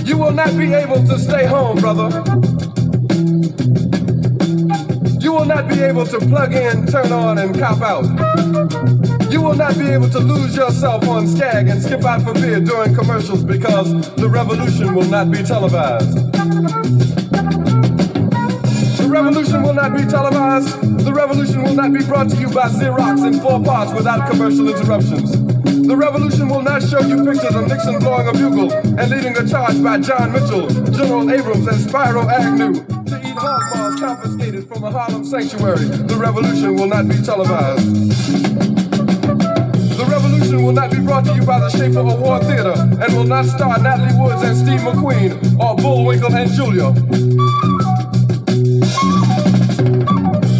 You will not be able to stay home, brother. You will not be able to plug in, turn on, and cop out. You will not be able to lose yourself on Skag and skip out for beer during commercials because the revolution will not be televised. The revolution will not be televised. The revolution will not be brought to you by Xerox in 4 parts without commercial interruptions. The revolution will not show you pictures of Nixon blowing a bugle and leading a charge by John Mitchell, General Abrams, and Spyro Agnew to eat hog maws confiscated from a Harlem sanctuary. The revolution will not be televised. The revolution will not be brought to you by the Schaefer Award Theater and will not star Natalie Woods and Steve McQueen or Bullwinkle and Julia.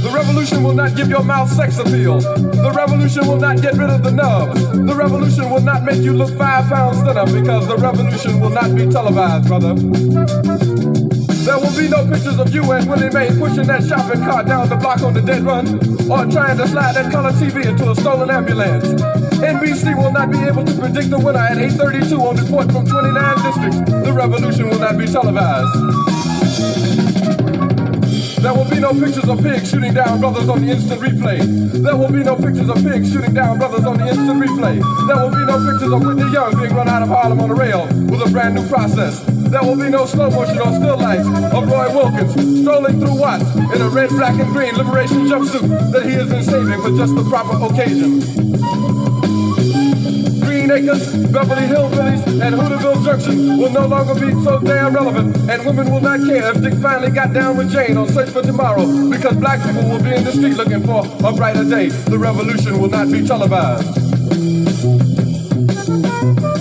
The revolution will not give your mouth sex appeal. The revolution will not get rid of the nubs. The revolution will not make you look 5 pounds thinner because the revolution will not be televised, brother. There will be no pictures of you and Willie Mae pushing that shopping cart down the block on the dead run or trying to slide that color TV into a stolen ambulance. NBC will not be able to predict the winner at 8:32 on report from 29 districts. The revolution will not be televised. There will be no pictures of pigs shooting down brothers on the instant replay. There will be no pictures of pigs shooting down brothers on the instant replay. There will be no pictures of Whitney Young being run out of Harlem on a rail with a brand new process. There will be no slow motion or still lights of Roy Wilkins strolling through Watts in a red, black, and green liberation jumpsuit that he has been saving for just the proper occasion. Green Acres, Beverly Hillbillies, and Hooterville Junction will no longer be so damn relevant, and women will not care if Dick finally got down with Jane on Search for Tomorrow, because black people will be in the street looking for a brighter day. The revolution will not be televised.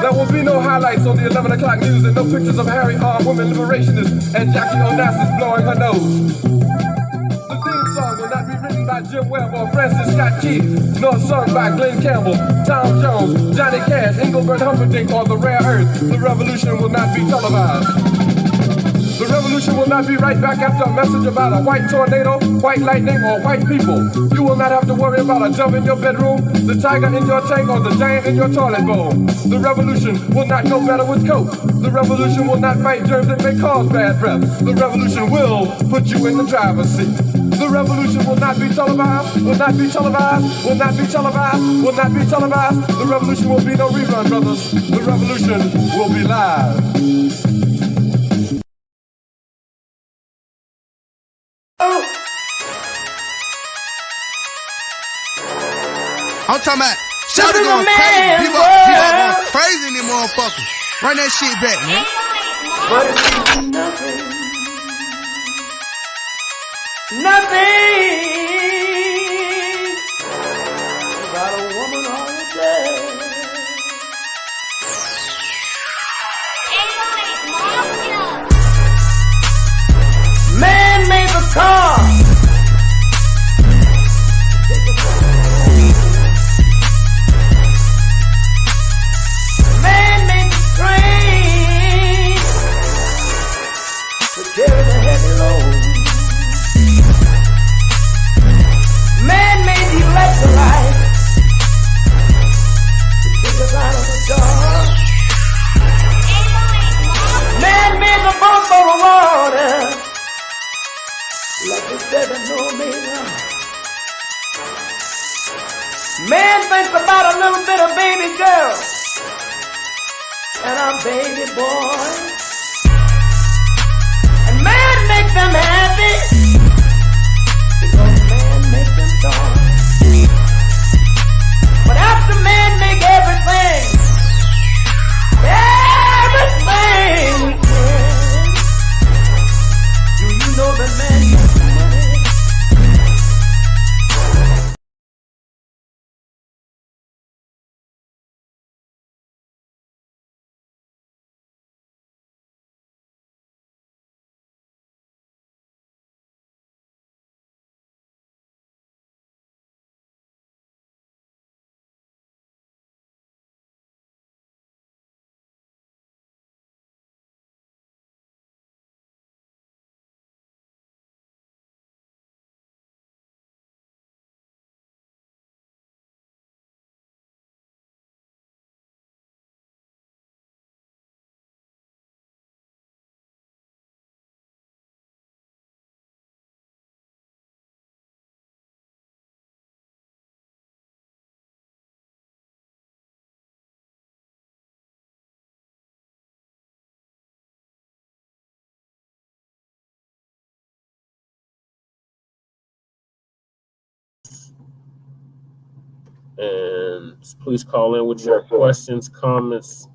There will be no highlights on the 11 o'clock news and no pictures of Harry armed women liberationists and Jackie Onassis blowing her nose. The theme song will not be written by Jim Webb or Francis Scott Key, nor sung by Glenn Campbell, Tom Jones, Johnny Cash, Engelbert Humperdinck, or The Rare Earth. The revolution will not be televised. The revolution will not be right back after a message about a white tornado, white lightning, or white people. You will not have to worry about a dove in your bedroom, the tiger in your tank, or the giant in your toilet bowl. The revolution will not go better with Coke. The revolution will not fight germs that may cause bad breath. The revolution will put you in the driver's seat. The revolution will not be televised, will not be televised, will not be televised, will not be televised. The revolution will be no rerun, brothers. The revolution will be live. I'm talking about Shawty going crazy. People going crazy in them motherfuckers. Run that shit back, man. But it's nothing. Nothing. About a woman on the day. Man made the car. Carry the heavy load. Man made the electrolyte to take us out of the dark. Man made the boat for the water like the 7-millimeter. Man thinks about a little bit of baby girl and a baby boy. Make them happy because man make them joy. But after man make everything we can, do you know that man makes money? And please call in with your questions, comments.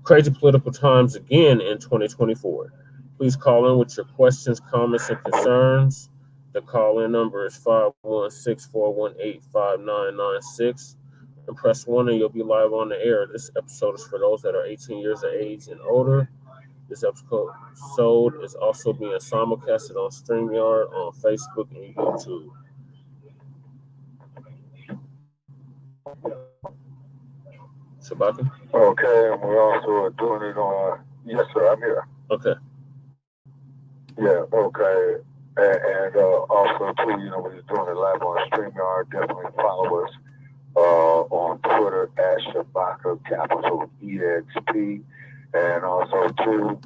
Crazy political times again in 2024. Please call in with your questions, comments, and concerns. The call-in number is 516-418-5996. And press 1 and you'll be live on the air. This episode is for those that are 18 years of age and older. This episode is also being simulcasted on StreamYard, on Facebook, and YouTube. Shabaka? Okay, and we're also doing it on. Yes, sir, I'm here. Okay. Yeah, okay. And also, too, we're just doing it live on StreamYard. Definitely follow us on Twitter at Shabaka, capital EXP. And also, too,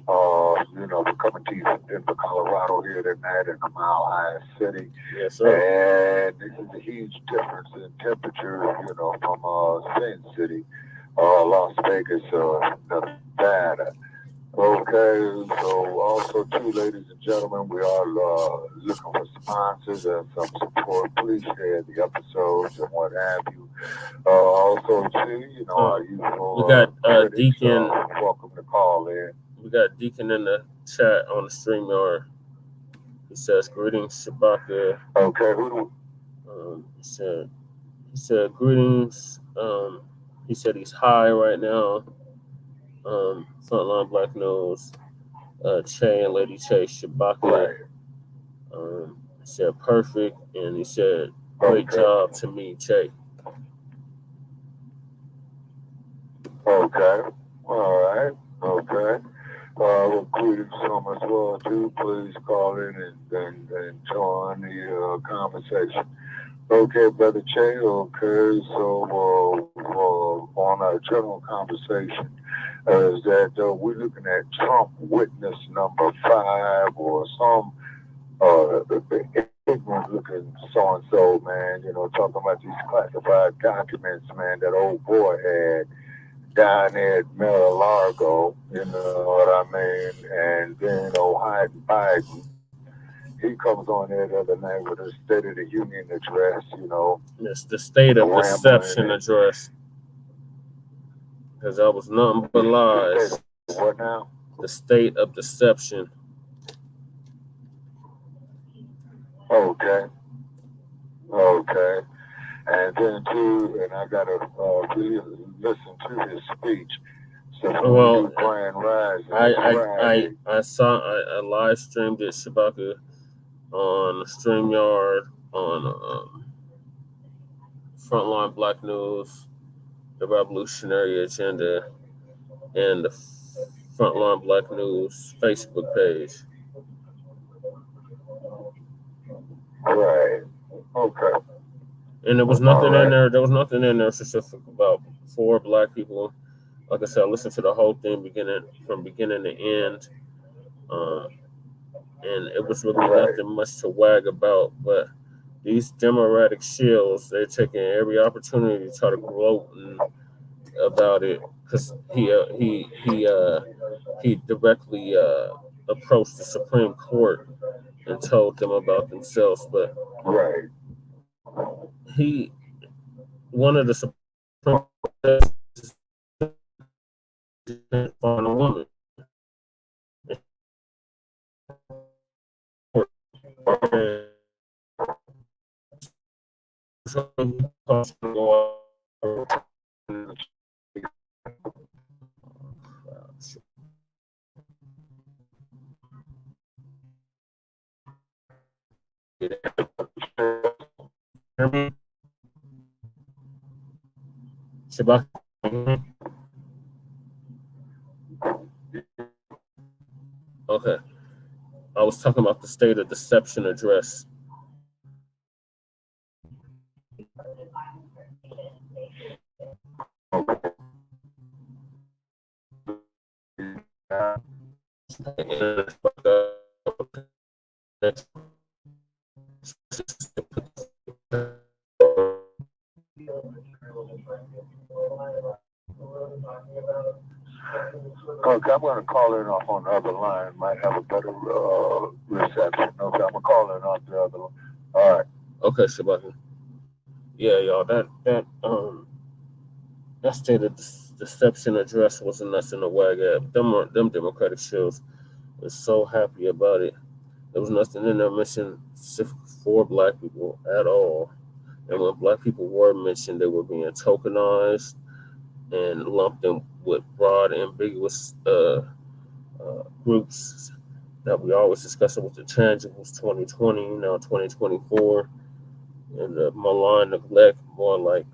we're coming to you from Denver, Colorado here tonight in the Mile High City. Yes, sir. And this is a huge difference in temperature, from Sin City, Las Vegas, Nevada. Okay, so also too, ladies and gentlemen, we are looking for sponsors and some support. Please share the episodes and what have you. Also too, our usual we got critics, Deacon. Welcome to call in. We got Deacon in the chat on the StreamYard. He says, "Greetings, Shabaka." Okay, who? He said, "Greetings." He said he's high right now. Frontline Black News, Che and Lady Che, Shabaka. Right. He said perfect, and he said great job to me, Che. Okay. All right. Okay. We'll greetings from us well too. Please call in and join the conversation. Okay, Brother Che. Okay, so on our general conversation is that we're looking at Trump witness number 5 or some ignorant looking so and so, man. Talking about these classified documents, man. That old boy had down there at Mar-a-Lago, you know what I mean? And then hiding Biden. He comes on there the other night with a State of the Union address, It's the State of Deception address. Because that was nothing but lies. What now? The State of Deception. Okay. And then too, and I gotta really listen to his speech. So well, Grand Rise. I live streamed it, Shabaka, on StreamYard, on Frontline Black News, the Revolutionary Agenda, and the Frontline Black News Facebook page. Right. Okay. And there was nothing in there. There was nothing in there specific about 4 black people. Like I said, I listened to the whole thing from beginning to end. And it was really nothing much to wag about. But these Democratic shills, they're taking every opportunity to try to gloat about it, because he directly approached the Supreme Court and told them about themselves. But one of the Supreme Court on a woman. Shabaka. Okay. I was talking about the State of Deception address. Okay, I'm going to call in off on the other line. Might have a better reception. Okay, I'm going to call in off the other line. All right. Okay, Shabaka. Yeah, y'all, that state of deception address was a nuts in the wag app. Them Democratic shows was so happy about it. There was nothing in there mentioned specific for black people at all. And when black people were mentioned, they were being tokenized and lumped in with broad, ambiguous groups that we always discuss with the tangibles 2020, now 2024, and the malign neglect, more like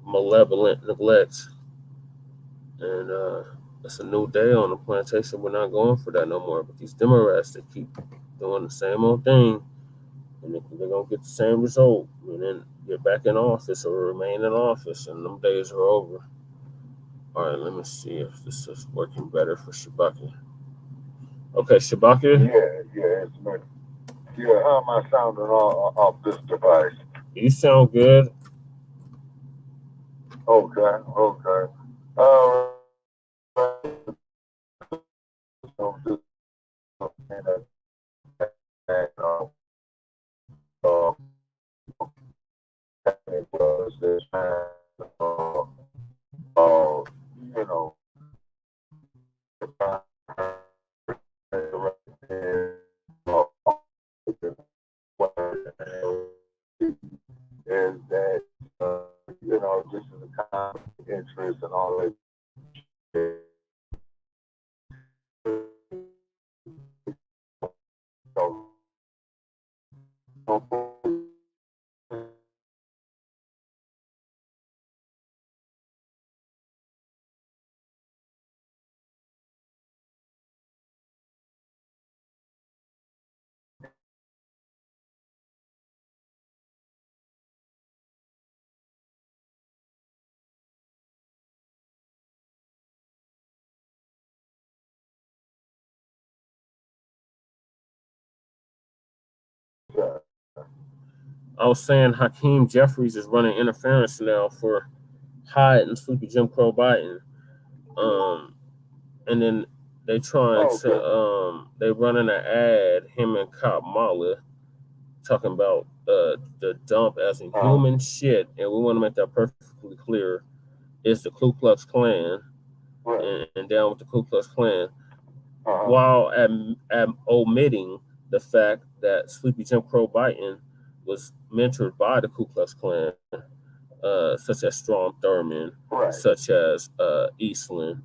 malevolent neglect. And it's a new day on the plantation. We're not going for that no more. But these Democrats, they keep doing the same old thing, and they're going to get the same result, and then get back in office or remain in office, and them days are over. All right, let me see if this is working better for Shabaka. Okay, Shabaka? Yeah, it's me. Yeah, how am I sounding off this device? You sound good. Okay. So this uh, it was this man, you know, is that just in the common interest and all that. I was saying Hakeem Jeffries is running interference now for Hyde and Sleepy Jim Crow Biden. And then they trying to they running an ad, him and Cop Mala, talking about the dump as in human shit, and we want to make that perfectly clear. It's the Ku Klux Klan, and down with the Ku Klux Klan, while omitting the fact that Sleepy Jim Crow Biden was mentored by the Ku Klux Klan, such as Strom Thurmond, such as Eastland,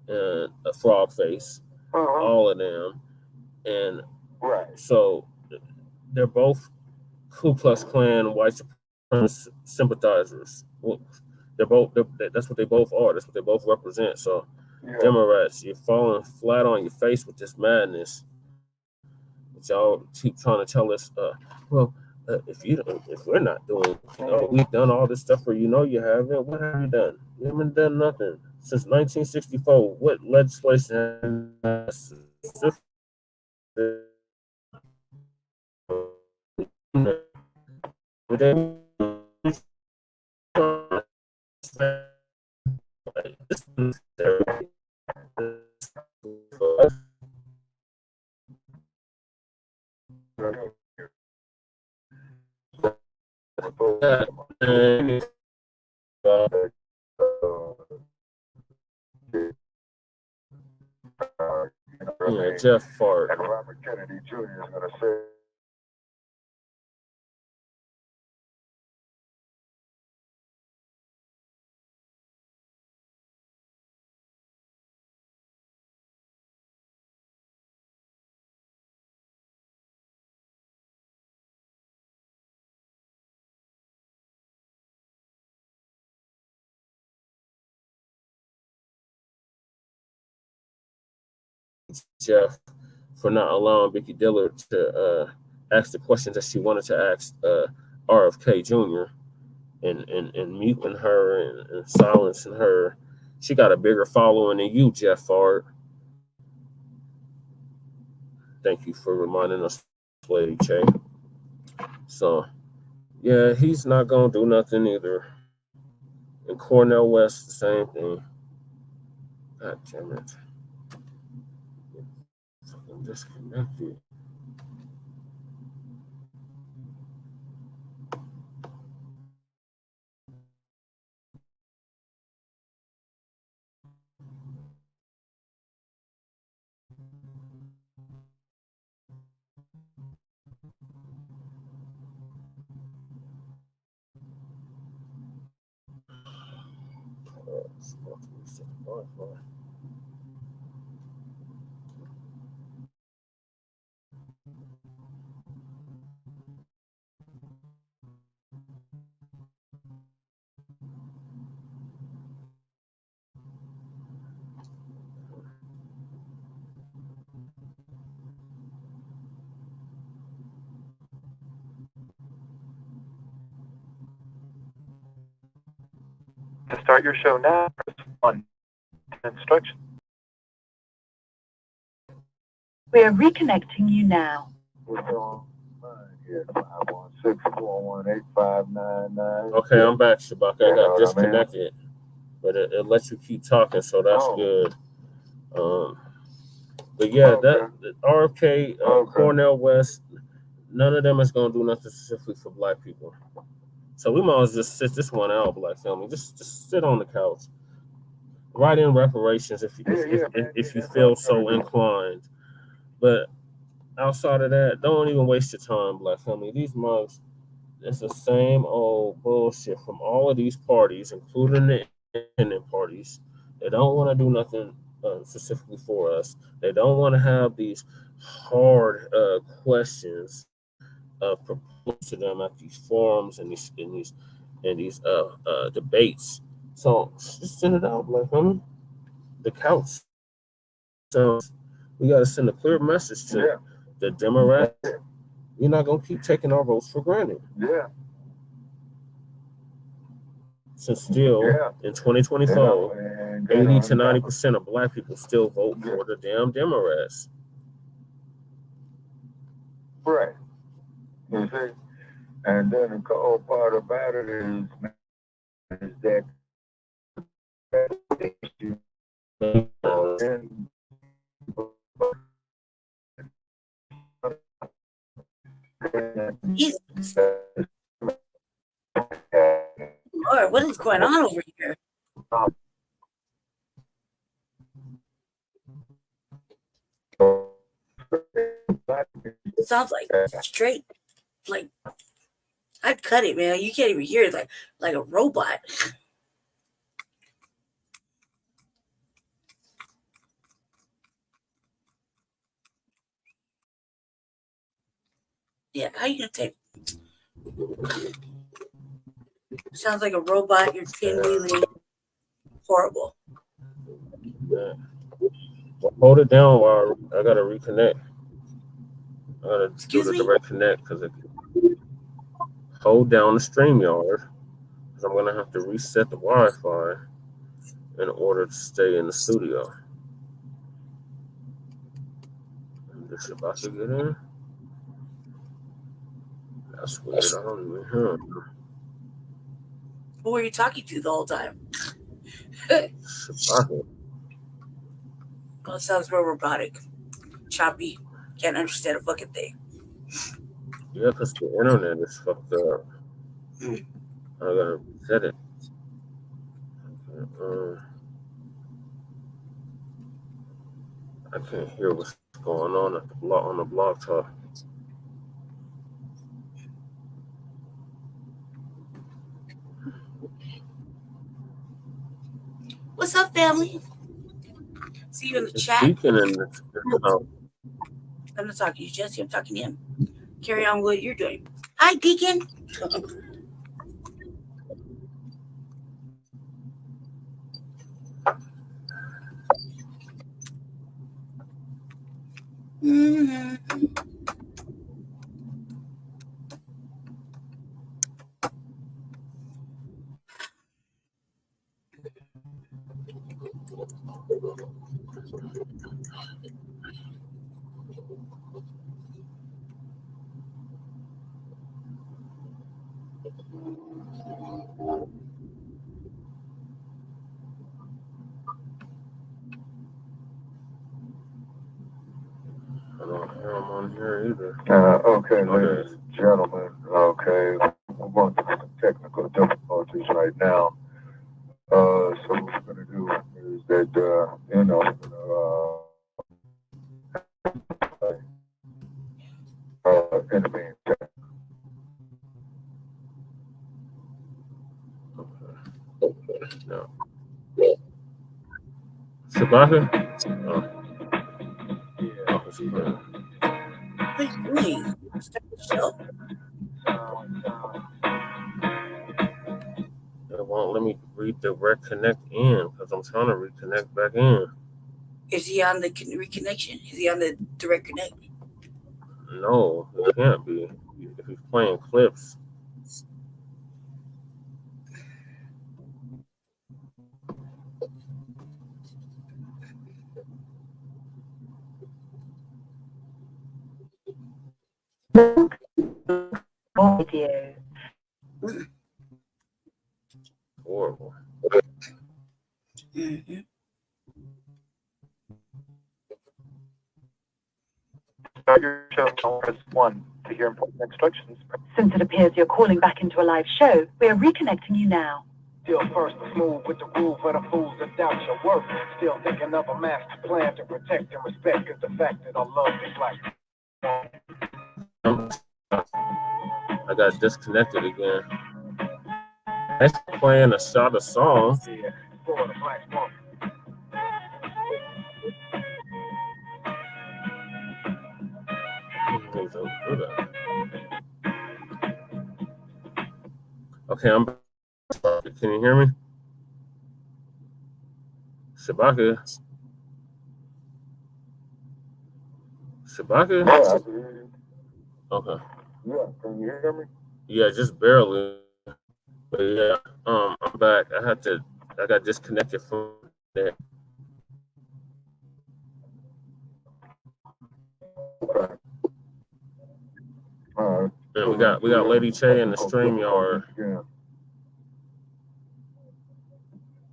and Frogface, all of them, and so they're both Ku Klux Klan white supremacist sympathizers. Well, that's what they both are. That's what they both represent. So, Democrats, you're falling flat on your face with this madness. But y'all keep trying to tell us, if we're not doing, we've done all this stuff, or you haven't. What have you done? You haven't done nothing since 1964. What legislation has Jeff Fart. And Robert Kennedy Jr. is going to say. Jeff for not allowing Vicky Dillard to ask the questions that she wanted to ask RFK Jr. and muting her and silencing her. She got a bigger following than you, Jeff Fart. Thank you for reminding us, Lady Che. So, yeah, he's not going to do nothing either. And Cornell West, the same thing. God damn it. Fucking disconnected. To start your show now, press 1. Instruction. We are reconnecting you now. Yeah, 516-418-599. Okay, I'm back, Shabaka. I got disconnected, but it lets you keep talking, so that's good. But yeah, that RFK, Cornell West, none of them is gonna do nothing specifically for Black people. So we might as well just sit this one out, Black family. Just sit on the couch. Write in reparations if you feel so inclined. But outside of that, don't even waste your time, Black family. These mugs, it's the same old bullshit from all of these parties, including the independent parties. They don't want to do nothing specifically for us. They don't want to have these hard questions proposed to them at these forums and these debates. So just send it out, Black family. The couch. So we gotta send a clear message to the Democrats. You're not gonna keep taking our votes for granted. Yeah. Since still in 2024, 80 to 90% of Black people still vote for the damn Democrats. Right. You see? And then the cold part about it is that Lord, what is going on over here? It sounds like straight, like I'd cut it, man. You can't even hear it, like a robot. Yeah, how you gonna take? Sounds like a robot. You're pinwheeling. Horrible. Yeah. Well, hold it down while I gotta reconnect. I gotta do the direct connect because it hold down the StreamYard because I'm gonna have to reset the Wi-Fi in order to stay in the studio. I'm just about to get in. That's weird. I don't even hear him. Who were you talking to the whole time? Shabaka. Oh, it sounds real robotic. Choppy. Can't understand a fucking thing. Yeah, because the internet is fucked up. I gotta reset it. I can't hear what's going on at the on the blog talk. What's up, family? See you in the chat. Speaking in this I'm not talking to you, Jesse. I'm talking to him. Carry on what you're doing. Hi, Deacon. I don't hear him on here either. Okay, ladies and gentlemen. Okay, we're going through some technical difficulties right now. So what we're going to do is that, in the meantime. No. Shabaka? Oh. Oh, it's good. What are you doing? Start the show. It won't let me redirect connect in because I'm trying to reconnect back in. Is he on the reconnection? Is he on the direct connect? No, it can't be. If he's playing clips. Audio. Horrible. Mm-hmm. Start your show now. Press 1 to hear important instructions. Since it appears you're calling back into a live show, we are reconnecting you now. Still first smooth with the groove for the fools that doubt your worth. Still thinking of a master plan to protect and respect. Cause the fact that I love is like I got disconnected again. That's playing a shot of song. yeah, for the black woman. Okay, I'm back. Can you hear me? Shabaka? Shabaka? Yeah, I can hear you. Okay. Yeah, can you hear me? Yeah, just barely. But yeah, I'm back. I got disconnected from there. Okay. All right. And we got Lady Che in the StreamYard. Yeah.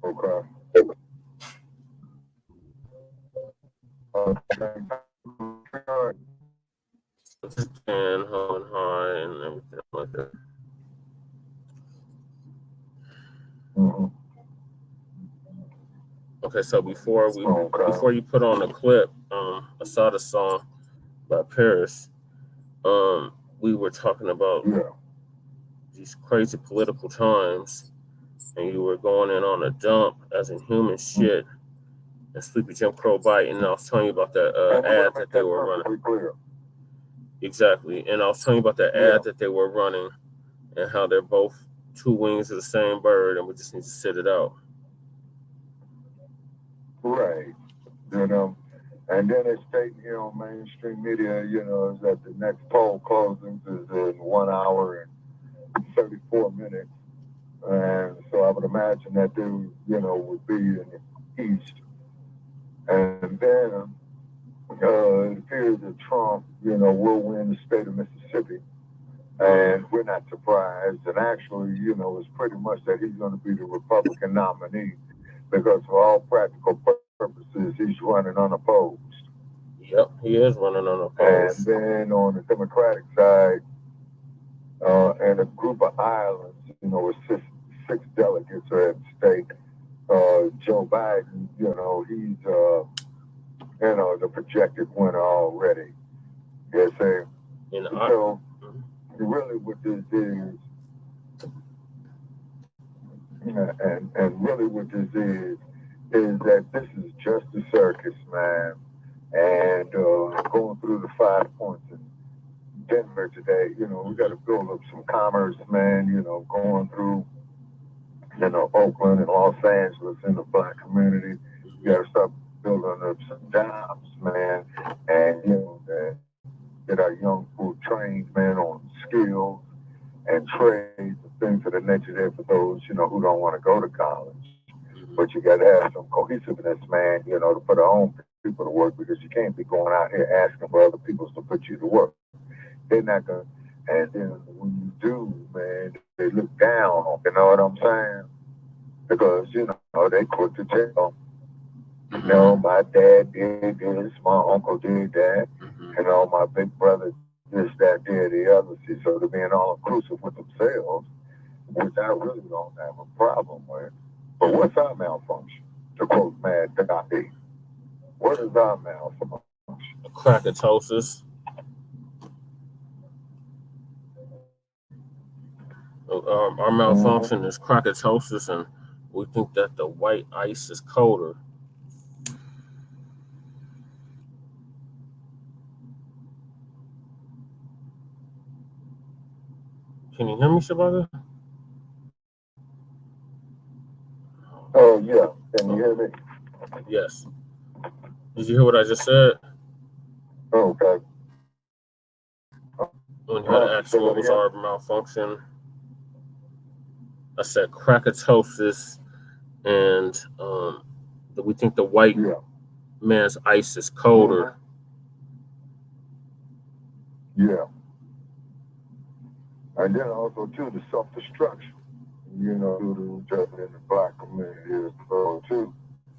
Okay. And high and everything like that. Mm-hmm. Okay, so before you put on the clip, I saw the song by Paris. We were talking about these crazy political times, and you were going in on a dump as in human shit and Sleepy Jim Crow bite, and I was telling you about that ad that they were running. Exactly, and I was telling you about that ad that they were running and how they're both two wings of the same bird, and we just need to sit it out. Right. You know, and then it's stating here on mainstream media, you know, that the next poll closings is in 1 hour and 34 minutes. And so I would imagine that they, you know, would be in the East. And then it appears that Trump, you know, will win the state of Mississippi. And we're not surprised. And actually, you know, it's pretty much that he's going to be the Republican nominee because for all practical purposes, he's running unopposed. Yep, he is running unopposed. And then on the Democratic side, and a group of islands, you know, with six delegates are at stake. Joe Biden, you know, he's, you know, the projected winner already. You see? So, really what this is, and really what this is that this is just a circus, man. And going through the 5 points in Denver today, you know, we got to build up some commerce, man, you know, going through, you know, Oakland and Los Angeles in the Black community. You got to start building up some jobs, man, and, you know, get our young people trained, man, on skills and trades and things of the nature there for those, you know, who don't want to go to college. But you got to have some cohesiveness, man, you know, to put our own people to work, because you can't be going out here asking for other people to put you to work. They're not going to. And then when you do, man, they look down on, you know what I'm saying? Because, you know, they quick to tell. You know, my dad did this, my uncle did that, you know, my big brother this, that, did the other. See, so they're being all inclusive with themselves, which I really don't have a problem with. But what's our malfunction? To quote Mad Dottie, what is our malfunction? Krakatosis. Our malfunction is krakatosis, and we think that the white ice is colder. Can you hear me, Shabaka? Oh, yeah. Can you hear me? Yes. Did you hear what I just said? Okay. When you had asked what was our malfunction, I said krakatosis, and that we think the white man's ice is colder. Yeah. And then also, too, the self-destruction, you know, due to just in the black community as well, too.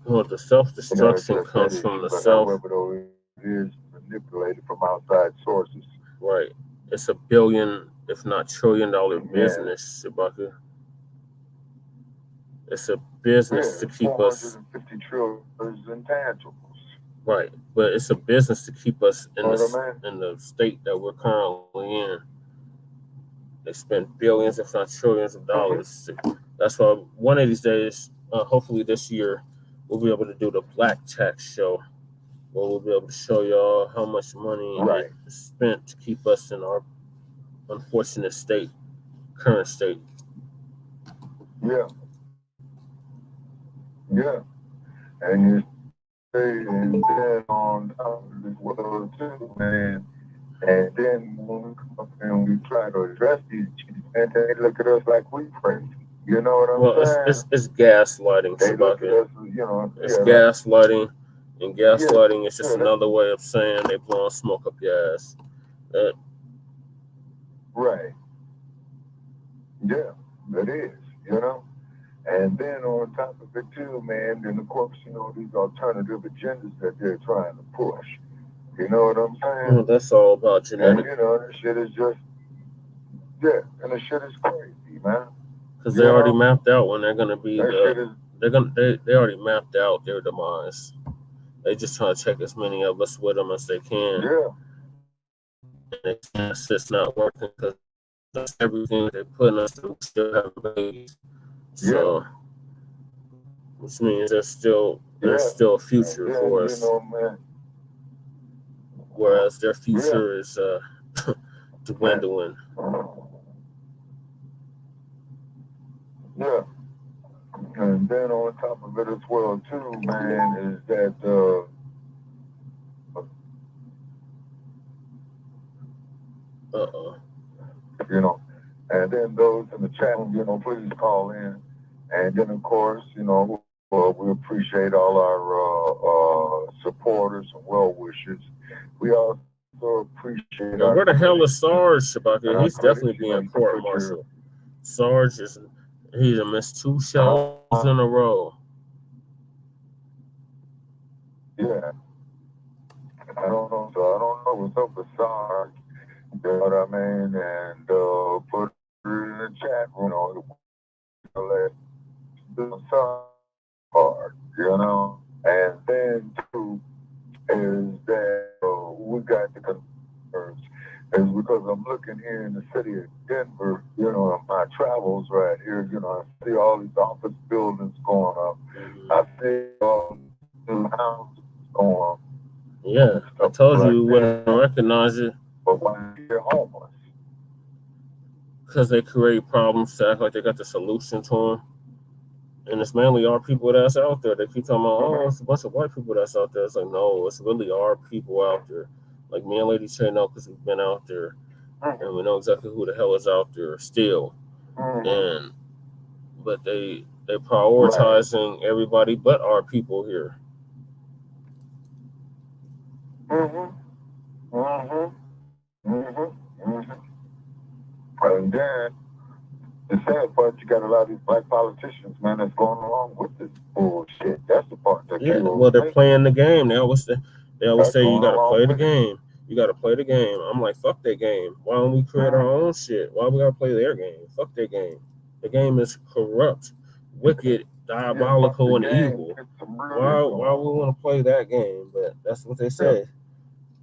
Well, the self-destruction comes from the self. However, though, it is manipulated from outside sources. Right. It's $1 billion, if not $1 trillion business, Shabaka. It's a business to keep us. 450 trillion intangibles. Right, but it's a business to keep us in the state that we're currently in. They spend billions, if not trillions of dollars. That's why one of these days, hopefully this year, we'll be able to do the Black Tax Show, where we'll be able to show y'all how much money is spent to keep us in our unfortunate state, current state. Yeah. Yeah. And you say, and then on top of this world too, man. And then when we come up and we try to address these issues, and they look at us like we crazy. You know what I'm saying? Well, it's gaslighting, Shabaka. It's gaslighting, and gaslighting is just another way of saying they blowing smoke up your ass. Right. Yeah, it is, you know? And then on top of it too, man, then of course, you know, these alternative agendas that they're trying to push. You know what I'm saying? Well, that's all about genetic. And, you know, this shit is just, and the shit is crazy, man. Because they already mapped out when they're going to be, they already mapped out their demise. They just trying to take as many of us with them as they can. Yeah. And it's just not working because that's everything they're putting us through, still having babies. So, which means there's still a future for us. You know, man. Whereas their future is dwindling. Yeah. And then on top of it as well too, man, is that you know, and then those in the chat, you know, please call in. And then of course, you know, we appreciate all our supporters and well wishers. We also appreciate where the hell is Sarge, Shabaka? He's definitely being court-martialed. Sarge he's missed 2 shows in a row. Yeah. I don't know what's up with Sarge. You know what I mean? And put it in the chat, you know, let the Sarge, you know. And then too is that we got the concerns. Is because I'm looking here in the city of Denver, you know, on my travels right here, you know, I see all these office buildings going up. I see all these new houses going up. Yeah, I told you we wouldn't recognize it. But why you're homeless? Because they create problems to act like they got the solution to them. And it's mainly our people that's out there. They keep talking about, oh, it's a bunch of white people that's out there. It's like, no, it's really our people out there. Like me and Lady Che know because we've been out there. And we know exactly who the hell is out there still. But they prioritizing everybody but our people here. And then the sad part, you got a lot of these black politicians, man, that's going along with this bullshit. That's the part that well, they're playing the game. They always say you got to play the game. You got to play the game. I'm like, fuck that game. Why don't we create our own shit? Why we got to play their game? Fuck their game. The game is corrupt, wicked, diabolical, and evil. Why we want to play that game? But that's what they say.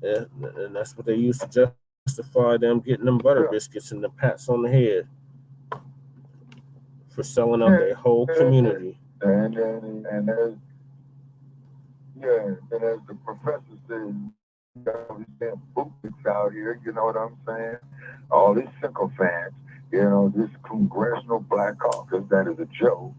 Yeah, and that's what they use to justify them getting them butter biscuits and the pats on the head for selling out their whole community. And as the professor said, all these damn boots out here, you know what I'm saying? All these sycophants, You know, this Congressional Black Caucus, that is a joke.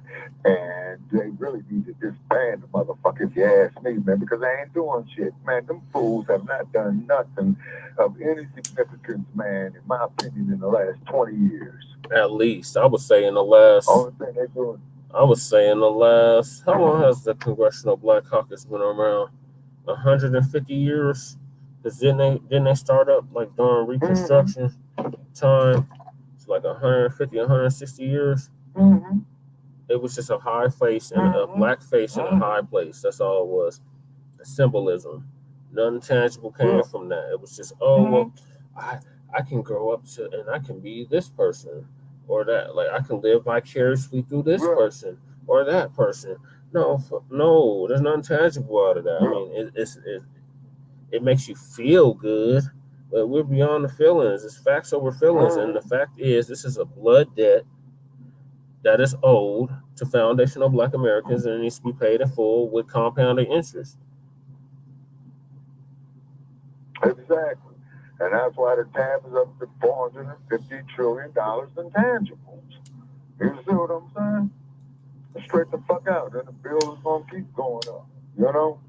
And they really need to disband the motherfucker, if you ask me, man, because they ain't doing shit. Man, them fools have not done nothing of any significance, man, in my opinion, in the last 20 years. At least, I would say in the last... Only thing they're doing... I would say in the last... How long has the Congressional Black Caucus been around? 150 years? Because didn't they start up, like, during Reconstruction time? It's like 150, 160 years. It was just a high face and a black face in a high place. That's all it was. The symbolism. Nothing tangible came from that. It was just, well, I can grow up to, and I can be this person or that. Like, I can live vicariously through this person or that person. No, there's nothing tangible out of that. I mean, it makes you feel good, but we're beyond the feelings. It's facts over feelings. And the fact is, this is a blood debt that is owed to foundational Black Americans, and it needs to be paid in full with compounding interest. Exactly. And that's why the tab is up to $450 trillion in tangibles. You see what I'm saying? Straight the fuck out. Then the bill is going to keep going up, you know?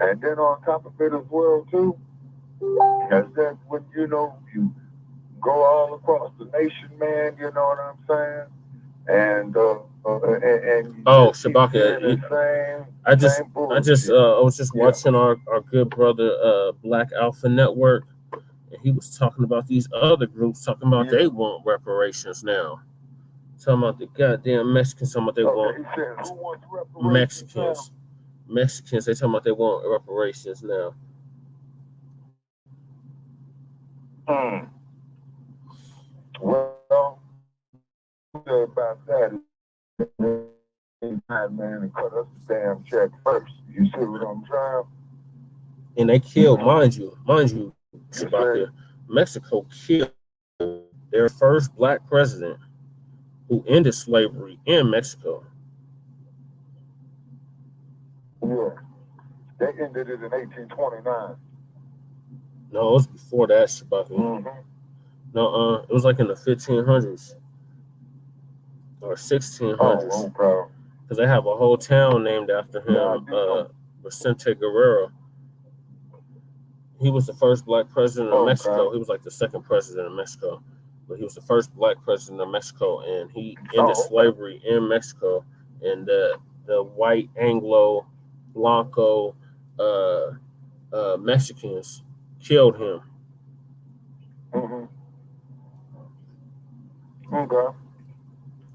And then on top of it as well, too, as that when, you know, you go all across the nation, man, you know what I'm saying? And Shabaka, I was just watching our good brother Black Alpha Network, and he was talking about these other groups talking about they want reparations now. Talking about the goddamn Mexicans, talking about they want Mexicans. Mexicans, they talking about they want reparations now. Well, about that, man, and cut us the damn check first. You see what I'm saying? And they killed, mind you, Shabaka, Mexico killed their first Black president who ended slavery in Mexico. Yeah, they ended it in 1829. No, it was before that, Shabaka. No, it was like in the 1500s or 1600s. Because they have a whole town named after him, Vicente Guerrero. He was the first Black president of Mexico. He was like the second president of Mexico, but he was the first Black president of Mexico, and he ended slavery in Mexico. And the white Anglo Blanco Mexicans killed him. Okay.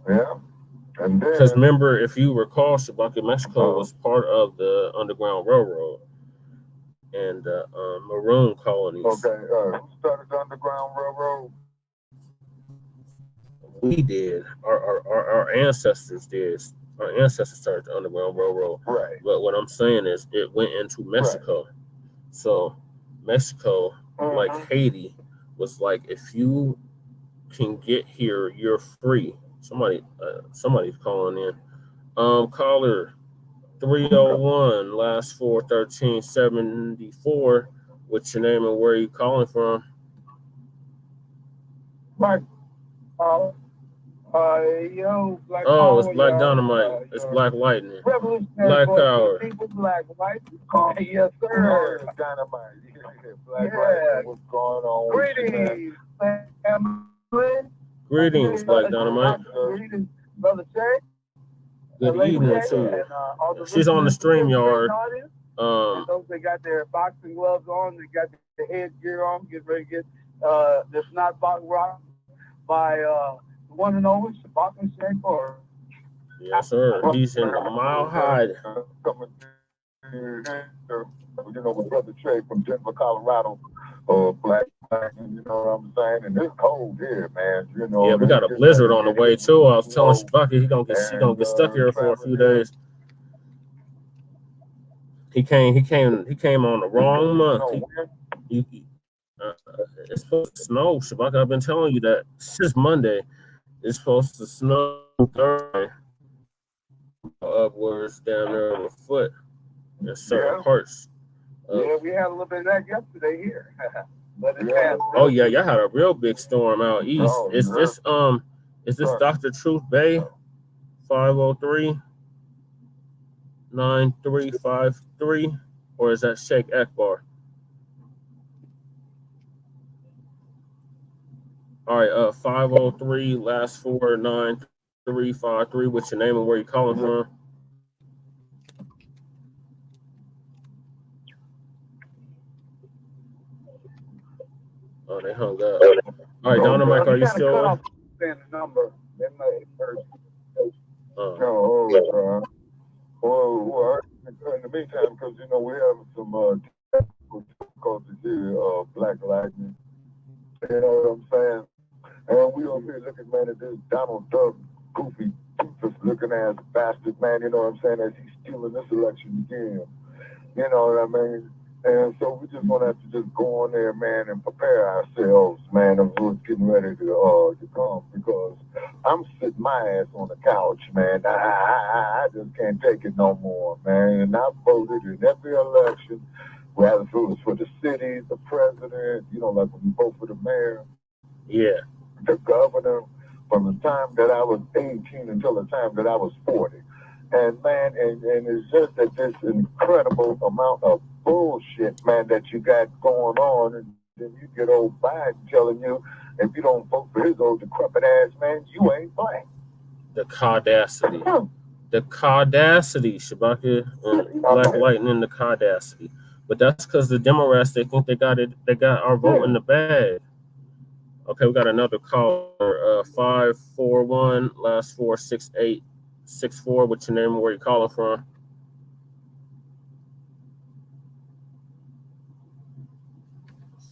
Yeah. And then, because remember, if you recall, Shabaka, Mexico was part of the Underground Railroad and Maroon colonies. Okay. Who started the Underground Railroad? We did. Our ancestors did. Our ancestors started the Underground Railroad. Right. But what I'm saying is it went into Mexico. Right. So Mexico, like Haiti, was like, if you can get here, you're free. Somebody's calling in. Caller 301, last 41374. What's your name and where are you calling from? Black Black Power, it's Black Dynamite. It's Black Lightning. Black Power. People, Black Lightning. Yes, sir. Dynamite. Black Lightning. What's going on? Greetings, family. Greetings, Black Dynamite. Greetings, Brother Shay. Good evening to you. She's on the StreamYard. And those that got their boxing gloves on, they got their headgear on, get ready to get this not box rock by one and only Shabaka Shakur. Yes, sir. He's in the Mile High. You know, with Brother Trey from Denver, Colorado, Black, you know what I'm saying? And it's cold here, man. You know. Yeah, we got a blizzard on the way too. I was telling Shabaka he gonna get stuck here for a few days. He came on the wrong month. It's supposed to snow, Shabaka. I've been telling you that since Monday. It's supposed to snow Thursday, upwards down there on the foot in certain parts. Yeah, we had a little bit of that yesterday here. But oh yeah, y'all had a real big storm out east. It's Is this Dr. Truth Bay? 503-9353, or is that Sheikh Akbar? All right, 503, last 4, 9353. What's your name and where you calling from? Oh, they hung up. All right, Dynamite, are you still on? The number. Well, in the meantime, because you know we have some difficulties here, Black Lightning. You know what I'm saying? And we over here looking, man, at this Donald Duck, goofy, toothless looking ass bastard, man. You know what I'm saying? As he's stealing this election again. You know what I mean? And so we just gonna have to just go on there, man, and prepare ourselves, man, of what's getting ready to come, because I'm sitting my ass on the couch, man. I just can't take it no more, man. And I voted in every election, whether it was for the city, the president, you know, like when you vote for the mayor, the governor, from the time that I was 18 until the time that I was 40. And man, and it's just that this incredible amount of bullshit, man, that you got going on, and then you get old Biden telling you if you don't vote for his old decrepit ass, man, you ain't black. The caudacity. The caudacity, Shabaka, and Black Lightning, the caudacity. But that's because the Democrats, they think they got our vote in the bag. Okay, we got another caller, 541, last 46864. What's your name and where you calling from?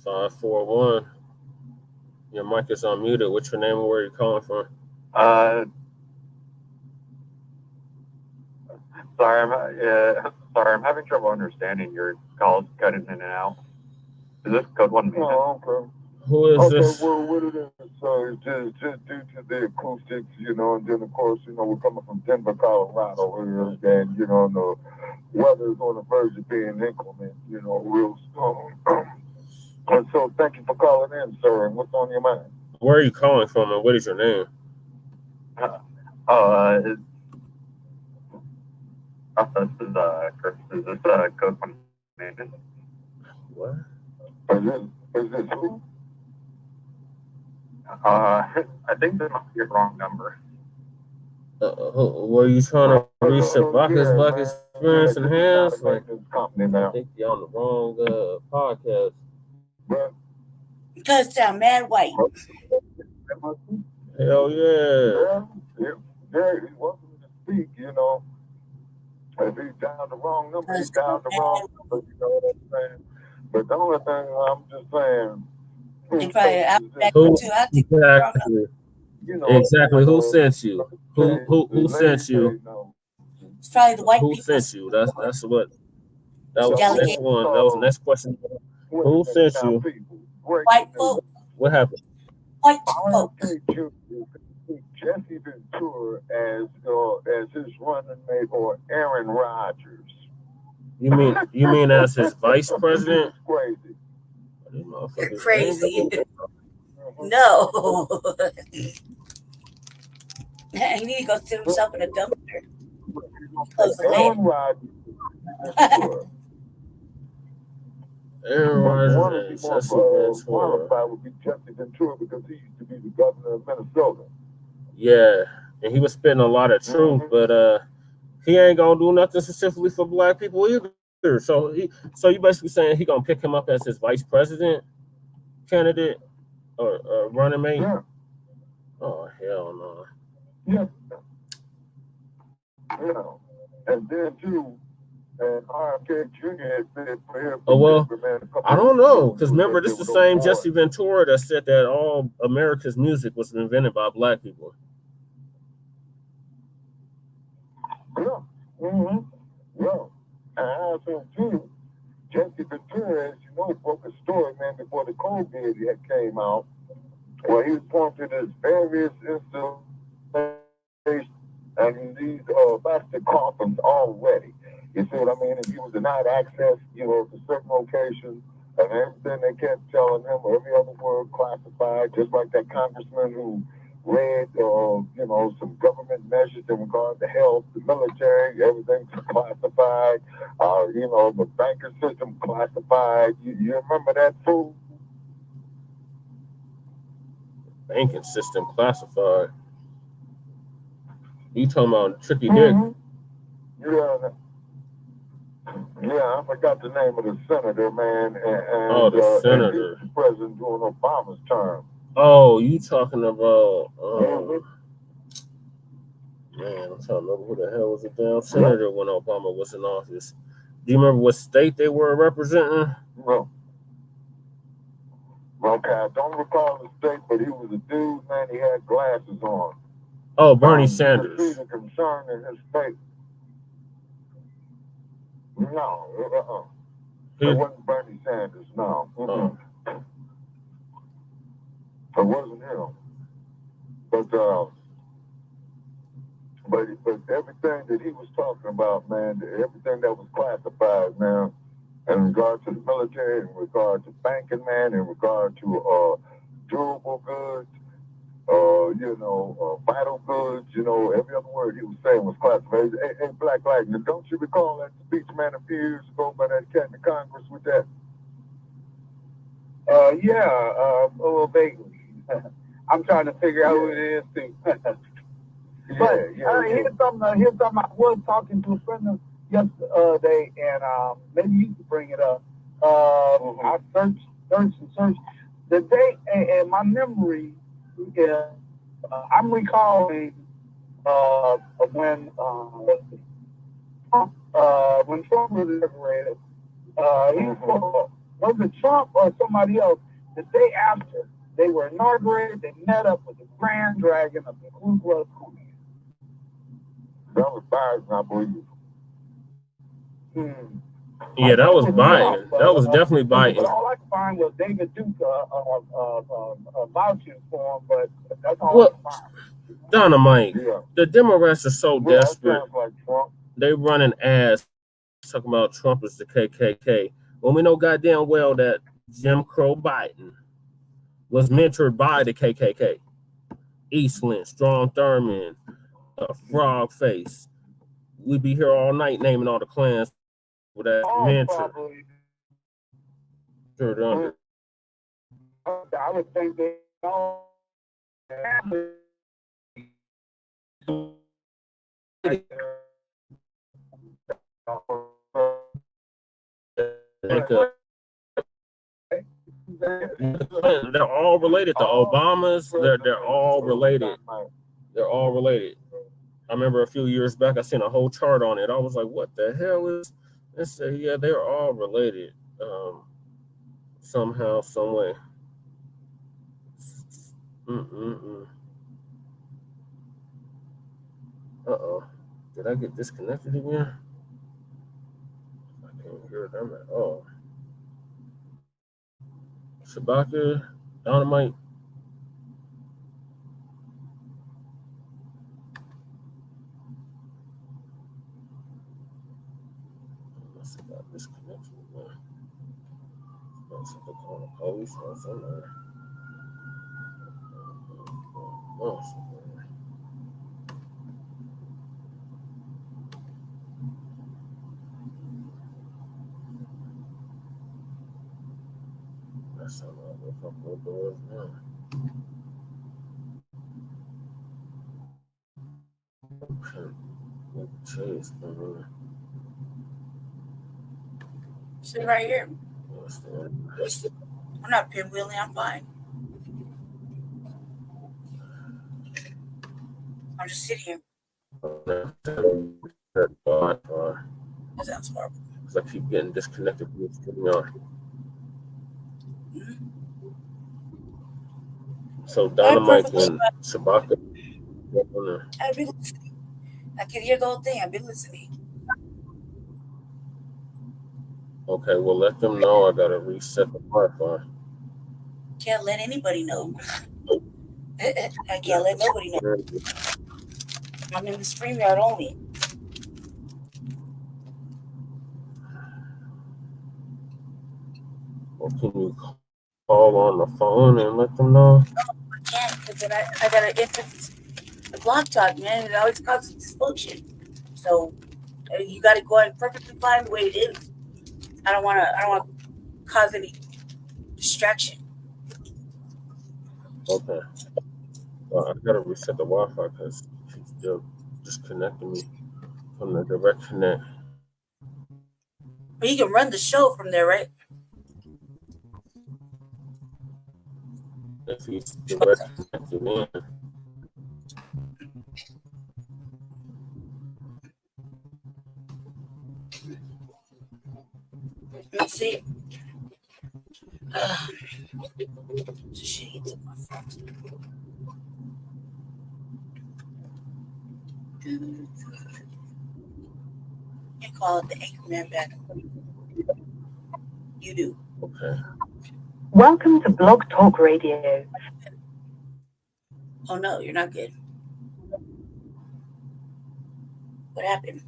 $541. Your mic is unmuted. What's your name and where you calling from? Sorry, I'm having trouble understanding your calls cutting in and out. Is this code 1 minute? Oh, okay. Who is this? Well, what it is, so it's just due to the acoustics, you know, and then, of course, you know, we're coming from Denver, Colorado, and, you know, the weather is on the verge of being inclement, you know, real soon. And so thank you for calling in, sir, and what's on your mind? Where are you calling from, and what is your name? Is this code 1 minute? What? Is this who? I think this must be your wrong number. Were you trying to reach Shabaka'S Blacc Experience Enhanced? Like, I think you're on the wrong podcast. Because I'm mad white. Hell yeah. Yeah, he's welcome to speak, you know. If he's down the wrong number, he's down the wrong number, you know what I'm saying? But the only thing I'm just saying, Exactly. Who sent you? Who sent you? It's probably the white Who people. sent you? That's what. That was the next one. That was the next question. Who sent you? White folk. What happened? White folk. Jesse Ventura as his running mate, or Aaron Rodgers. You mean as his vice president? Crazy. You're crazy. No. He need to go sit himself in a dumpster. Close the Aaron lid. Aaron Rodgers and Jesse Ventura would be Jesse Ventura because he used to be the governor of Minnesota. Yeah, and he was spitting a lot of truth, but he ain't gonna do nothing specifically for black people either. So you basically saying he gonna pick him up as his vice president candidate or running mate? Yeah. Oh hell no. Yeah. Yeah. And then too, and RFK Jr. had said for him. Oh well, I don't know, because remember this is the same Jesse Ventura that said that all America's music was invented by black people. Yeah. Mm-hmm. Yeah. And also too, Jesse Ventura, as you know, broke a story, man, before the COVID had came out, where he was pointing at various installations and these plastic coffins already. You see what I mean? And he was denied access, you know, to certain locations, and everything they kept telling him, every other word classified, just like that congressman who read, some government measures in regard to health, the military, everything's classified. The banking system classified. You remember that, fool? Banking system classified. You talking about Tricky Dick? Yeah, I forgot the name of the senator, man. The senator. And he was president during Obama's term. Oh, you talking about? Man, I'm trying to remember who the hell was the damn senator when Obama was in office. Do you remember what state they were representing? No. Okay, I don't recall the state, but he was a dude, man. He had glasses on. Oh, Bernie Sanders. You could see the concern in his face. No, it wasn't Bernie Sanders. No, it wasn't him. But everything that he was talking about, man, everything that was classified, man, in regard to the military, in regard to banking, man, in regard to durable goods, vital goods, every other word he was saying was classified. Hey, Black Lightning, don't you recall that speech, man, a few years ago by that cat in the Congress with that? A little vaguely. I'm trying to figure out who it is, too. Here's something I was talking to a friend of yesterday, and maybe you could bring it up. I searched the date, and my memory is, I'm recalling when Trump was inaugurated. Was it Trump or somebody else? The day after they were inaugurated, they met up with the Grand Dragon of the Ku Klux Klan. That was Biden, I believe. Yeah, that was Biden. That was definitely Biden. But all I could find was David Duke vouching for him, but that's all I could find. Dynamite. Yeah. The Democrats are so desperate. Like they running ass talking about Trump is the KKK. When we know goddamn well that Jim Crow Biden was mentored by the KKK. Eastland, Strom Thurmond, Frog Face. We'd be here all night naming all the clans with that mentor. I would think they all they're all related. The Obamas, they're all related. They're all related. I remember a few years back, I seen a whole chart on it. I was like, what the hell is this? Yeah, they're all related somehow, some way. Uh-oh. Did I get disconnected again? I can't hear them at all. Shabaka, Dynamite. Unless I got disconnected again. Unless I call the police or somewhere. That's something I'll look up what doors now. Okay. Chase, Sit right here. I'm not pinwheeling, I'm fine. I'm just sitting here. That sounds horrible. Because I keep getting disconnected from what's going on. So Dynamite and Shabaka. I've been listening. I can hear the whole thing. I've been listening. Okay, well, let them know I gotta reset the Wi-Fi. Can't let anybody know. I can't let nobody know. I'm in the StreamYard only. Well, can you call on the phone and let them know? No, I can't Because then I gotta enter the blog talk, man. It always causes dysfunction. So you gotta go ahead and perfectly fine the way it is. I don't wanna cause any distraction. Okay. Well, I gotta reset the Wi-Fi because she's still disconnecting me from the direct connect. But you can run the show from there, right? If he's direct connected in. Let me see. Shades of my friends. You call it the Anchorman back. You do. Okay. Welcome to Blog Talk Radio. Oh no, you're not good. What happened?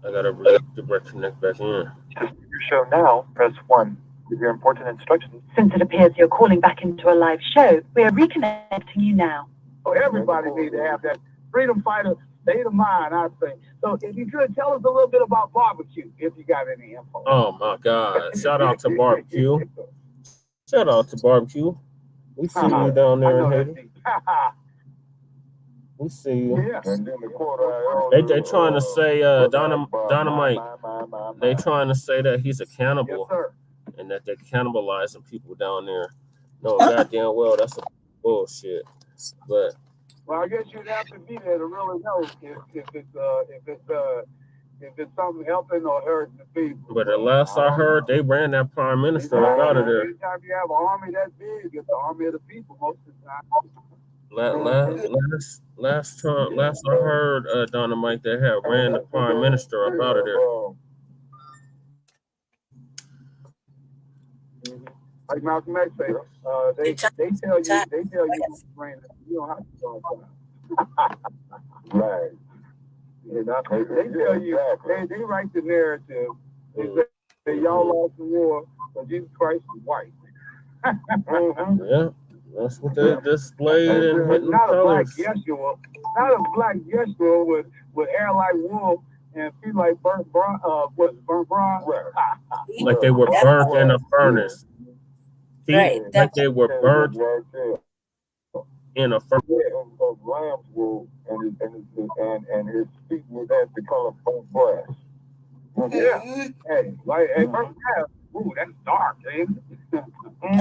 I gotta direct connect back in. To start your show now, press 1. With your important instructions. Since it appears you're calling back into a live show, we are reconnecting you now. So everybody needs to have that freedom fighter state of mind, I think. So if you could tell us a little bit about barbecue, if you got any info. Oh my God! Shout out to barbecue. Shout out to barbecue. We see you down there in Haiti. We see you. Yeah. And then the They trying to say Dynamite. They trying to say that he's a cannibal. Yes, sir. And that they're cannibalizing people down there. No, goddamn well, that's a bullshit. But well, I guess you'd have to be there to really know if it's something helping or hurting the people. But the last I heard, they ran that prime minister out of there. Anytime you have an army that big, it's the army of the people most of the time. Last I heard, Dynamite, they had ran the prime minister up out of there. Like Malcolm X say, they tell you, you don't have to go on. Right. You know, they tell you, they write the narrative. They say y'all lost the war, but Jesus Christ is white. Yeah, that's what they displayed and hidden not colors. Not a black Yeshua with hair like wool and feet like burnt bronze. Like they were burnt in a furnace. Right, like they were burnt in a furnace. Of lamb's wool, and his feet were that the color of burnt brass. Yeah. Hey, burnt brass. Ooh, that's dark, ain't it? That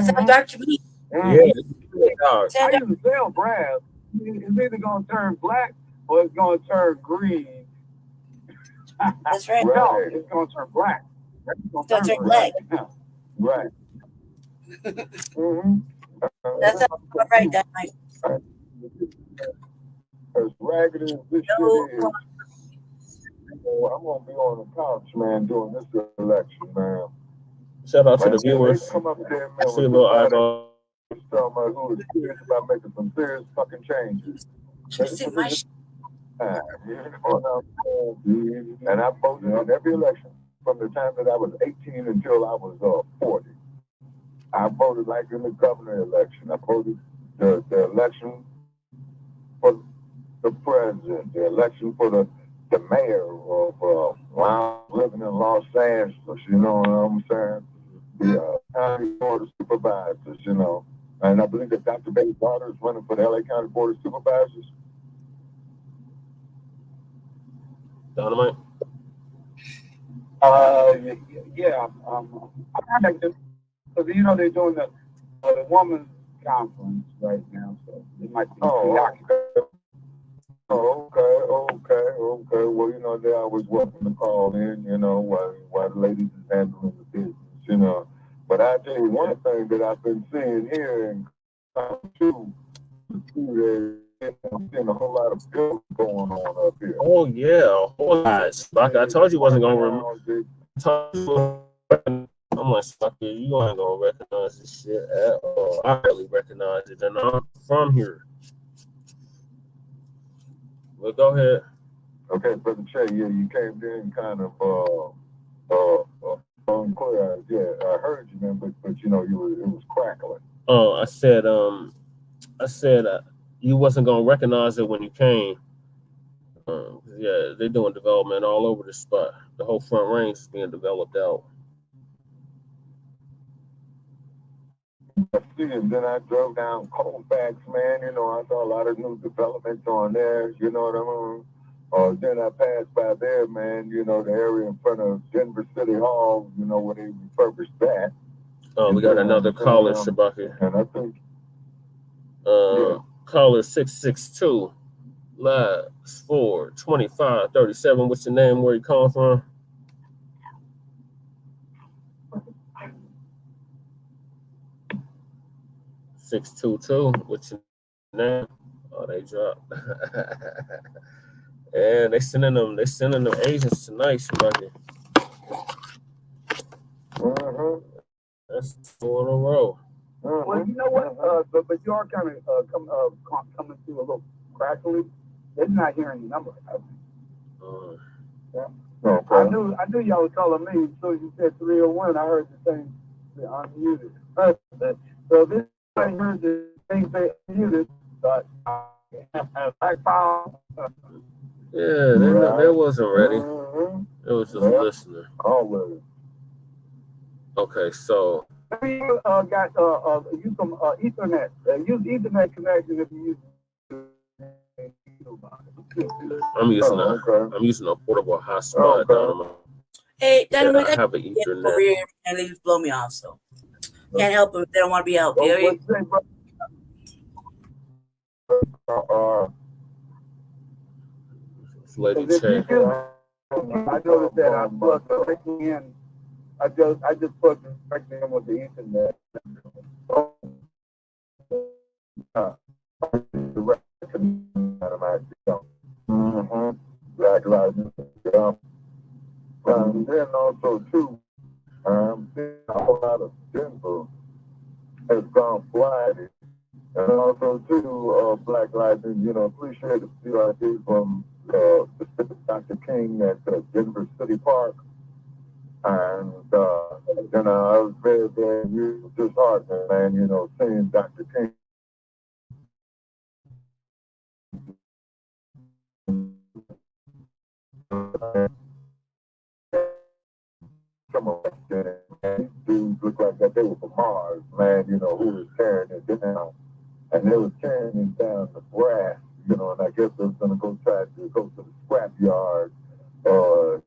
sounds dark to me. Yeah, it's really dark. I used to sell brass. It's either going to turn black or it's going to turn green. That's right. No, it's going to turn black. It's going to turn black. Right. That's about right, that night. As ragged as this shit is, I'm gonna be on the couch, man, doing this election, man. Shout out to the viewers. Come up there, man, See a little eyeball. Somebody who is serious about making some serious fucking changes. And I voted in every election from the time that I was 18 until I was 40. I voted like in the governor election. I voted the election for the president, the election for the mayor of living in Los Angeles, you know what I'm saying? The county board of supervisors, you know. And I believe that Dr. Bates' daughter is running for the LA County Board of Supervisors. Dynamite? Yeah. I contacted because you know they're doing the women's conference right now, so it might be preoccupied. Okay. Well, you know, they're always welcome to call in, you know, while the ladies is handling the business, you know. But I tell you one thing that I've been seeing here in too, I'm seeing a whole lot of bills going on up here. Oh yeah, a whole lot. Like I told you, wasn't gonna remember. I'm like, sucker, you ain't gonna recognize this shit at all. I barely recognize it, and I'm from here. Well, go ahead. Okay, Brother Che, yeah, you came in kind of unclear. Yeah, I heard you, man, but you know, it was crackling. Oh, I said you wasn't gonna recognize it when you came. Yeah, they're doing development all over the spot. The whole Front Range is being developed out. And then I drove down Colfax, man. You know, I saw a lot of new developments on there. You know what I mean? Then I passed by there, man. You know, the area in front of Denver City Hall. You know, where they refurbished that. Oh, we got another caller, Shabaka. And I think caller 662 last 42537. What's your name? Where you calling from? $622. What's your name? Oh, they dropped. And they sending them agents tonight, Shabaka. That's 4 in a row. Well, you know what? But you are kind of coming through a little crackly. They're not hearing the number. Yeah. Okay. I knew y'all were calling me. As soon as you said 301, I heard the thing unmuted. So this I heard the thing say unmuted, but I found. Yeah, they wasn't ready. It was just a listener. Always. Okay, so. Maybe you got use some Ethernet. Use Ethernet connection if you use. I'm using a portable hotspot. Hey, Dynamite, I have an Ethernet over here, and they just blow me off. So can't help them if they don't want to be helped. Lady Che. I noticed that I plugged directly in. I just plugged directly in with the Ethernet. Black Lives Matter. And then also too, seeing a whole lot of Denver has gone Friday. And also too, Black Lives, and appreciate the CRT from Dr. King at Denver City Park. And I was very, very disheartened, man, seeing Dr. King. Some of these dudes look like that they were from Mars, man, who was carrying it down. And they was carrying it down the brass, and I guess they was going to go try to go to the scrap yard to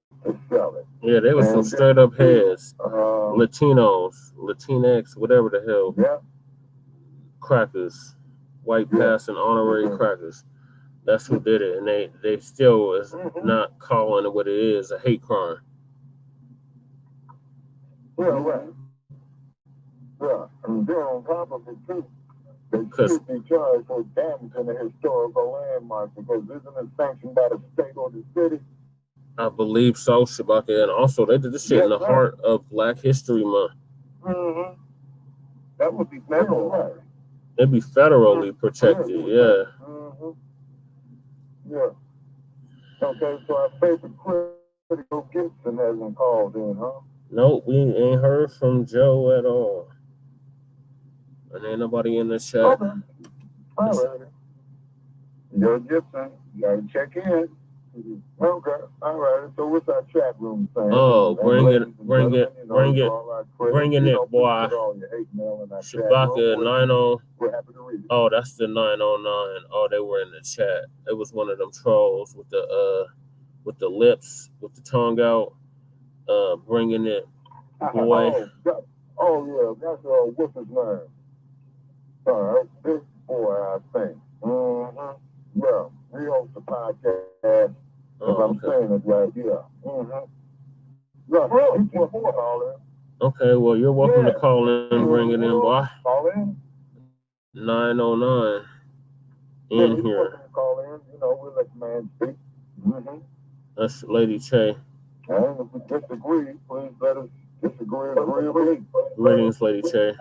sell it. Yeah, they were some straight up heads. Latinos, Latinx, whatever the hell. Yeah. Crackers. White passing honorary crackers. That's who did it. And they still is not calling it what it is, a hate crime. Yeah, right. Yeah, and then on top of it too, they should be charged for damaging a historical landmark because isn't it sanctioned by the state or the city? I believe so, Shabaka. And also, they did this shit in the heart of Black History Month. That would be federal. Right. It'd be federally protected, yeah. Yeah. Okay, so our favorite Critical Gibson hasn't called in, huh? Nope, we ain't heard from Joe at all. And ain't nobody in the chat. Okay. All right. Joe Gibson, you gotta check in. Okay, all right. So what's our chat room saying? Oh, bring it, boy. Shabaka 90. Oh, that's the 909. Oh, they were in the chat. It was one of them trolls with the lips, with the tongue out. Bringing it, boy. Oh yeah, that's what's his name? Big boy, I think. Yeah, he hosts a podcast. I'm saying it right here. Yeah, really? Okay, well, you're welcome to call in, bring it in, boy. Call in. 909 in here. Call in, we'll let the man speak. That's Lady Che. And if we disagree, please let us disagree agreeably. Greetings, Lady Che.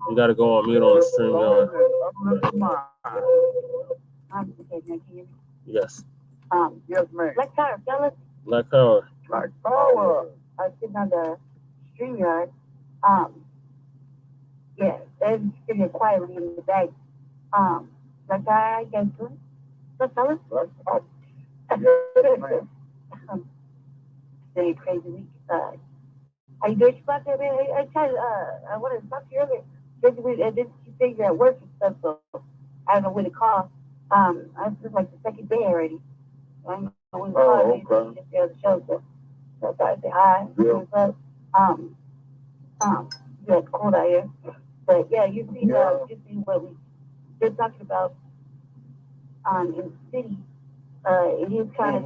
You gotta go on mute on the stream, y'all. Yes, Yes. ma'am. Black Power, fellas. Black Power. Black Power. How sitting on the StreamYard. Yeah, they're sitting quietly in the back. Like I guess good. What's fellas? Very crazy week. How you doing, Shabaka? I wanted to talk to you earlier. This you say you're at work and stuff, so I don't know when to call. This is like the second day already. I don't know when to call. Okay. Just the other show, so I thought I'd say hi. Yeah. What's up? Yeah, it's cold out here. But yeah, you see what we're talking about in the city. It is kind of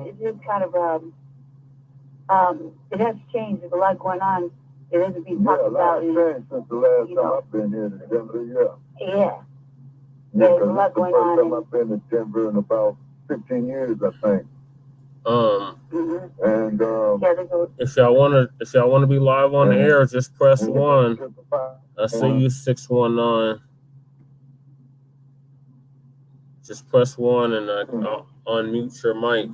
it has changed. There's a lot going on. It hasn't been talked about. Yeah, a lot has changed since the last time I've been here in Denver. Yeah, there's a lot going on. The first time I've been in Denver in about 15 years, I think. And if y'all wanna be live on the air, just press 1. I see you 619. Just press 1 and I'll unmute your mic.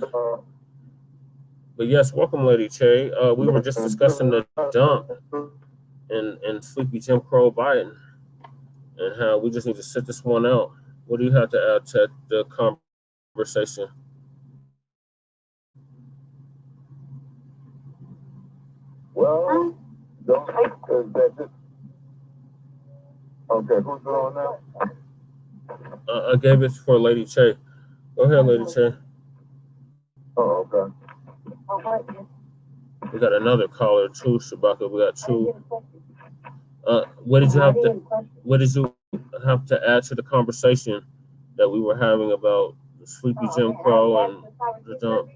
But yes, welcome, Lady Che. We were just discussing the dump and Sleepy Jim Crow Biden and how we just need to sit this one out. What do you have to add to the conversation? Well, okay, who's on now? I gave it for Lady Che. Go ahead, Lady Che. Oh, okay. We got another caller too, Shabaka. We got 2. What did you have to add to the conversation that we were having about the Sleepy Jim Crow and the dump?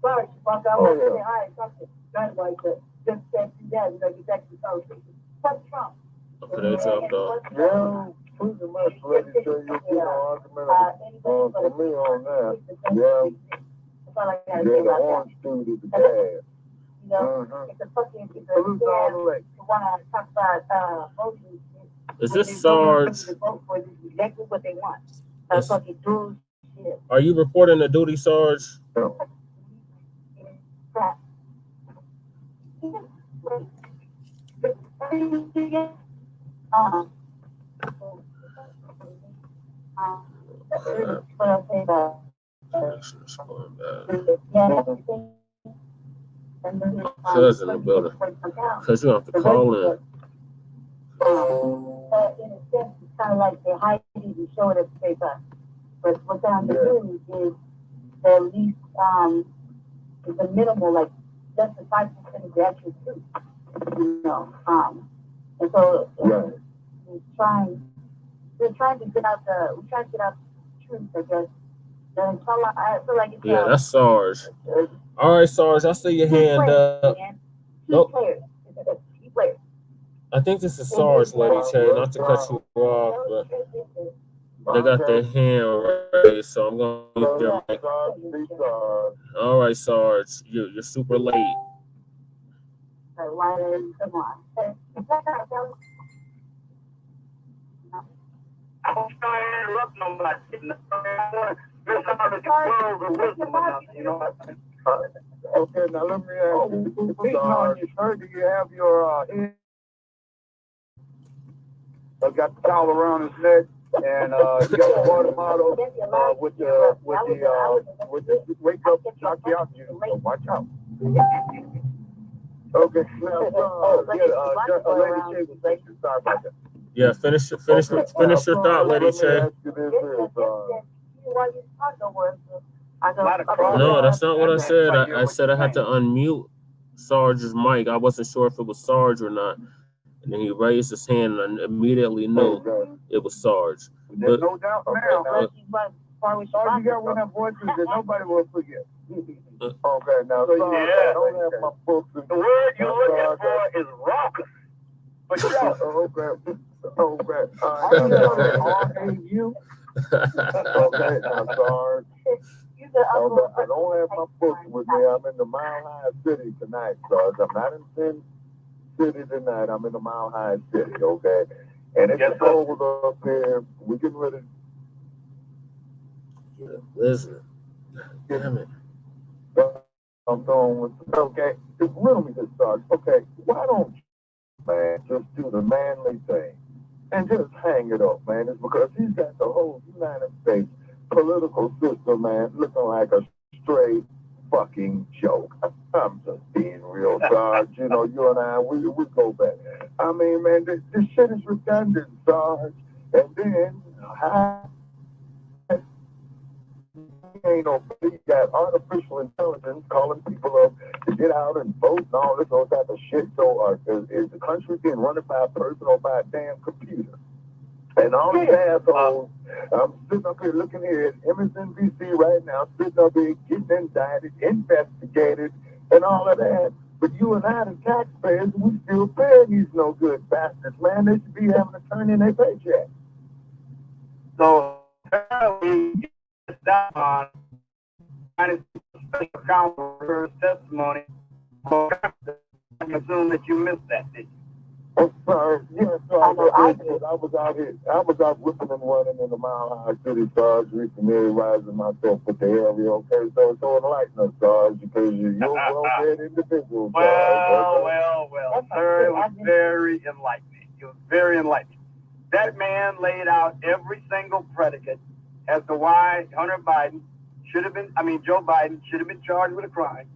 Sorry, Shabaka, I want to say hi and talk to Dynamite, but just said to that, exactly so. Fuck Trump. Okay, they dropped off. Yeah, pretty much ready to show you argument for me on that. Yeah. Yeah, the orange dude is the dad. It's a fucking scam to want to talk about voting. Is this Sarge? Vote for exactly what they want. Fucking dudes. Are you reporting the duty, Sarge? No. Cuz in the building. Cuz you have to call in. In a sense, it's kind of like they're hiding and showing it straight up. But what's on the news is at least the minimal, like less than 5% of the actual truth. And so we're trying to get out the truth, I guess. I feel like it's that's Sarge. All right, Sarge, I see your hand up. Nope. I think this is Sarge, Lady Che, not to cut you off, but they got their hand raised, so I'm going to mute their mic. All right, Sarge, you're super late. Come on. I'm not trying to interrupt nobody. Okay, now let me ask you. Do you have your head? Got the towel around his neck, and you got the water bottle with the wake up, knock you out. So watch out. Okay, now, Lady Che was saying, sorry about that. Yeah, finish your thought, Lady Che. No, that's not what I said. I said I had to unmute Sarge's mic. I wasn't sure if it was Sarge or not. And then he raised his hand and I immediately knew it was Sarge. There's no doubt now. Sarge, you got one of them voices that nobody will forget. Okay, now, Sarge, I don't have my books. The word you're looking for is raucous. But okay. R-A-U. Okay, now, Sarge. I don't have my books with me. I'm in the Mile High City tonight, Sarge. I'm not in Sin City tonight. I'm in the Mile High City, okay? And it's cold up here. We get ready. Listen. Damn it. I'm on with, okay, just riddle me this, Sarge. Okay, why don't you, man, just do the manly thing and just hang it up, man? It's because he's got the whole United States political system, man, looking like a straight fucking joke. I'm just being real, Sarge. You know, you and I, we go back. I mean, man, this shit is redundant, Sarge. And then, how ain't no, you got artificial intelligence calling people up to get out and vote and all this other type of shit. So is the country being run by a person or by a damn computer? And all these assholes, I'm sitting up here looking here at MSNBC right now, sitting up here getting indicted, investigated, and all of that. But you and I, the taxpayers, we still paying these no good bastards, man. They should be having a turn in their paycheck. So, apparently, that on special counsel for her testimony. I assume that you missed that, did you? Oh, sorry. Yeah, sorry. I was out here. I was out whipping and running in the Mile High City, Sarge, familiarizing myself with the area. Okay, so enlighten us, Sarge, because you're a well-read individual. Well, sir, it was very enlightening. It was very enlightening. That man laid out every single predicate as to why Joe Biden should have been charged with a crime.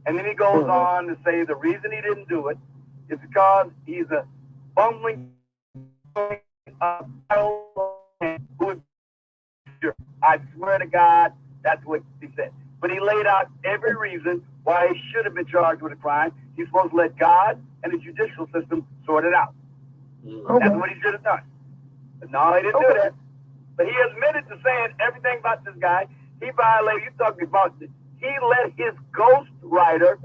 And then he goes on to say the reason he didn't do it is because he's a bumbling I swear to God, that's what he said. But he laid out every reason why he should have been charged with a crime. He's supposed to let God and the judicial system sort it out. That's what he should have done. But no, he didn't do that. But he admitted to saying everything about this guy. He violated, you talking about this. He let his ghostwriter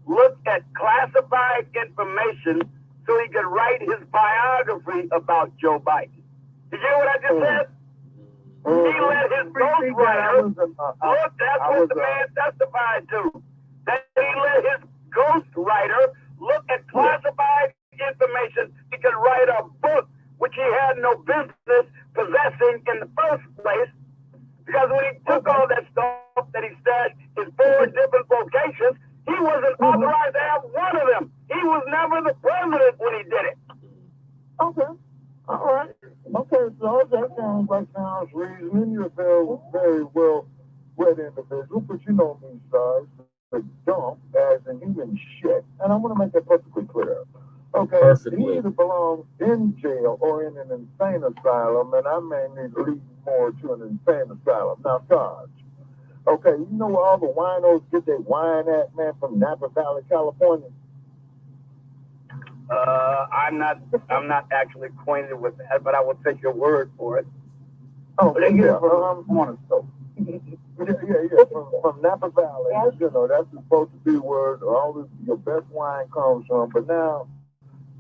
look at classified information so he could write his biography about Joe Biden. Did you hear what I just said? He let his ghostwriter look, that's what the man testified to. That he let his ghostwriter look at classified information. He could write a book which he had no business possessing in the first place. Because when he took all that stuff that he stashed in 4 different locations, he wasn't authorized to have one of them. He was never the president when he did it. Okay. All right. Okay, so that sounds like sounds reasoning. You're a very well-read individual, but you know me, Sarge, the dump as in human shit. And I want to make that perfectly clear. Okay, he either belongs in jail or in an insane asylum, and I may need to lead more to an insane asylum. Now, Sarge, okay, you know where all the winos get their wine at, man, from Napa Valley, California? I'm not actually acquainted with that, but I will take your word for it. Oh, yeah, from Napa Valley, you know, that's supposed to be where all your best wine comes from, but now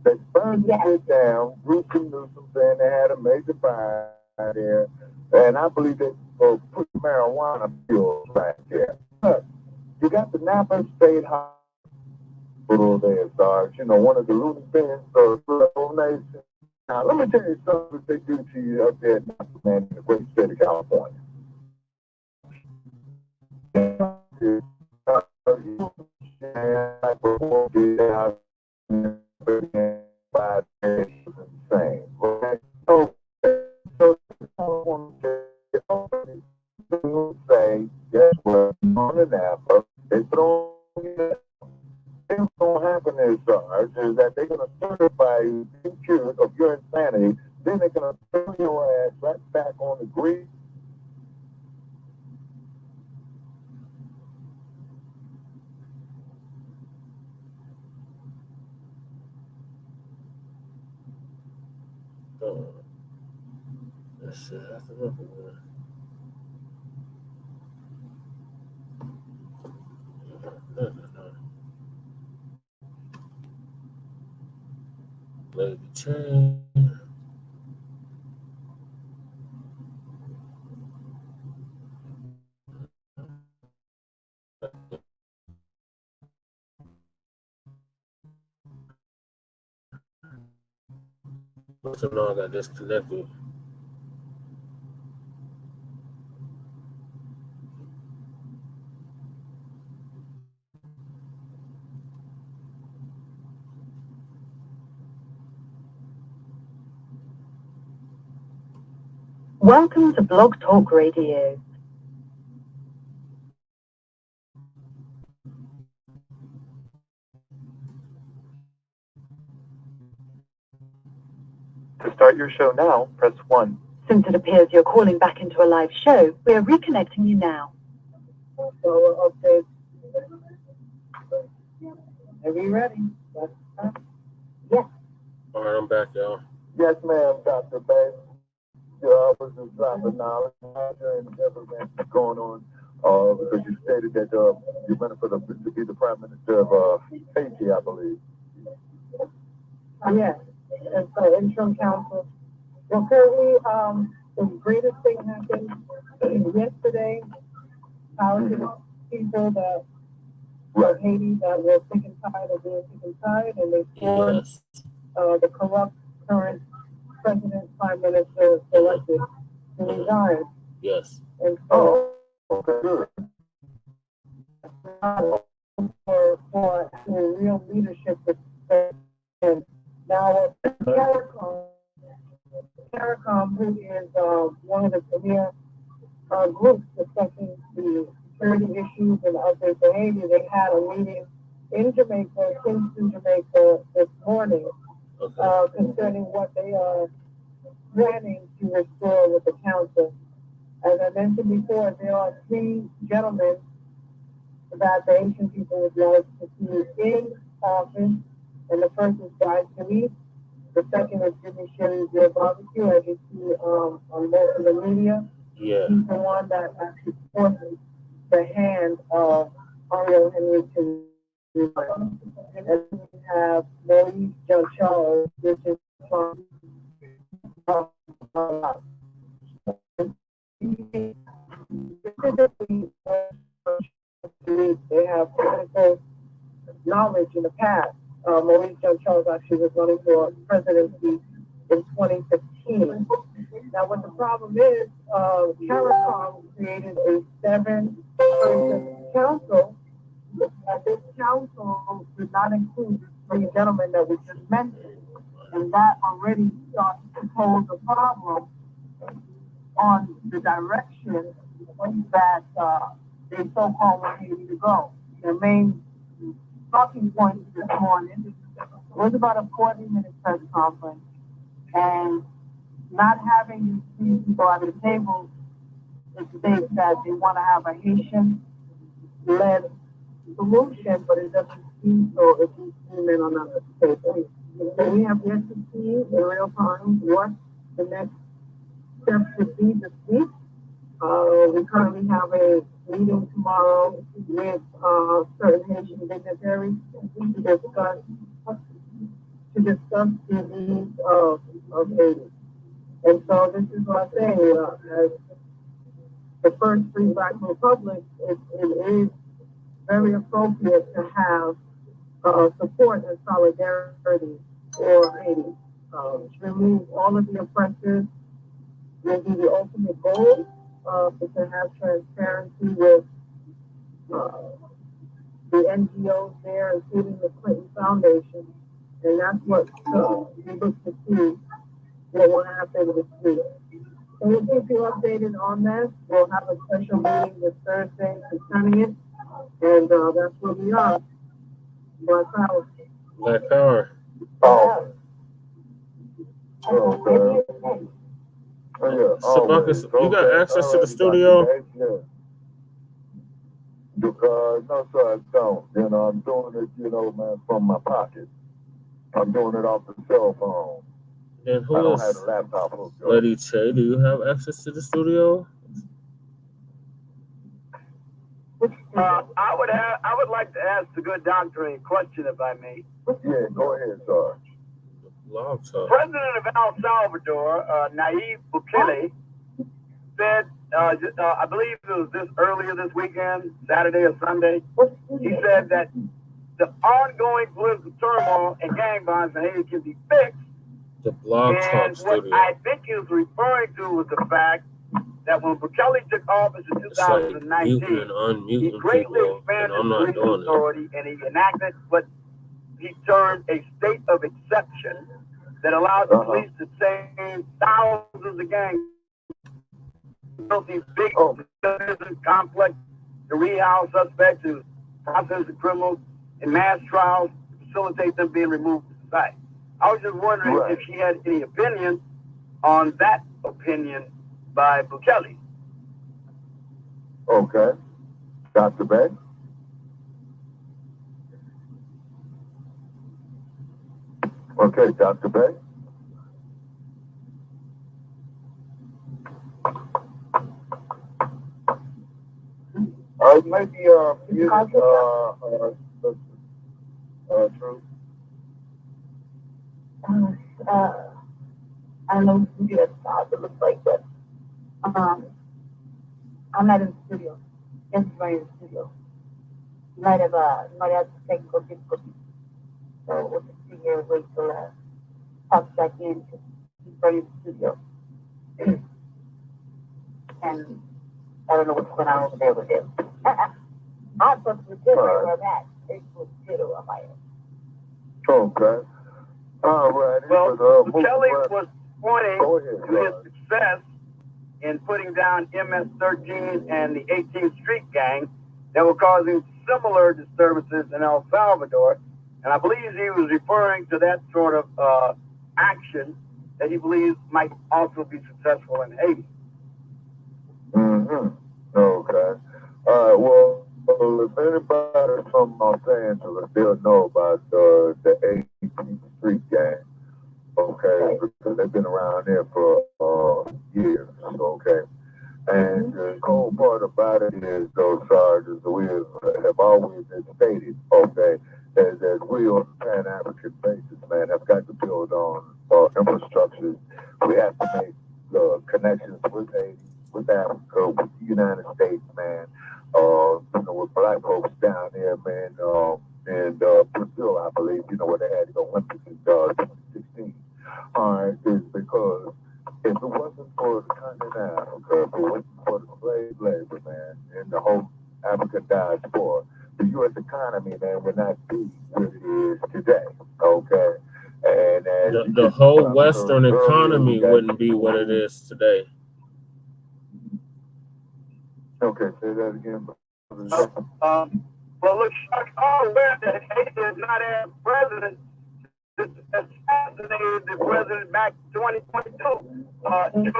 they burned the shit down. Bruce and Newsom saying they had a major fire there, and I believe they put marijuana fuels back there. But you got the Napa State Hospital there, Sarge. You know, one of the loony bins of the nation. Now, let me tell you something that they do to you up there, man, in the great state of California. Insane. Okay? So I want to say, guess what? On the Napa, they throw things going to happen there, Sarge, is that they're going to certify you cured of your insanity. Then they're going to throw your ass right back on the grid. That's the rubber one. No. Lady chain. Must have known I got disconnected. Welcome to Blog Talk Radio. To start your show now, press 1. Since it appears you're calling back into a live show, we are reconnecting you now. So, okay. Are we ready? Yes. All right, I'm back, y'all. Yes, ma'am, Dr. Bates. I was just dropping knowledge and everything that's going on because you stated that you're running to be the Prime Minister of Haiti, I believe. Yes, and so interim council. Well, currently, the greatest thing happened yesterday. Power to the people that of Haiti that were sick and tired of being sick and tired, and they forced the corrupt current president, prime minister elected to resign. Yes. And so, for real leadership, and now CARICOM, who is one of the premier groups discussing the security issues and other behavior, they had a meeting in Jamaica, Kingston, Jamaica, this morning, concerning what they are planning to restore with the council. As I mentioned before, there are 3 gentlemen that the Asian people would like to see in office, and the first is Guy Philippe. The second is Jimmy Sherry's Barbecue, as you see on most of the media. Yeah. He's the one that actually forces the hand of Mario Henry to resign. And then we have Maurice Jean-Charles, which is they have political knowledge in the past. Maurice Jean-Charles actually was running for presidency in 2015. Now, what the problem is, CARICOM created a 7-person council, and this council did not include the 3 gentlemen that we just mentioned, and that already starts to pose a problem on the direction that they so-called want Haiti to go. Their main talking point this morning was about a 40-minute press conference, and not having these people at the table, it states that they want to have a Haitian-led solution, but it doesn't seem so if these 3 men are not at the table. So we have yet to see in real time what the next step should be this week. We currently have a meeting tomorrow with certain Haitian dignitaries to discuss the needs of Haiti. And so this is what I say, as the first free Black republic, it is very appropriate to have support and solidarity for Haiti. To remove all of the oppressors will be the ultimate goal, to have transparency with the NGOs there, including the Clinton Foundation. And that's what we look to see what will happen this week. So we'll keep you updated on this. We'll have a special meeting this Thursday concerning it. And that's where we are. Black Power. Black Power. Shabaka'S, you got access to the studio? Because, no, sir, I don't. I'm doing it, man, from my pocket. I'm doing it off the cell phone. Then who I don't is have a laptop hooked up. Lady Che? Do you have access to the studio? I would like to ask the good doctor a question, if I may. Yeah, go ahead, sir. President of El Salvador, Nayib Bukele, said, I believe it was earlier this weekend, Saturday or Sunday, he said that the ongoing political turmoil and gang violence in Haiti can be fixed. The Blog Talk Studio. What I think he was referring to was the fact that when Bukele took office in 2019, he greatly expanded police authority and he enacted what he termed a state of exception that allowed the police to save thousands of gang built these big business complex to rehouse suspects and process the criminals in mass trials to facilitate them being removed from society. I was just wondering if she had any opinion on that opinion by Bukele. Okay. Dr. Beck? Okay, Dr. Beck? Maybe true. I don't know who that sounds it looks like, but I'm not in the studio. Everybody in the studio. You might have technical difficulties. So we'll just sit here and wait till pops back in because he's right in the studio. And I don't know what's going on over there with him. I'm supposed to be good right where I'm at. It's good on my end. Okay. All right. Well, Kelly was pointing to his success in putting down MS-13 and the 18th Street Gang that were causing similar disturbances in El Salvador. And I believe he was referring to that sort of action that he believes might also be successful in Haiti. Mm-hmm. Okay. All right. Well, if anybody from Los Angeles, they'll know about the 18th Street Gang. Okay, because they've been around there for years. Okay. And the cool part about it is those charges we have always stated, okay, that we on a Pan-African basis, man, have got to build on infrastructure. We have to make connections with Haiti, with Africa, with the United States, man. With black folks down there, man, and Brazil, I believe, where they had the Olympics in 2016. All right, is because if it wasn't for the continent of Africa, if it wasn't for the slave labor, man, and the whole African diaspora, the U.S. economy, man, would not be what it is today, okay? And the whole Western economy wouldn't be what it is today. Okay, say that again. Well, look, Chuck, all aware that Haiti did not have president assassinated the president back in 2022. He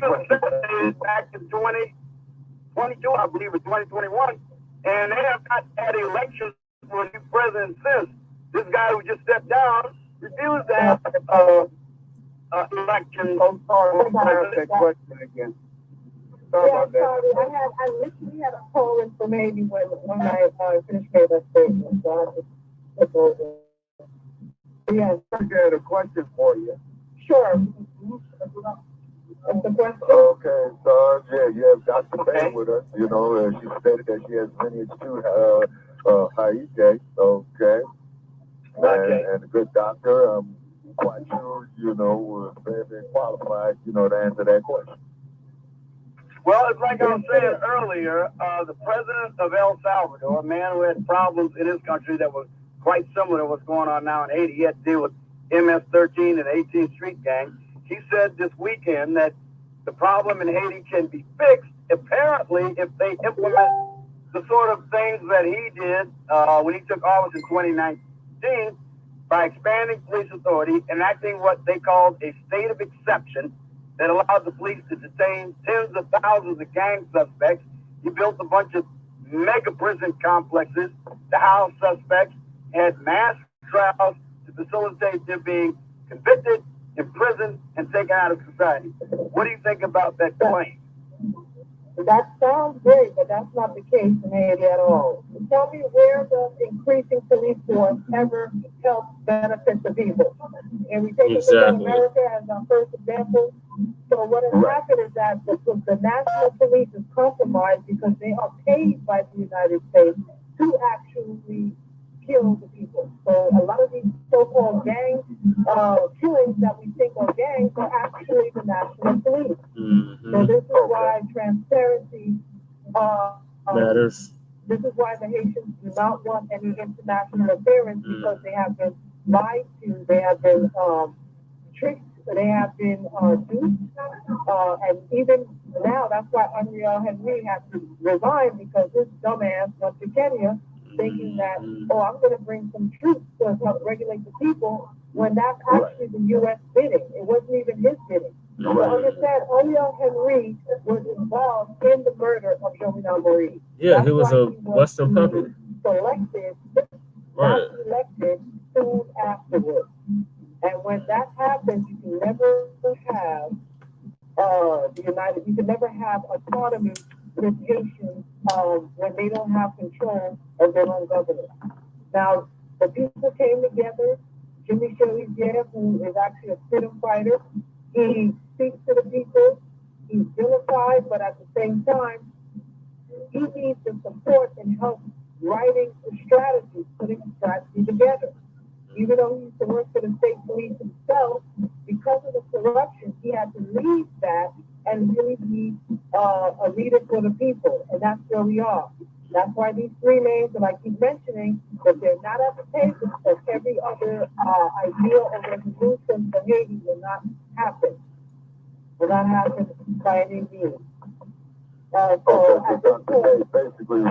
was assassinated back in 2022, I believe, or 2021, and they have not had elections for a new president since. This guy who just stepped down refused to have election. I'm sorry, that question again. Sorry about that. I literally had a poll in for maybe when I finished making that statement. So I just took over. Yes. I got a question for you. Sure. What's the question? Okay, so you have Dr. Bay with us. She stated that she has lineage to Haiti. Okay. And a good doctor. I'm quite sure, was very qualified, to answer that question. Well, it's like I was saying earlier, the president of El Salvador, a man who had problems in his country that was quite similar to what's going on now in Haiti. He had to deal with MS-13 and 18th Street Gang. He said this weekend that the problem in Haiti can be fixed, apparently, if they implement the sort of things that he did when he took office in 2019 by expanding police authority, enacting what they called a state of exception that allowed the police to detain tens of thousands of gang suspects. He built a bunch of mega prison complexes to house suspects, had mass trials to facilitate them being convicted, imprisoned, and taken out of society. What do you think about that claim? That sounds great, but that's not the case in Haiti at all. Tell me where the increasing police force ever helps benefit the people. And we take America as our first example. So what has happened is that the national police is compromised because they are paid by the United States to actually kill the people. So a lot of these so-called gang killings that we think are gangs are actually the national police. Mm-hmm. So this is why transparency matters. This is why the Haitians do not want any international interference because they have been lied to, they have been tricked they have been duped. And even now, that's why Unreal Henry had to resign, because this dumbass went to Kenya thinking that, oh, I'm going to bring some troops to help regulate the people, when that's actually the U.S. bidding. It wasn't even his bidding. So understand, Unreal Henry was involved in the murder of Jovenel Maurice. Yeah, That's he was why a Western puppet. Selected, Right. not elected soon afterwards. And when that happens, you can never have you can never have autonomy with Haitians when they don't have control of their own government. Now, the people came together. Jimmy Chelizier, who is actually a freedom fighter, he speaks to the people. He's vilified, but at the same time, he needs the support and help writing the strategy, putting a strategy together. Even though he used to work for the state police himself, because of the corruption, he had to leave that and really be a leader for the people. And that's where we are. That's why these three names that I keep mentioning, that they're not at the table, because every other ideal of resolution for Haiti will not happen. Will not happen by any means. Basically,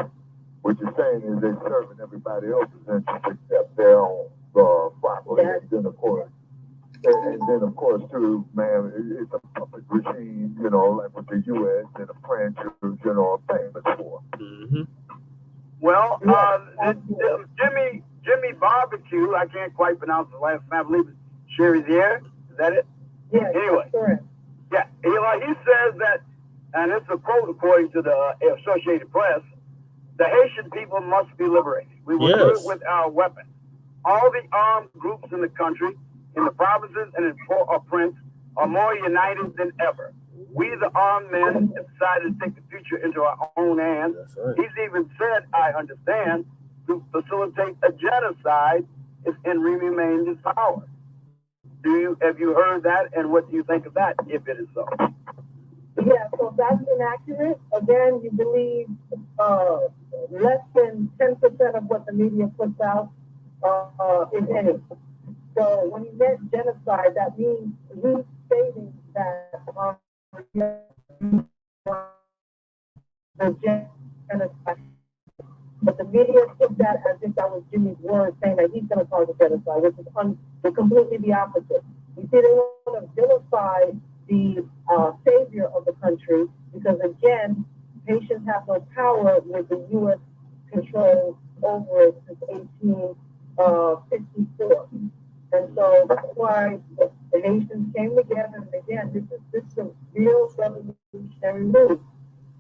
what you're saying is they're serving everybody else's interests except their own properly. And then, of course, too, man, it's a puppet regime, you know, like what the U.S. and the French are, you know, famous for. Mm-hmm. Well, Jimmy Barbecue, I can't quite pronounce the last name. I believe it's Cherizier. Is that it? Yeah. Anyway. Correct. Yeah. He says that, and it's a quote according to the Associated Press, the Haitian people must be liberated. We will do it with our weapons. All the armed groups in the country, in the provinces and in Port-au-Prince, are more united than ever. We, the armed men, have decided to take the future into our own hands. Right. He's even said, I understand, to facilitate a genocide if Henry remains in power. Have you heard that, and what do you think of that, if it is so? Yeah, so that's inaccurate. Again, you believe less than 10% of what the media puts out is any. So when he meant genocide, that means he's stating that the genocide. But the media took that as if that was Jimmy's word, saying that he's going to cause a genocide, which is completely the opposite. You see, they want to vilify the savior of the country, because again, Haitians have no power with the U.S. control over it since 1854. And so that's why the Haitians came together. And again, this is a real revolutionary move.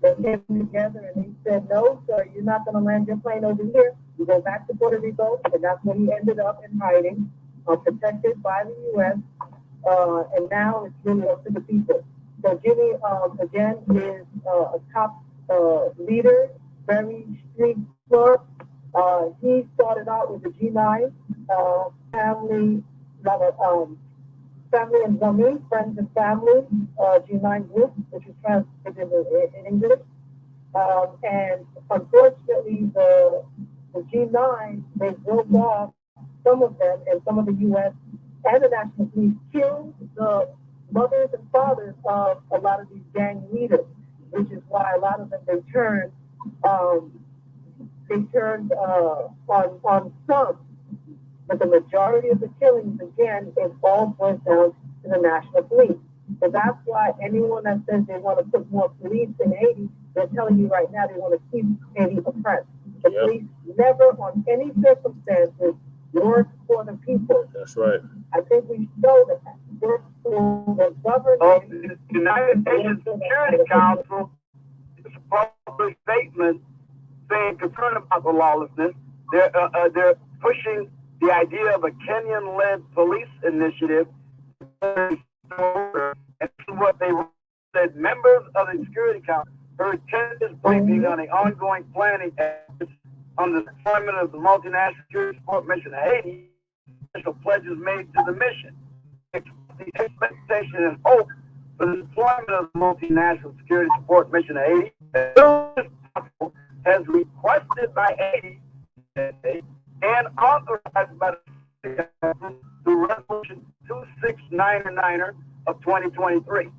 They came together and they said, no, sir, you're not going to land your plane over here. You go back to Puerto Rico, and that's where he ended up in hiding, protected by the U.S. And now it's really up to the people. So Jimmy, again, is a top leader, very street smart. He started out with the G9, family and Zami, friends and family, G9 group, which is translated in English. And unfortunately, the G9, they broke off some of them, and some of the U.S. and the National Police killed the mothers and fathers of a lot of these gang leaders, which is why a lot of them, they turned on some. But the majority of the killings, again, it all boils down to the National Police. So that's why anyone that says they want to put more police in Haiti, they're telling you right now they want to keep Haiti oppressed. The police never, on any circumstances, work for the people. That's right. I think we show that work for the government. The United Nations Security Council is a public statement saying concerned about the lawlessness. They're pushing the idea of a Kenyan-led police initiative. And what they said, members of the Security Council heard tenders briefing on the ongoing planning on the deployment of the multinational security support mission to Haiti. Special pledges made to the mission. The expectation and hope for the deployment of the multinational security support mission to Haiti has requested by Haiti and authorized by the Resolution 269 9/9 of 2023.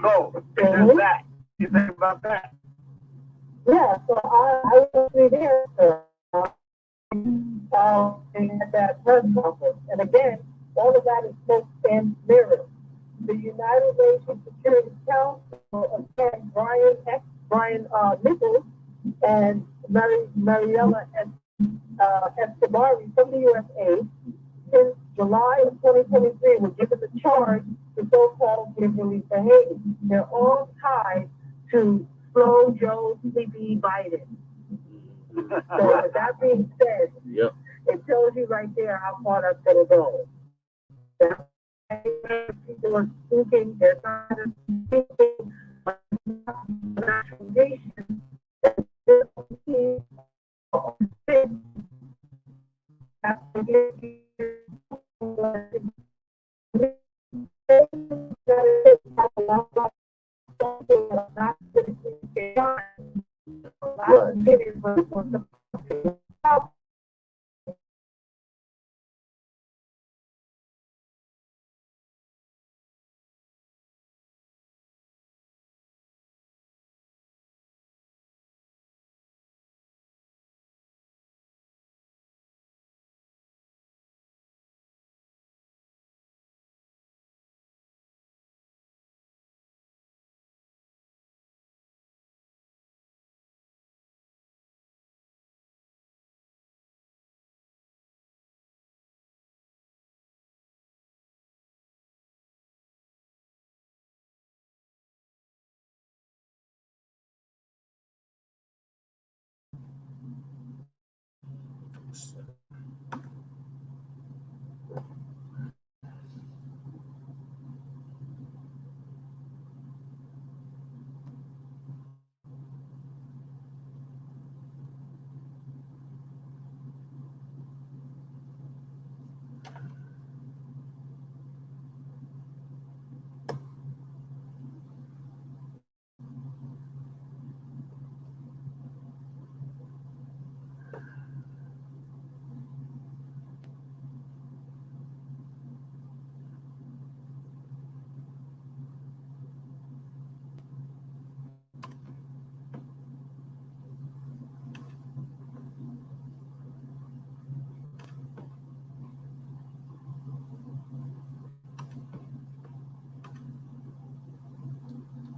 So there's that. You think about that? Yeah, so I was there at that press conference. And again, all of that is smoke and mirrors. The United Nations Security Council, again, Brian Nichols and Mariela Escobar from the USA, since July of 2023, were given the charge to so-called give relief for Haiti. They're all tied to Slow Joe Sleepy Biden. So with that being said, it tells you right there how far that's going to go. People are speaking, they're trying to speak nation.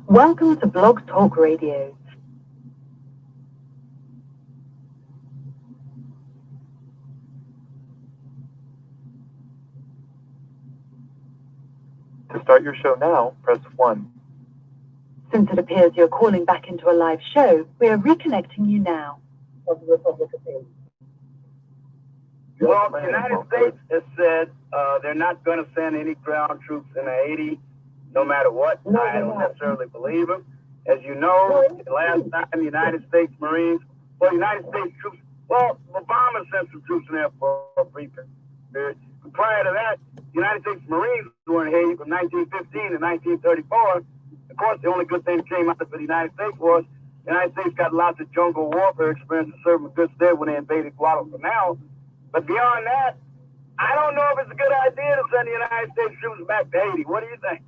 Welcome to Blog Talk Radio. To start your show now, press 1. Since it appears you're calling back into a live show, we are reconnecting you now. Well, the United States has said they're not going to send any ground troops in Haiti, no matter what. I don't necessarily believe them. As you know, the last time the United States Marines, United States troops, Obama sent some troops in there for a brief period. But prior to that, the United States Marines were in Haiti from 1915 to 1934. Of course, the only good thing that came out of the United States was the United States got lots of jungle warfare experience to serve them good stead when they invaded Guadalcanal. But beyond that, I don't know if it's a good idea to send the United States troops back to Haiti. What do you think?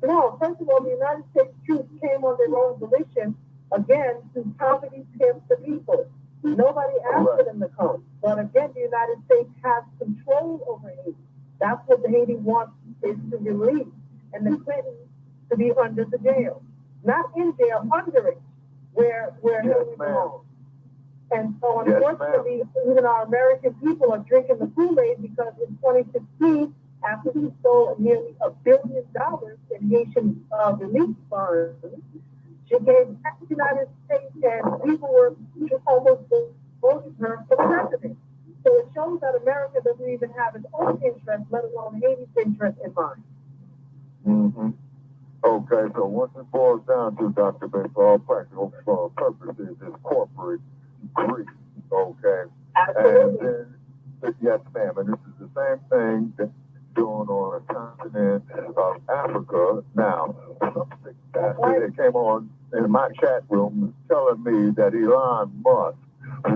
No, first of all, the United States troops came on their own volition, again, to poverty pimp the people. Nobody asked for them to come. But again, the United States has control over Haiti. That's what the Haiti wants, is to release. And the Clintons to be under the jail. Not in jail, under it, where Haiti belongs. And so, unfortunately, even our American people are drinking the Kool-Aid because in 2016, after he stole nearly $1 billion in Haitian relief funds, she gave back to the United States, and people were almost voting her for president. So it shows that America doesn't even have its own interest, let alone Haiti's interest in mind. Mm-hmm. Okay, so once it boils down to, Dr. Bay, for all practical purposes, is corporate greed, okay? Absolutely. And then, yes, ma'am, and this is the same thing that's doing on a continent of Africa. Now, something that came on in my chat room telling me that Elon Musk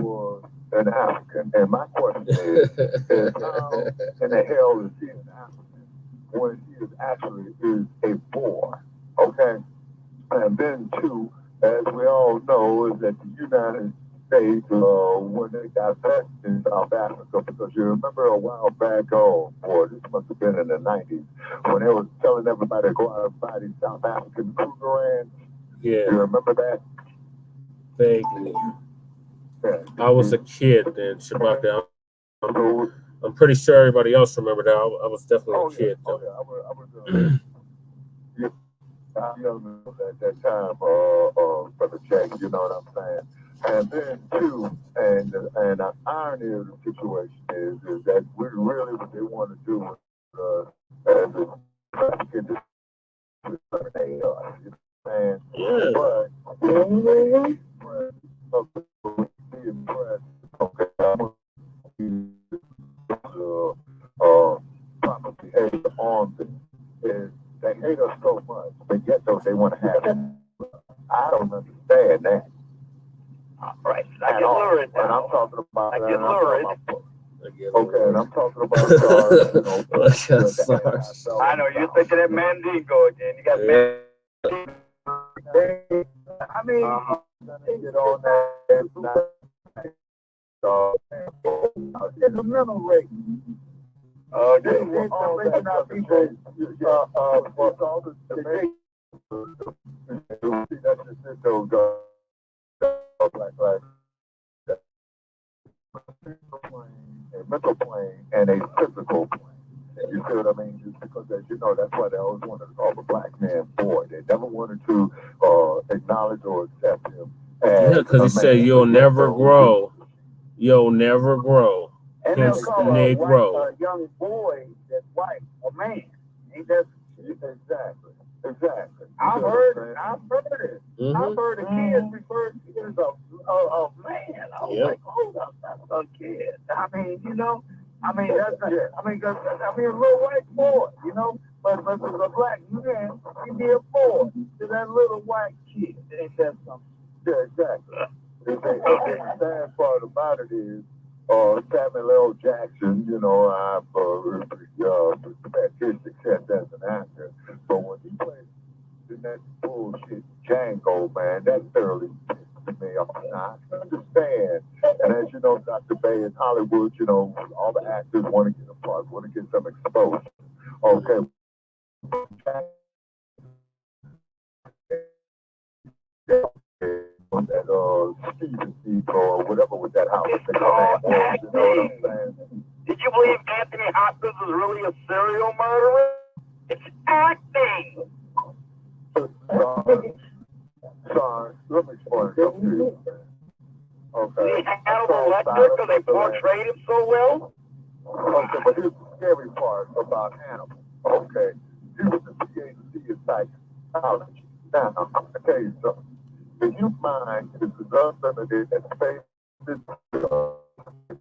was an African, and my question is how in the hell is he an African? when he is a boy. Okay? And then, too, as we all know, is that the United States, when they got back in South Africa, because you remember a while back, oh boy, this must have been in the 90s, when they was telling everybody to go out and buy these South African Krugerrands. Yeah. You remember that? Vaguely. Yeah. I was a kid then, Shabaka. I'm pretty sure everybody else remember that. I was definitely a kid, though. I was young at that time, Brother Jack, you know what I'm saying? And then, too, and the irony of the situation is that we really what they want to do as a trafficking to discriminate us, you know what I'm saying? Yeah. But proper behavior on them is they hate us so much, but yet though they want to have it. I don't understand that. Right. I get lurid now. And I'm talking about. I get lurid. Okay, and I'm talking about SARS, you know. I know you're thinking that Mandingo again. You got Mandingo. I mean, get on that. It's a mental rape. It's making our people for all the that's just those black lives. A mental plane and a physical plane. You see what I mean? Just because, as you know, that's why they always wanted to call the black man boy. They never wanted to acknowledge or accept him. Yeah, because he said, you'll never grow. You'll never grow. And Hence they'll call Negro. a young boy that's white a man. Ain't that exactly? I've heard it. I've heard a kid referred to as a man. I was like, hold up, that's a kid. I mean, you know, that's a little white boy, you know, but as a black man, he'd be a boy to that little white kid. Ain't that something? Yeah, exactly. The sad part about it is, Samuel L. Jackson, you know, I respect his success as an actor, but when he played in that bullshit Django, man, that thoroughly pissed me off. Now, I understand, and as you know, Dr. Bay in Hollywood, you know, all the actors want to get a part, want to get some exposure. Okay. That Steven or whatever with that house. It's called acting. Did you believe Anthony Hopkins was really a serial murderer? It's acting. Sorry, let me explain something to you. Okay. He handled the lecture because they portrayed him so well? Okay, but here's the scary part about Hannibal. Okay. He was a PhD in psychology. Now, I'm going to tell you something. The human mind is unlimited and space is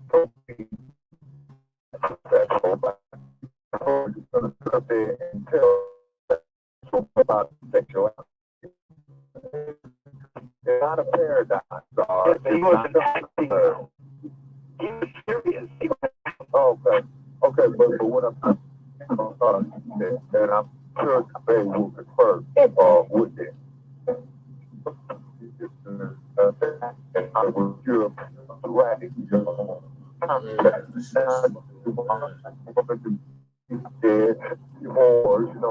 protein. That's all about. You're going to sit up there and tell about sexuality. It's not a paradox. He was acting. He was serious. Okay, but what I'm and I'm sure they will confer with it. I was your right, you know, you know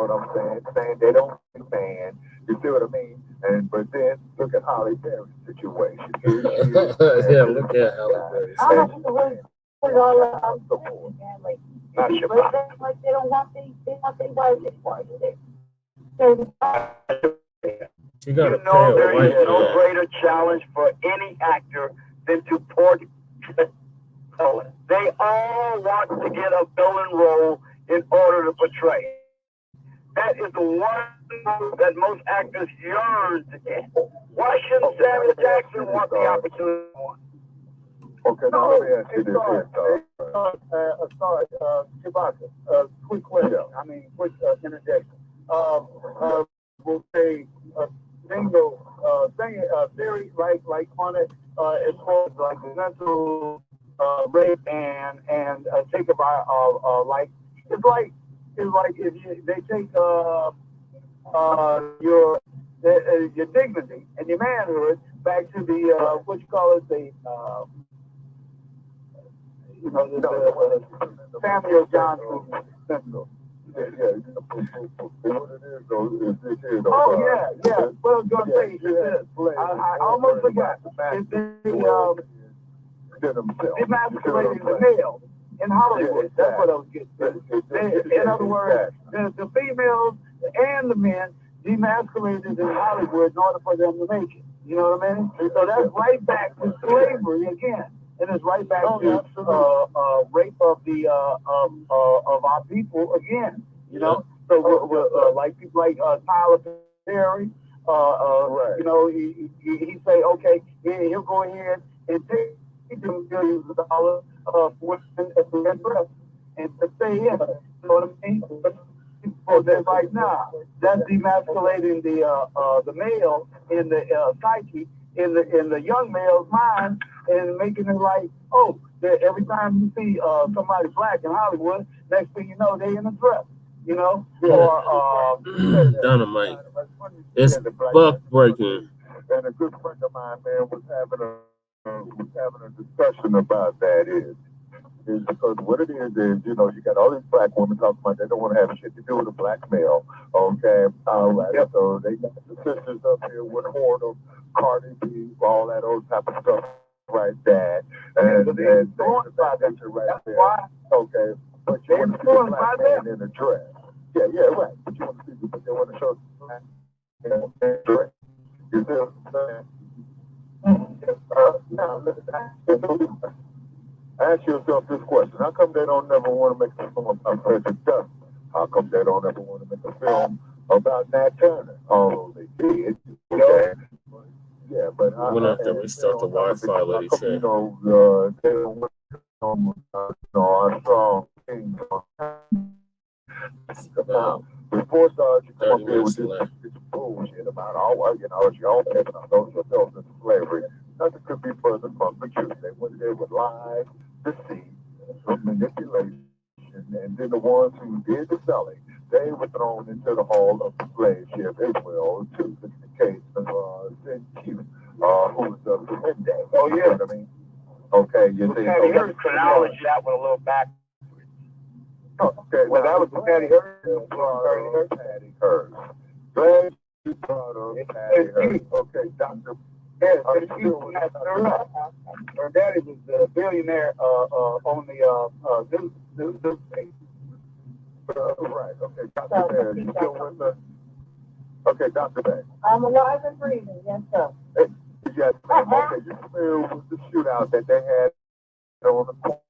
what I'm saying? Saying they don't understand. You see what I mean? But then look at Holly Berry's situation. Yeah, look at Holly Berry. Like they don't want they want their wives to part of it. You got to know there is no greater challenge for any actor than to portray color. They all want to get a villain role in order to portray. That is the one that most actors yearn to get. Why shouldn't Samuel Jackson want the opportunity? Okay, now let me ask you this here, sorry, Shabaka, quick question. I mean, quick interjection. We'll say bingo theory, like on it, as far as like mental rape and take of our life. It's is like if they take your dignity and your manhood back to the what you call it, the Samuel Johnson syndrome. What it is though is this here though. Oh yeah. What I was gonna say is this. I almost forgot. It's demasculating the male in Hollywood. That's what I was getting at. In other words, the females and the men demasculated in Hollywood in order for them to make it. You know what I mean? So that's right back to slavery again. And it's right back to rape of the of our people again. You know, so like people like Tyler Perry, you know, he say, okay, he'll go ahead and take them billions of dollars for women at the red dress and to stay in. You know what I mean? So they're like, nah, that's demasculating the male in the psyche, in the young male's mind, and making it like, oh, every time you see somebody black in Hollywood, next thing you know, they in a dress, you know? Or Dynamite. It's buck breaking. And a good friend of mine, man, was having a discussion about that is because what it is, you know, you got all these black women talking about they don't want to have shit to do with a black male. Okay. All right. Yep. So they got the sisters up here with Horton, Cardi B, all that old type of stuff right there. And they want that picture right there. Why? Okay. But you want to see a black man in a dress. Yeah, right. But you want to see, but they want to show the black man in a dress. You see what I'm saying? Now, listen, ask yourself this question. How come they don't never want to make a film about Frederick Douglass? How come they don't ever want to make a film about Nat Turner? Although they did. Okay. Yeah, but we're going to have to restart the Wi-Fi, lady chat. You know, they don't want to our strong things. Now, before you come up here with this bullshit about it's your own heaven, those yourselves into slavery. Nothing could be further from the truth. They went there with lies, deceit, manipulation, and then the ones who did the selling, they were thrown into the hall of the slave ship as well, too. It's the case of Q, who's the Menday. Oh, yeah. You know what I mean? Okay, you see. Patty Hearst chronology that one a little back. Okay, well, that was Patty Hearst. Patty Hearst. Glad you brought up Patty Hearst. Okay, Dr. Her daddy was a billionaire on the news station. Right. Okay, Dr. Bear, you still with us? Okay, Dr. Bear. I'm alive and breathing, yes, sir. Yes, ma'am. Okay, you familiar with the shootout that they had on the corner?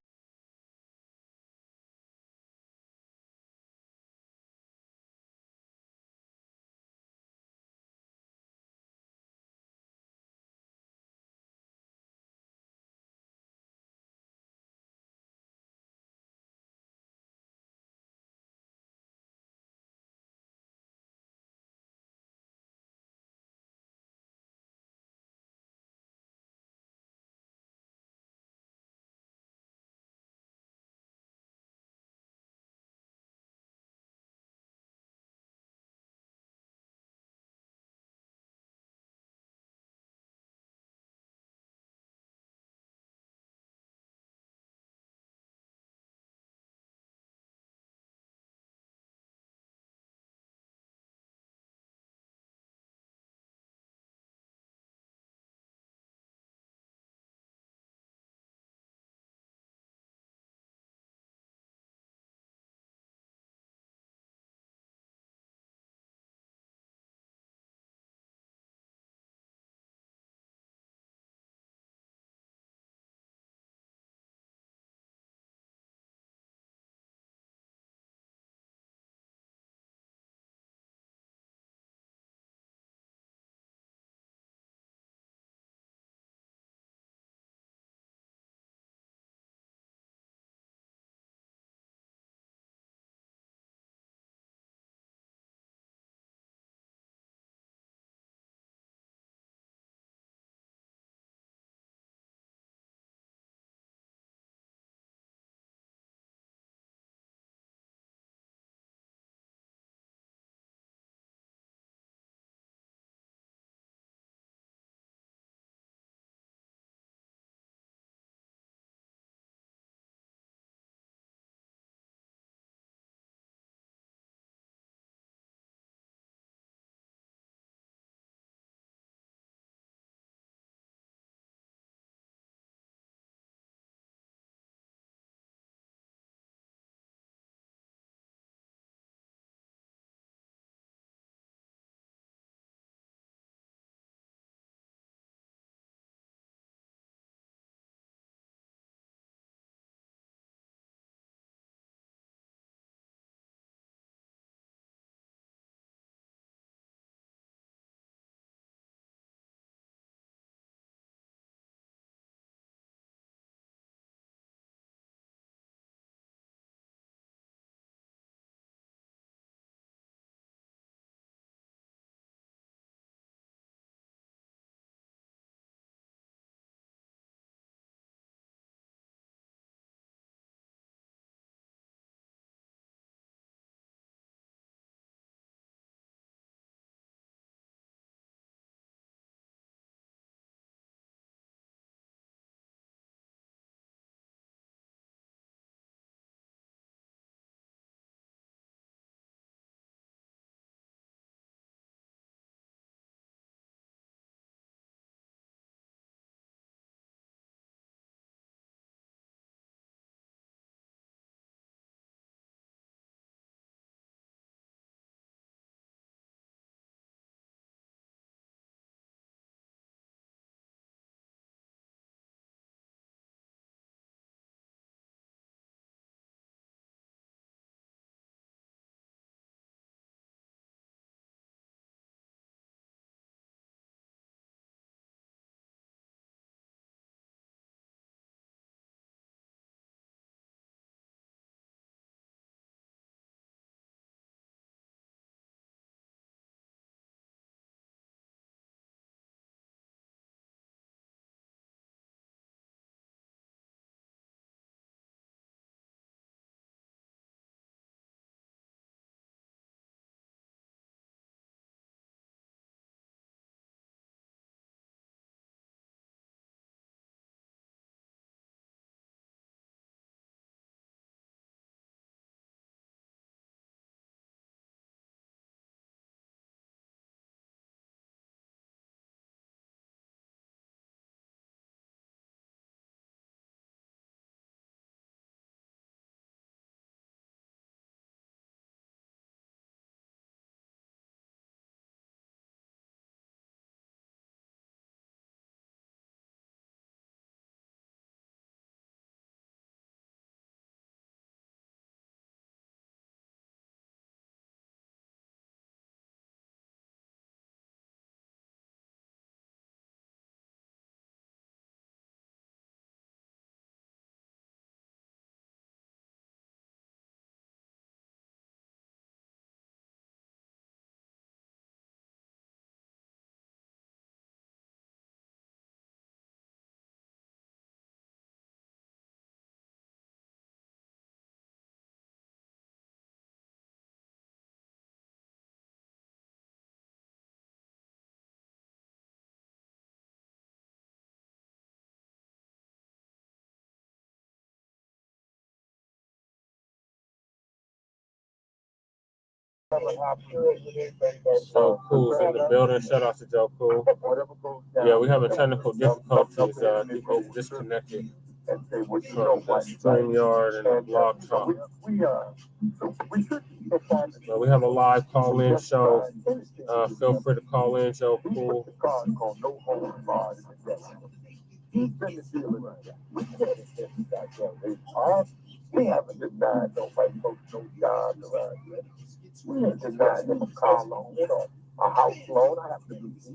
Joe Cool's in the building. Shout out to Joe Cool. Yeah, we having technical difficulties. People disconnected from the StreamYard and the Blog Talk. So we have a live call-in show. Feel free to call in, Joe Cool. We haven't denied no white folks no jobs around here. We ain't denied them a car loan, a house loan. I have to do this.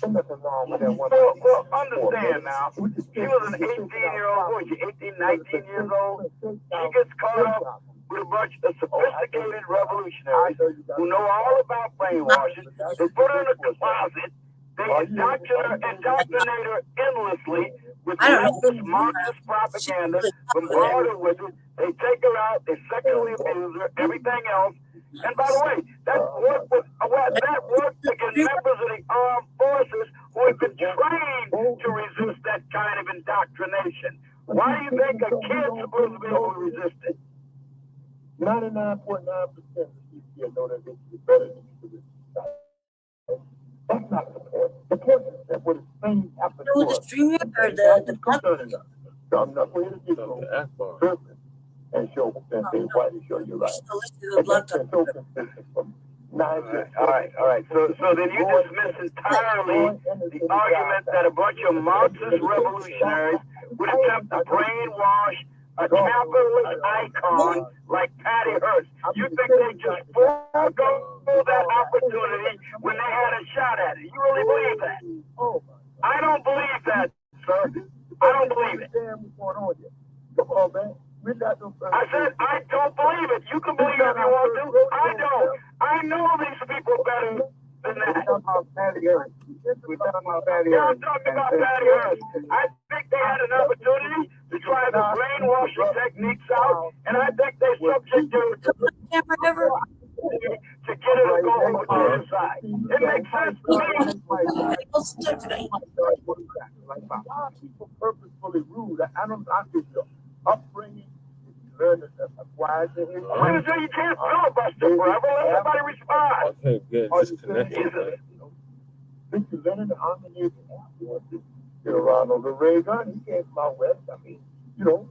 There's nothing wrong with that one. Well, understand now. He was an 18-year-old boy. 18, 19 years old. He gets caught up with a bunch of sophisticated revolutionaries who know all about brainwashing. They put her in a closet. They indoctrinate her endlessly with leftist Marxist propaganda, bombard her with it. They take her out, they sexually abuse her, everything else. And by the way, that worked against members of the armed forces who have been trained to resist that kind of indoctrination. Why do you think a kid's supposed to be able to resist it? 99.9% of people know that this is better than you. That's not the point. The point is that when things happen to us, I'm not going to do it. And show and say why to show you right. All right. So then you dismiss entirely the argument that a bunch of Marxist revolutionaries would attempt to brainwash a capitalist icon like Patty Hearst. You think they just forego that opportunity when they had a shot at it? You really believe that? I don't believe that, sir. I don't believe it. Come on, man. I said I don't believe it. You can believe it if you want to. I don't. I know these people better than that. We're talking about Patty Hearst. Yeah, I'm talking about Patty Hearst. I think they had an opportunity to try the brainwashing techniques out, and I think they subject her to get her to go over to their side. It makes sense to me. Why people purposefully rude? I think your upbringing, learn to acquire the history. I'm going to say you can't filibuster forever. Let somebody respond. Okay, good. Disconnected. Mr. Leonard, the Army Navy Air Force, Ronald Reagan, he came from out west. I mean,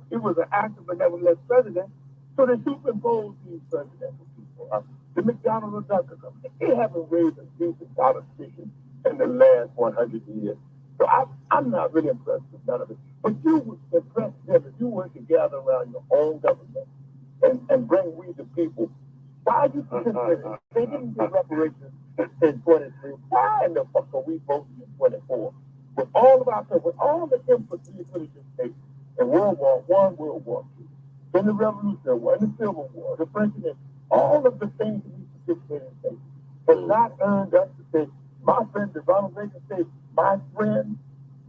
he was an active benevolent president. So they superimposed these presidential people. The McDonald and Duncan company, they haven't raised a decent politician in the last 100 years. So I'm not really impressed with none of it. But you would impress them if you were to gather around your own government and bring we the people. Why you participating? They didn't get reparations in 23. Why in the fuck are we voting in 24? With all of our people, with all the input we put in this state in World War I, World War II, in the Revolutionary War, in the Civil War, the French and all of the things that we participated in state have not earned us to say, my friend, the Ronald Reagan said, my friend,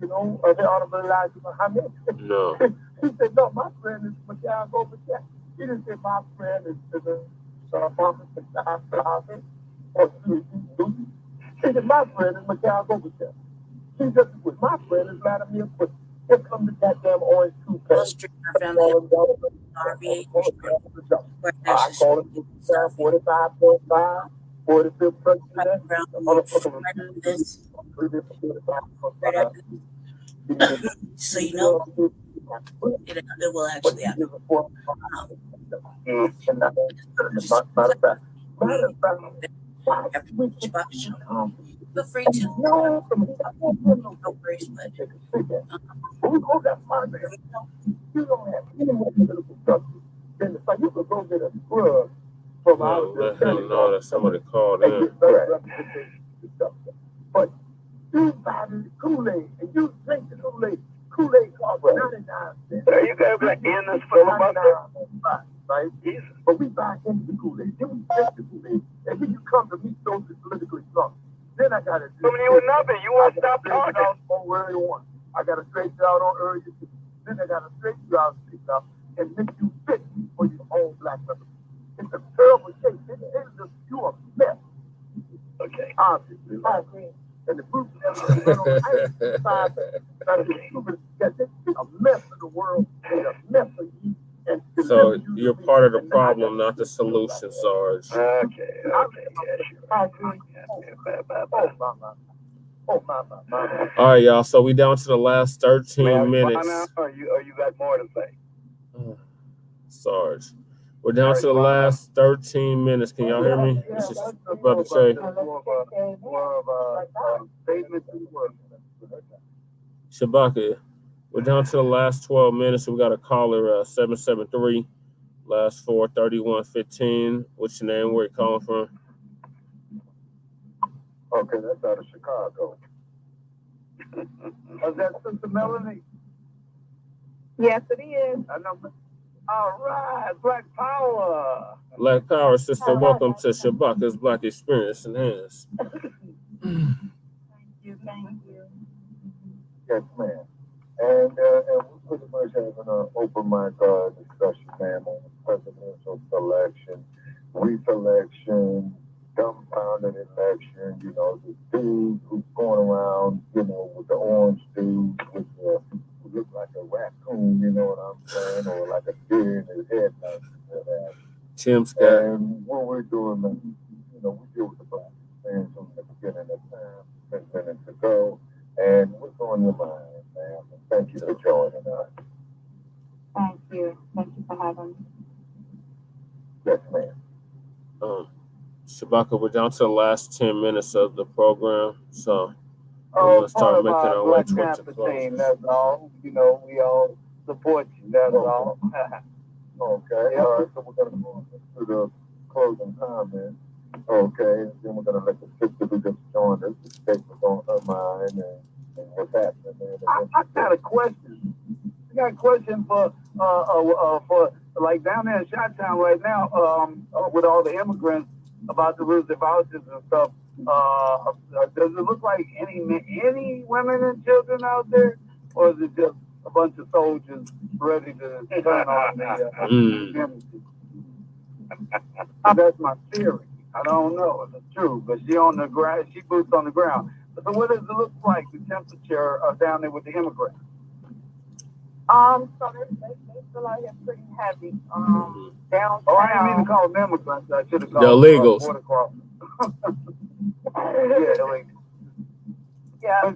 the Honorable Elijah Muhammad. No. He said, no, my friend is Mikhail Gorbachev. He didn't say my friend is Thomas or Susie. He said, my friend is Mikhail Gorbachev. He just was my friend is Vladimir Putin. Here comes the goddamn orange toothpaste. I call it 45.5. 45th president. So it will actually happen. Feel free to. No worries, but you don't have any more political structure. Then it's like you could go get a scrub from out there. Let him know that somebody called in. But you buy the Kool-Aid and you drink the Kool-Aid. Kool-Aid costs 99 cents. Are you guys going to end this filibuster? Right? But we buy into the Kool-Aid. Then we drink the Kool-Aid. And then you come to me socially politically strong. Then I got to do you with nothing. You want to stop talking. On where you want. I got to straighten you out on early. Then I got to straighten you out and make you fit for your own black members. It's a terrible shape. You a mess. Okay. Obviously. And the group a mess of the world, made a mess of you, and So you're part of the problem, not the solution, Sarge. Okay. Yeah, sure. All right, y'all. So we down to the last 13 minutes. Or you got more to say? Sarge. We're down to the last 13 minutes. Can y'all hear me? This is Brother Che. Shabaka. We're down to the last 12 minutes. We got a caller, 773, last 43115. What's your name? Where you calling from? Okay, that's out of Chicago. Is that Sister Melanie? Yes, it is. I know. All right, Black Power. Black Power, sister. Welcome to Shabaka'S Blacc Experience Enhanced. Thank you. Yes, ma'am. And we're pretty much having an open mic discussion, ma'am, on the presidential selection, reselection, dumbfounded election, you know, the dude who's going around, you know, with the orange dude with the, who looks like a raccoon, you know what I'm saying, or like a deer in his head, like that. Tim Scott. And what we're doing, man, you know, we deal with the black fans from the beginning of time, 10 minutes ago, and what's on your mind, ma'am? Thank you for joining us. Thank you. Thank you for having me. Yes, ma'am. Shabaka, we're down to the last 10 minutes of the program, so we're going to start making our way towards the close. That's all. You know, we all support you. That's all. Okay. All right. So we're going to move to the closing comments. Okay. And then we're going to let the sister who just joined us state what's on her mind and what's happening. I got a question. I got a question for like down there in Chi-Town right now, with all the immigrants about to lose their vouchers and stuff. Does it look like any women and children out there, or is it just a bunch of soldiers ready to turn on the community? That's my theory. I don't know if it's true, but she on the ground. She boots on the ground. So what does it look like, the temperature down there with the immigrants? So they feel like it's pretty heavy. Downtown. Oh, I didn't mean to call them immigrants. I should have called the illegals. Border crossers. Yeah, illegals. Yeah,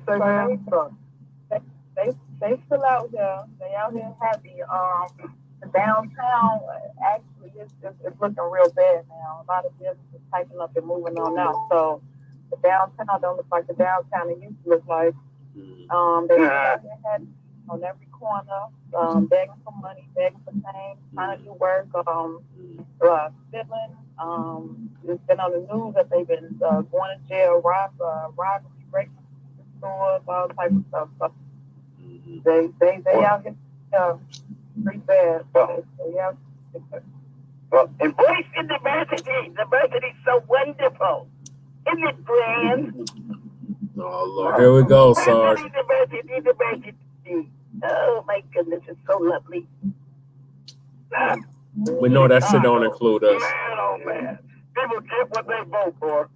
they still out there. They out here happy. The downtown actually it's looking real bad now. A lot of businesses typing up and moving on out. So the downtown don't look like the downtown it used to look like. They had on every corner, begging for money, begging for things, trying to do work, stealing. It's been on the news that they've been going to jail, robbery, breaking stores, all types of stuff. So they out here pretty bad. They out here. Well, embracing diversity. Diversity is so wonderful. Isn't it grand? Oh, Lord. Here we go, Sarge. Diversity. Oh, my goodness. It's so lovely. We know that shit don't include us. Man, oh, man. People get what they vote for,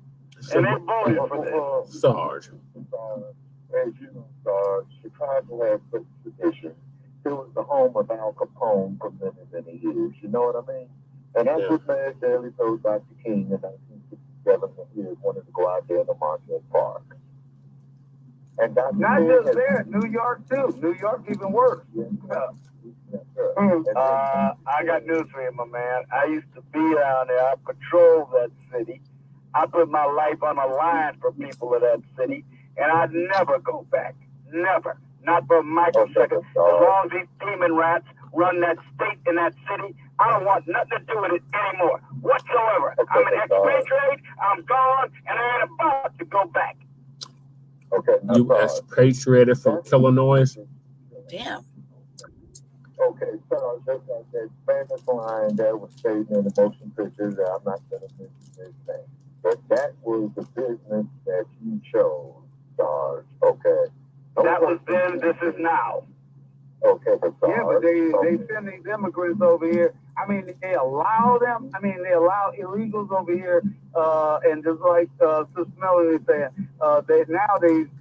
and they voted for this. Sarge. As you know, Chicago has such tradition. It was the home of Al Capone for many, many years. You know what I mean? And that's what Mayor Daley told Dr. King in 1967 when he wanted to go out there in the Marquette Park. And Dr. Not King just there, New York too. New York even worse. I got news for you, my man. I used to be down there. I patrolled that city. I put my life on the line for people of that city, and I'd never go back. Never. Not for a microsecond. As long as these demon rats run that state and that city, I don't want nothing to do with it anymore, whatsoever. I'm an expatriate, I'm gone, and I ain't about to go back. You expatriated from Illinois? Damn. Okay, so just like that famous line that was stated in the motion pictures, I'm not going to mention this thing, but that was the business that you chose, Sarge. Okay. That was then, this is now. Okay, but yeah, but they send these immigrants over here. I mean, they allow them. I mean, they allow illegals over here, and just like Sister Melody said, they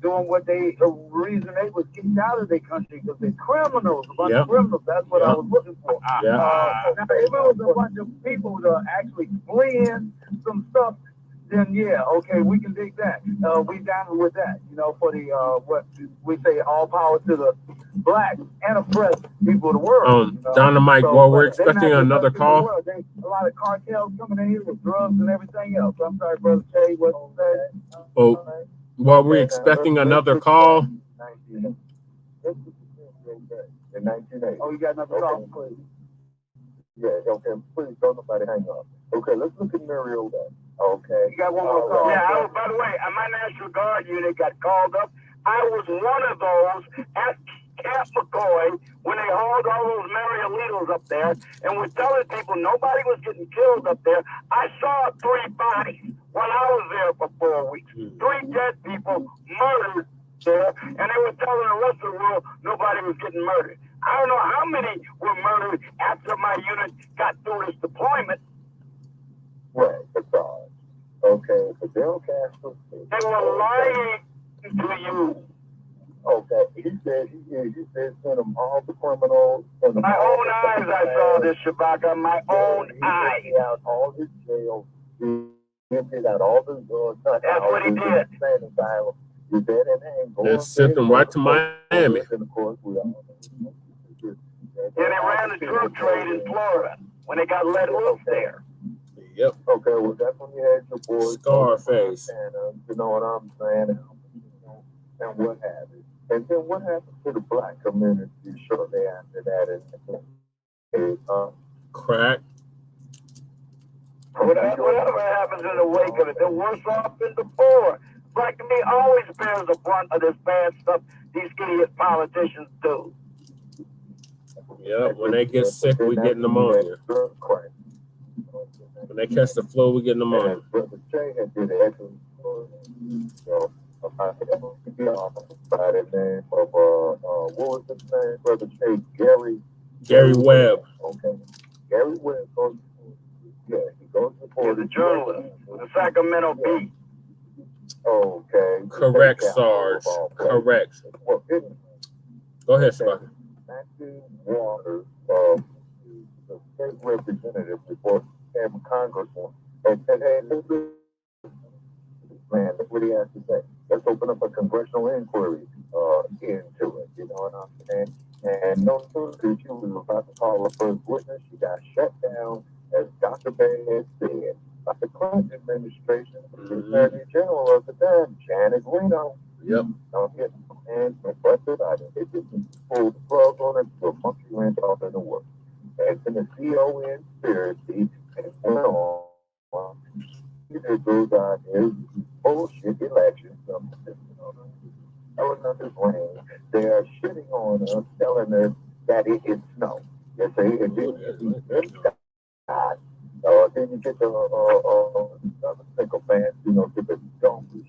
doing what the reason they was kicked out of their country because they're criminals, a bunch of criminals. That's what I was looking for. Now, if it was a bunch of people that are actually fleeing some stuff, then yeah, okay, we can dig that. We down with that, you know, for the what we say, all power to the black and oppressed people of the world. You know? Dynamite, So, well, we're but they're expecting not another just us in the call. world. There's a lot of cartels coming in here with drugs and everything else. I'm sorry, Brother Jay, what you said? Oh, well, we're expecting another call. In 1980. Oh, you got another call, please. Yeah, okay, please don't nobody hang up. Okay, let's look at Mariota. Okay. You got one more call. Yeah, by the way, my National Guard unit got called up. I was one of those at Camp McCoy when they hauled all those Mariolitos up there and was telling people nobody was getting killed up there. I saw 3 bodies while I was there for 4 weeks. 3 dead people murdered there, and they were telling the rest of the world nobody was getting murdered. I don't know how many were murdered after my unit got through this deployment. Right, that's all. Okay, so Bill Castro. They were lying to you. Okay, he said send them all the criminals. My own eyes, I saw this, Shabaka. My own eyes. He out all his jails. He emptied out all the that's what he did. And sent them right to Miami. And of course, we all and they ran the drug trade in Florida when they got let loose there. Yep. Okay, well, that's when you had your boys. Scarface. And you know what I'm saying? And what have you. And then what happened to the black community shortly after that? Crack. Whatever happens in the wake of it, they're worse off than before. Black community always bears the brunt of this bad stuff these idiot politicians do. Yeah, when they get sick, we get pneumonia. When they catch the flu, we get pneumonia. Brother Jay had did an excellent story. So, by the name of, what was his name, Brother Jay? Gary Webb. Okay. Gary Webb goes he goes before the journalist with the Sacramento Bee. Okay. Correct, Sarge. Correct. Well, go ahead, Shabaka. Maxine Waters, the state representative before he became a congressman, and said, hey, man, that's what he has to say. Let's open up a congressional inquiry into it, you know what I'm saying? And no sooner did she was about to call the first witness, she got shut down, as Dr. Baird said, by the Clinton administration, the Attorney General of the time, Janet Reno. Yep. Don't get hands busted out of it. They just pulled the plug on it to a monkey wrench off in the work. And then the CON conspiracy and went on. It goes out there, bullshit elections. I was not just rain. They are shitting on us, telling us that it is snow. They say it didn't. God. Then you get the single fans, you know, get the dumb shit.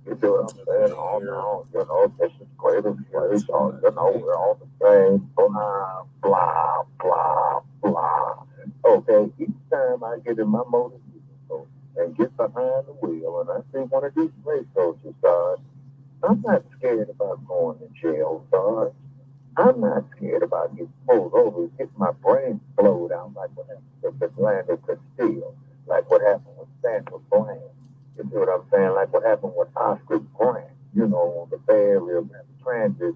You know what I'm saying? Oh no, you know, this is great as place. Oh, you know, we're all the same. Blah, blah, blah, blah. Okay, each time I get in my motorcycle and get behind the wheel and I see one of these race coaches, I'm not scared about going to jail, son. I'm not scared about getting pulled over, getting my brain blowed out like what happened to Orlando Castillo, like what happened with Sandra Bland. You see what I'm saying? Like what happened with Oscar Grant, you know, on the Bay Area transit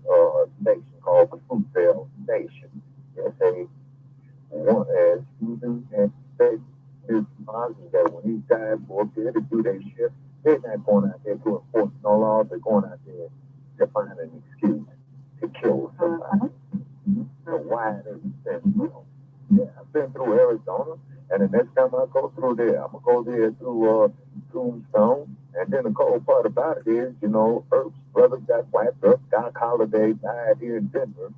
station called the Fruitvale Station. Yes, as students and state is positive that when these guys go up there to do their shift, they're not going out there to enforce no laws, they're going out there to find an excuse to kill somebody. So why does it say, yeah, I've been through Arizona, and the next time I go through there, I'm going to go there through Tombstone, and then the cold part about it is, you know, Earth's brother got wiped up, Doc Holliday died here in Denver.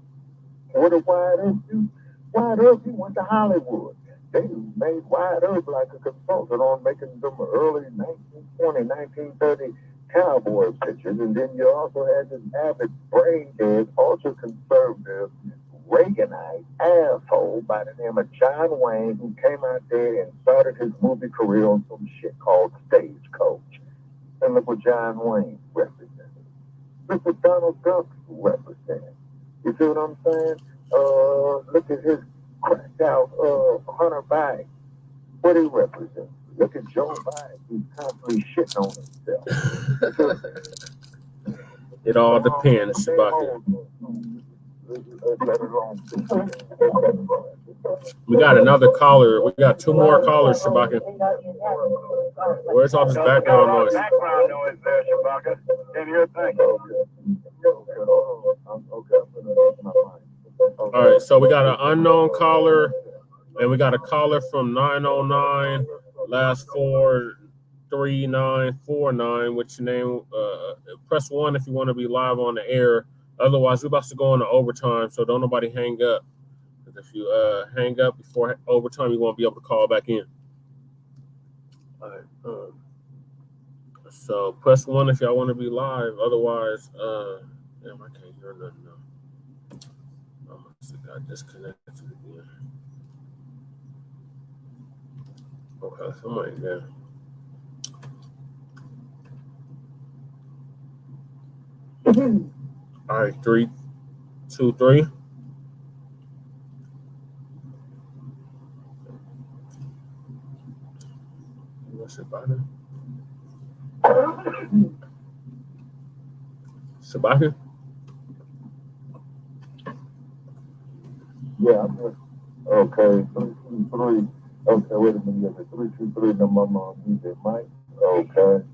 What did Wyatt Earp do? Wyatt Earp, he went to Hollywood. They made Wyatt Earp like a consultant on making them early 1920, 1930 cowboy pictures, and then you also had this avid, brain-dead, ultra-conservative, Reaganite asshole by the name of John Wayne, who came out there and started his movie career on some shit called Stagecoach. And look what John Wayne represented. Look what Donald Duck represented. You see what I'm saying? Look at his cracked out Hunter Biden. What he represents. Look at Joe Biden, who's constantly shitting on himself. It all depends, Shabaka. We got another caller. We got two more callers, Shabaka. Where's all this background noise? Background noise there, Shabaka. Can't hear a thing. All right, so we got an unknown caller, and we got a caller from 909, last 43949. What's your name? Press 1 if you want to be live on the air. Otherwise, we're about to go into overtime, so don't nobody hang up. Because if you hang up before overtime, you won't be able to call back in. All right. So press 1 if y'all want to be live. Otherwise, damn, I can't hear nothing now. I must have got disconnected again. Okay, somebody there. All right, 3, 2, 3. What's it about it? Shabaka? Yeah, okay, 323. Okay, wait a minute. 323 number on DJ Mike. Okay.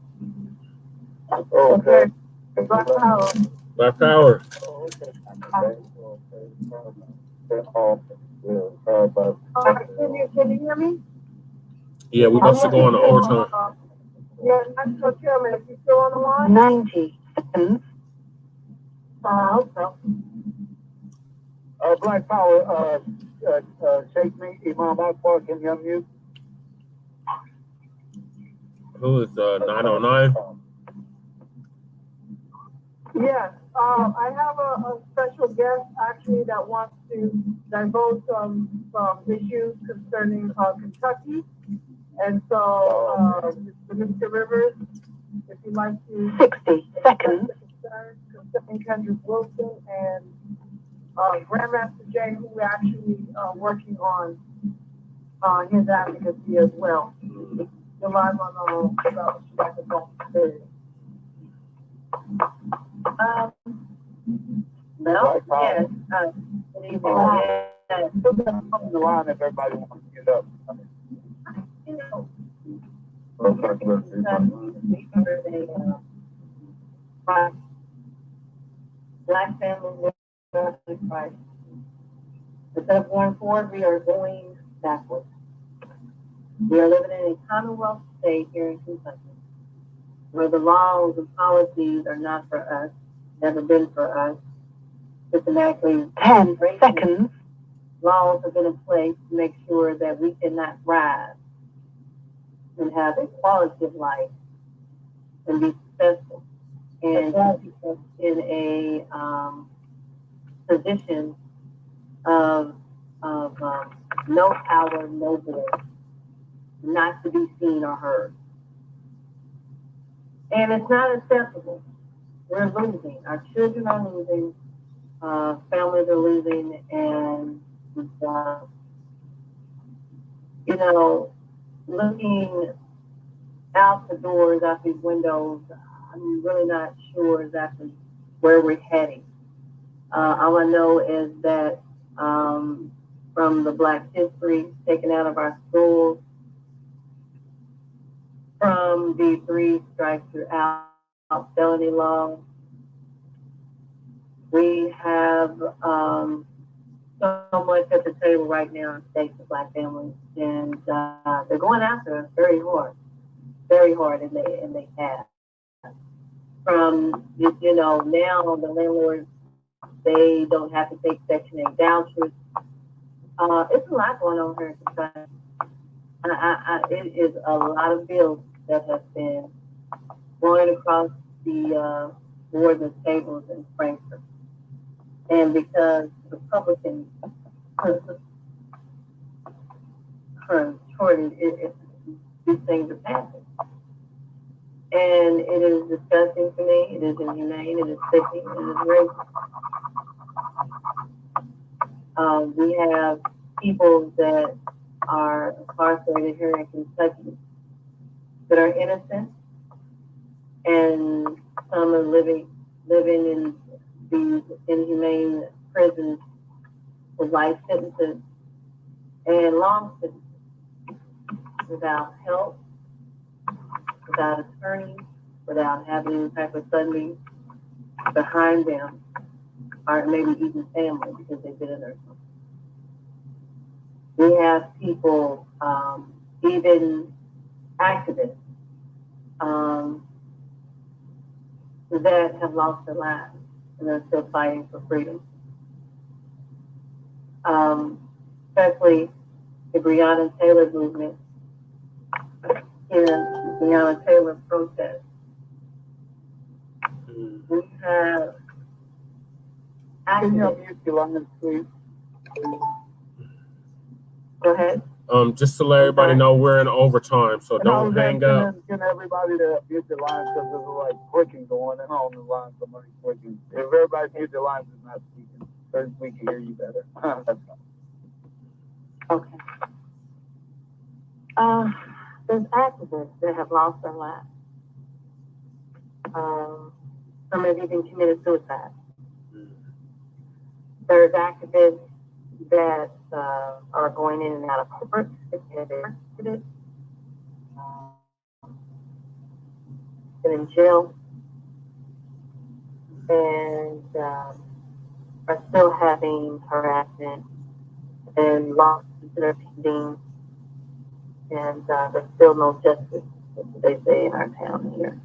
Okay. Black Power. Black Power. Okay. Can you hear me? Yeah, we're about to go on to overtime. Yeah, National Chairman, if you're still on the line? 90 seconds. I hope so. Black Power, shake me, Imam Akbar, can you unmute? Who is 909? Yes, I have a special guest actually that wants to divulge some issues concerning Kentucky. And so, Mr. Rivers, if you'd like to 60 seconds concerning Kendrick Wilson and Grandmaster Jay, who we're actually working on his advocacy as well. You're live on Shabaka'S Blacc. Well, yes. Good evening. On the line if everybody wants to get up. Black family in Christ. Instead of going forward, we are going backwards. We are living in a Commonwealth state here in Kentucky, where the laws and policies are not for us, never been for us. Systematically, 10 seconds. Laws have been in place to make sure that we cannot rise and have a quality of life and be successful and in a position of no power, no voice, not to be seen or heard. And it's not acceptable. We're losing. Our children are losing. Families are losing. And, looking out the doors, out these windows, I'm really not sure exactly where we're heading. All I know is that from the Black history taken out of our schools, from the 3 strikes throughout felony law, we have so much at the table right now in states of Black families, and they're going after us very hard, and they have. From now the landlords, they don't have to take Section 8 vouchers. It's a lot going on here in Kentucky. It is a lot of bills that have been going across the boards and tables in Frankfurt. And because Republicans shorted these things are passing. And it is disgusting to me. It is inhumane. It is sickening. It is racist. We have people that are incarcerated here in Kentucky that are innocent, and some are living in these inhumane prisons with life sentences and long sentences without help, without attorneys, without having any type of funding behind them, or maybe even family because they've been in there. We have people, even activists, that have lost their lives and they're still fighting for freedom. Especially the Breonna Taylor movement and Breonna Taylor protest. We have Can you unmute your lines, please? Go ahead. Just to let everybody know, we're in overtime, so don't hang up. Can everybody to mute their lines because there's like clicking going on the line. Somebody's clicking. If everybody mute their lines is not speaking, so we can hear you better. That's fine. Okay. There's activists that have lost their lives. Some have even committed suicide. There's activists that are going in and out of court, been in jail, and are still having harassment and lawsuits that are pending, and there's still no justice, as they say in our town here.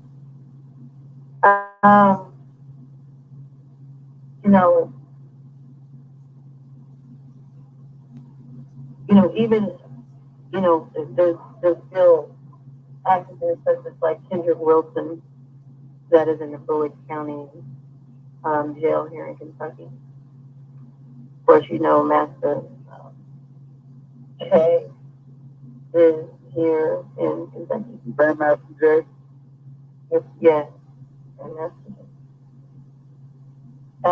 Even there's still activists such as like Kendrick Wilson that is in the Bullock County jail here in Kentucky. Of course, Master K is here in Kentucky. Grandmaster J? Yes. Grandmaster J.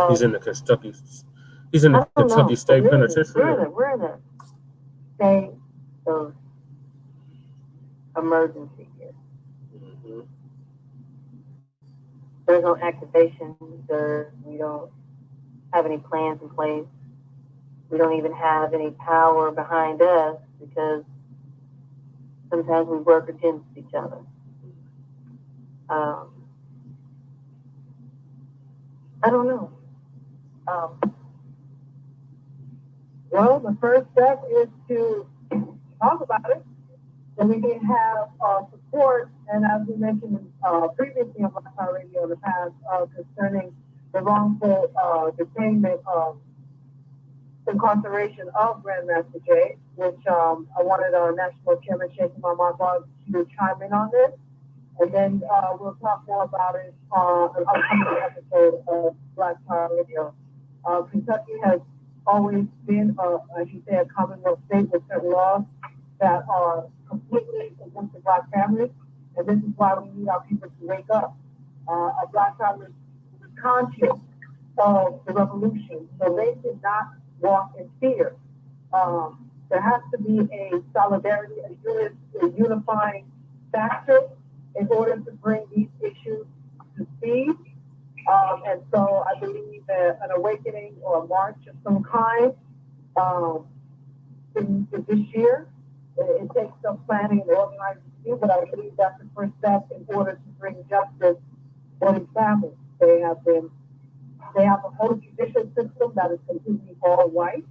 He's in the Kentucky. He's in the Kentucky State Penitentiary. We're in a state of emergency here. Mm-hmm. There's no activation. We don't have any plans in place. We don't even have any power behind us because sometimes we work against each other. I don't know. Well, the first step is to talk about it, so we can have support. And as we mentioned previously on Black Power Radio in the past, concerning the wrongful detainment incarceration of Grandmaster J, which I wanted our National Chairman Sheikh Imam to chime in on this. And then we'll talk more about it on an upcoming episode of Black Power Radio. Kentucky has always been, as you say, a commonwealth state with certain laws that are completely against the Black family. And this is why we need our people to wake up. Our Black family is conscious of the revolution, so they did not walk in fear. There has to be a solidarity, a unifying factor in order to bring these issues to speed. And so I believe that an awakening or a march of some kind in this year, it takes some planning and organizing to do, but I believe that's the first step in order to bring justice for these families. They have a whole judicial system that is completely all white.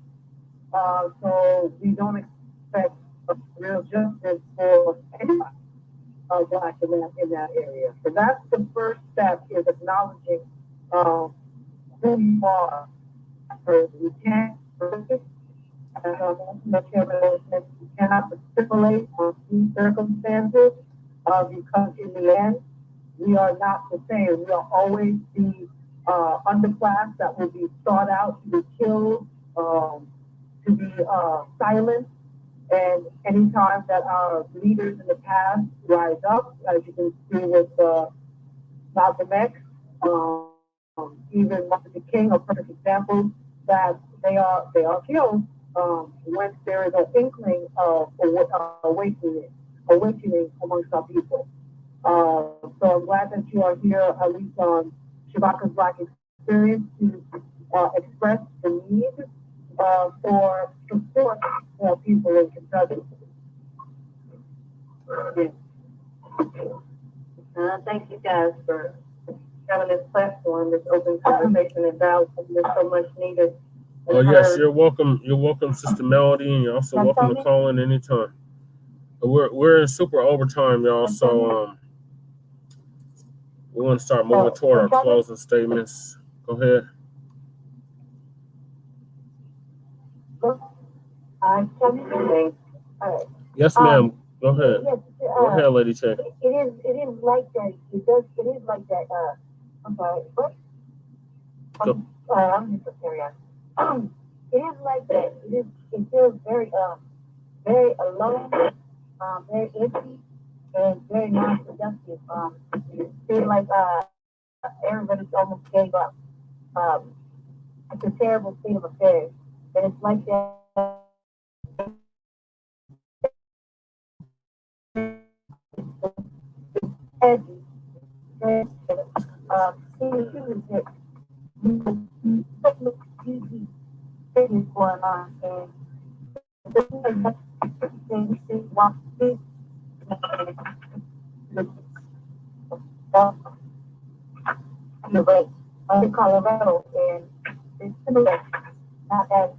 So we don't expect real justice for anybody Black in that area. So that's the first step, is acknowledging who you are. We can't, we cannot stipulate on these circumstances because in the end, we are not the same. We'll always be underclass that will be sought out to be killed, to be silenced. And anytime that our leaders in the past rise up, as you can see with Malcolm X, even Martin Luther King are perfect examples that they are killed when there is an inkling of awakening amongst our people. So I'm glad that you are here, at least on Shabaka'S Blacc experience, to express the need for support for people in Kentucky. Thank you guys for having this platform, this open conversation about this so much needed. Oh yes, you're welcome. You're welcome, Sister Melody, and you're also welcome to call in anytime. We're in super overtime, y'all. So we want to start moving toward our closing statements. Go ahead. Yes, ma'am. Go ahead. Go ahead, Lady Che. It is like that. It is like that. I'm sorry. I'm just a carry on. It is like that. It feels very alone, very empty, and very non-productive. It feels like everybody's almost gave up. It's a terrible state of affairs, and it's like that. Things going on, and in Colorado, and it's similar, not as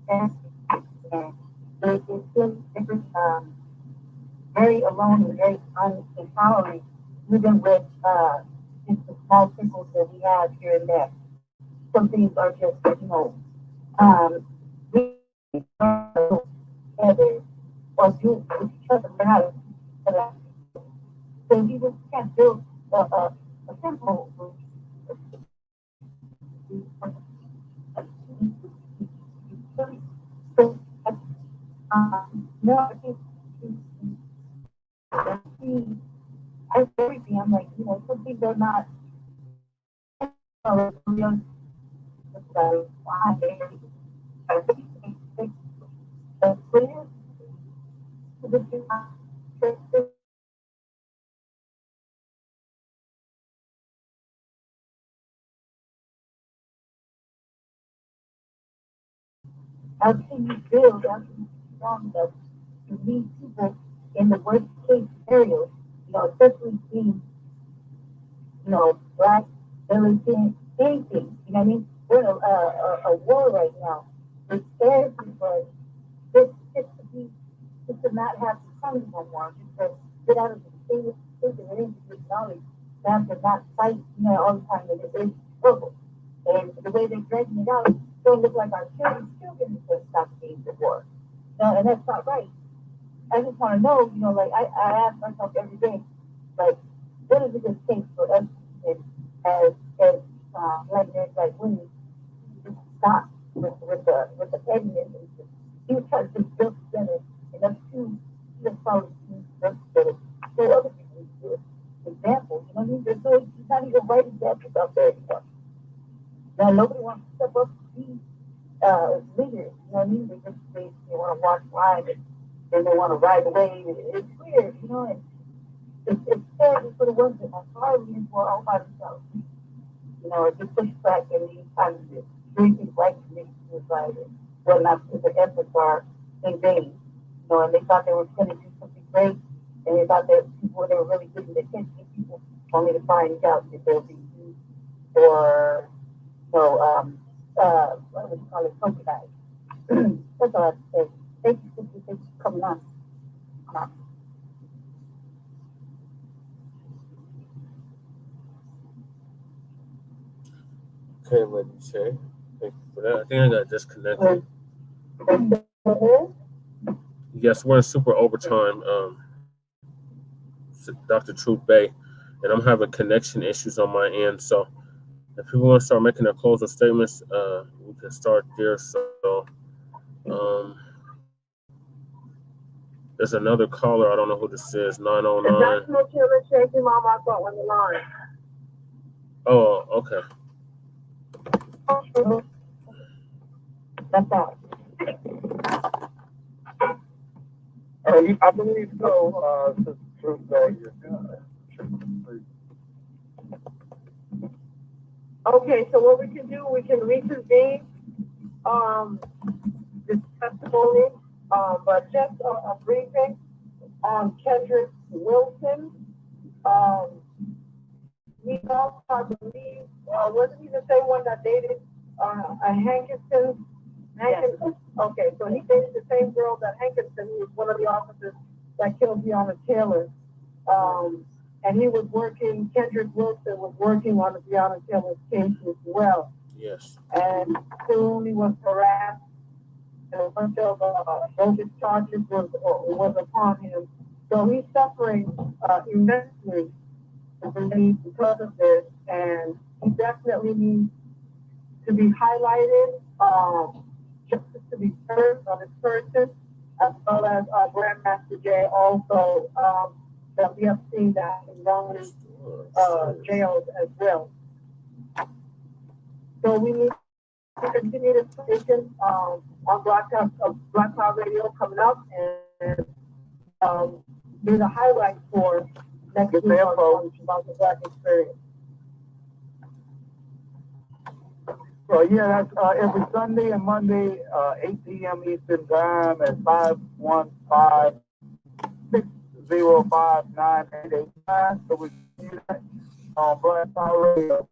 fancy, and it's still different, very alone and very unempowering, even with just the small circles that we have here and there. Some things are just, we together or do with each other, learn how to do that. So we just can't build a simple no, I think I everything. I'm like, some things are not real. Why? How can you build? How can you strong enough to lead people in the worst case scenario? Especially being, Black, militant, anything. You know what I mean? We're in a war right now. It's everybody. Just to not have to come no more, just to get out of the state of religious knowledge, to have to not fight, all the time, and it is struggle. And the way they're dragging it out, don't look like our children to stop being the war. And that's not right. I just want to know, I ask myself every day, what is it going to take for us as Black men, like women, to stop with the pettiness and you try to build together, and us two just follow build together. So other people do it. Examples, there's not even right examples out there anymore. Now nobody wants to step up to be leaders, They want to walk by and they want to ride the wave. It's weird, and it's scary for the ones that are following for all by themselves. Just push back and these kinds of drinking white community suicide and whatnot, because their efforts are in vain. And they thought they were going to do something great, and they thought that people they were really giving attention to people, only to find out that they'll be used for, what would you call it, tokenized. That's all I have to say. Thank you for coming on. Okay, Lady Che. Thank you for that. I think I got disconnected. Yes, we're in super overtime. Dr. Truth Bay, and I'm having connection issues on my end, so If people want to start making their closing statements, we can start there. So, there's another caller. I don't know who this is. 909. That's Killer Shaky Mama. I thought on the line. Oh, okay. That's all. I believe so. Sister Truth Day. Okay, so what we can do, we can reconvene this testimony, but just a briefing on Kendrick Wilson. He also, I believe, wasn't he the same one that dated a Hankinson? Hankinson? Okay, so he dated the same girl that Hankinson, who was one of the officers that killed Breonna Taylor. And he was working, Kendrick Wilson was working on the Breonna Taylor's case as well. Yes. And soon he was harassed, and a bunch of bogus charges was upon him. So he's suffering immensely because of this, and he definitely needs to be highlighted, justice to be served on his person, as well as Grandmaster Jay also, that we have seen that in Longwood jails as well. So we need to continue this position on Black Cloud Radio coming up, and do the highlight for next week on Shabaka'S Blacc experience. So yeah, that's every Sunday and Monday, 8 p.m. Eastern Time at 515-605-9889. So we can see that on Black Power Radio.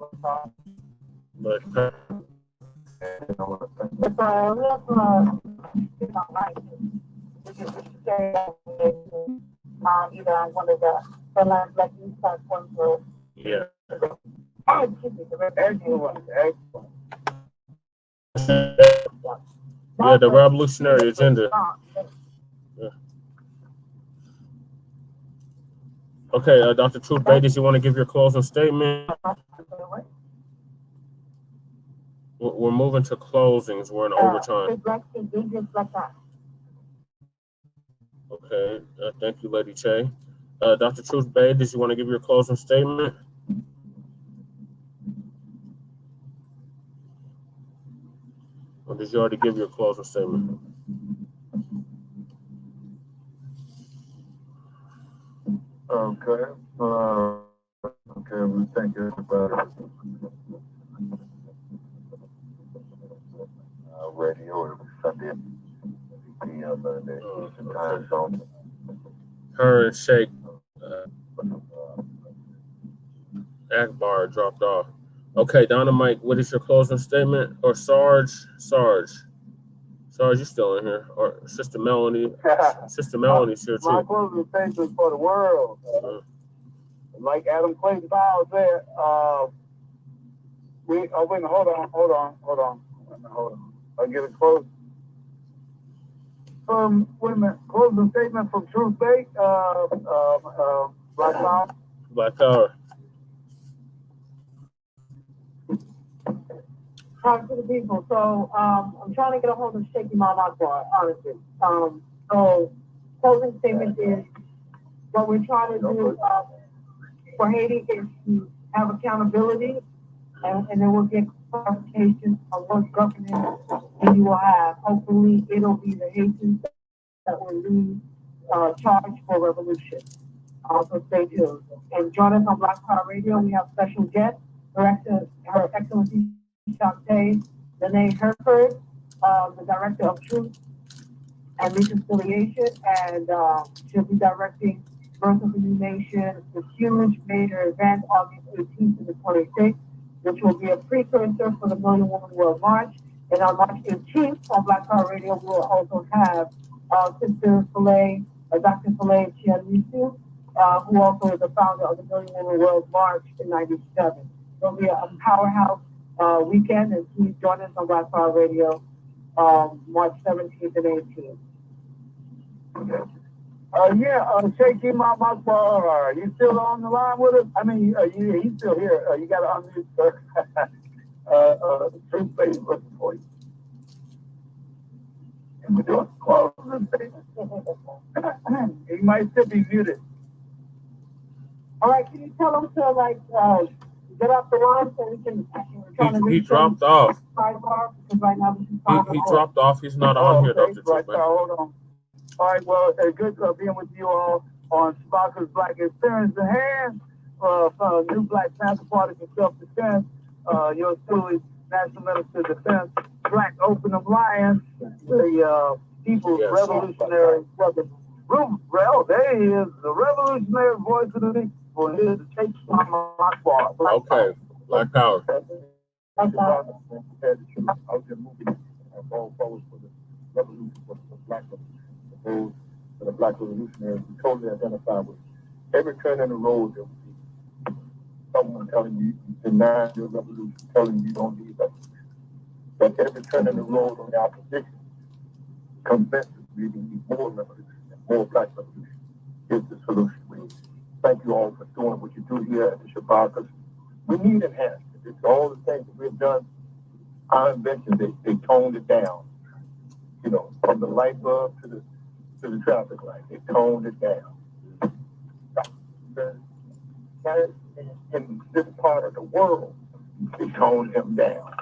Either on one of the Frontline Black News platforms or yeah. Yeah, the revolutionary agenda. Yeah. Okay, Dr. Truth Bates, you want to give your closing statement? We're moving to closings. We're in overtime. Okay, thank you, Lady Che. Dr. Truth Bates, you want to give your closing statement? Or did you already give your closing statement? Okay. Okay, we thank everybody. Radio every Sunday, p.m. time zone. Her and Sheikh Akbar dropped off. Okay, Dynamite, what is your closing statement? Or Sarge, you still in here? Or Sister Melanie? Sister Melanie's here too. My closing statement for the world. Like Adam Clayton Powell said, hold on. I'll get it close. Wait a minute. Closing statement from Truth Bates, Black Power. Black Power. Talk to the people. So I'm trying to get a hold of Shaky Mama Akbar, honestly. So closing statement is what we're trying to do for Haiti is to have accountability, and then we'll get clarification on what governance Haiti will have. Hopefully it'll be the Haitians that will lead charge for revolution. So stay tuned. And join us on Black Power Radio. We have special guests, Her Excellency Shantae Danae Herford, the Director of Truth and Reconciliation, and she'll be directing Birth of the New Nation, the huge major event August 18th to the 26th, which will be a precursor for the Million Woman World March. And on March 18th on Black Power Radio, we'll also have Sister Filet, Dr. Filet Chianisu, who also is the founder of the Million Woman World March in '97. It'll be a powerhouse weekend, and please join us on Black Power Radio March 17th and 18th. Sheikh Imam Akbar, are you still on the line with us? I mean, he's still here. You got to unmute, sir. The truth base is looking for you. And we're doing close the thing. He might still be muted. All right, can you tell him to, like, get off the line so we can... He dropped off. Because right now He dropped off. He's not on here, Dr. Right, Truthman. hold on. All right, well, good being with you all on Shabaka'S Blacc Experience the Hand from New Black Panther Party for Self-Defense. Yours truly, National Minister of Defense, Black Open of Lions, the People's Revolutionary Brother. Well, there he is, the revolutionary voice of the people. Here to take my part. Okay, Black Power. I was just moving going forward for the revolution for Black those that are Black revolutionaries. We totally identify with every turn in the road. There will be someone telling you deny your revolution, telling you don't need that. But every turn in the road on the opposition convinces me we need more revolution and more Black revolution is the solution. We thank you all for doing what you do here at the Shabaka'S. We need enhancement. It's all the things that we've done. Our inventions, they toned it down. You know, from the light bulb to the traffic light, they toned it down. In this part of the world, they toned him down.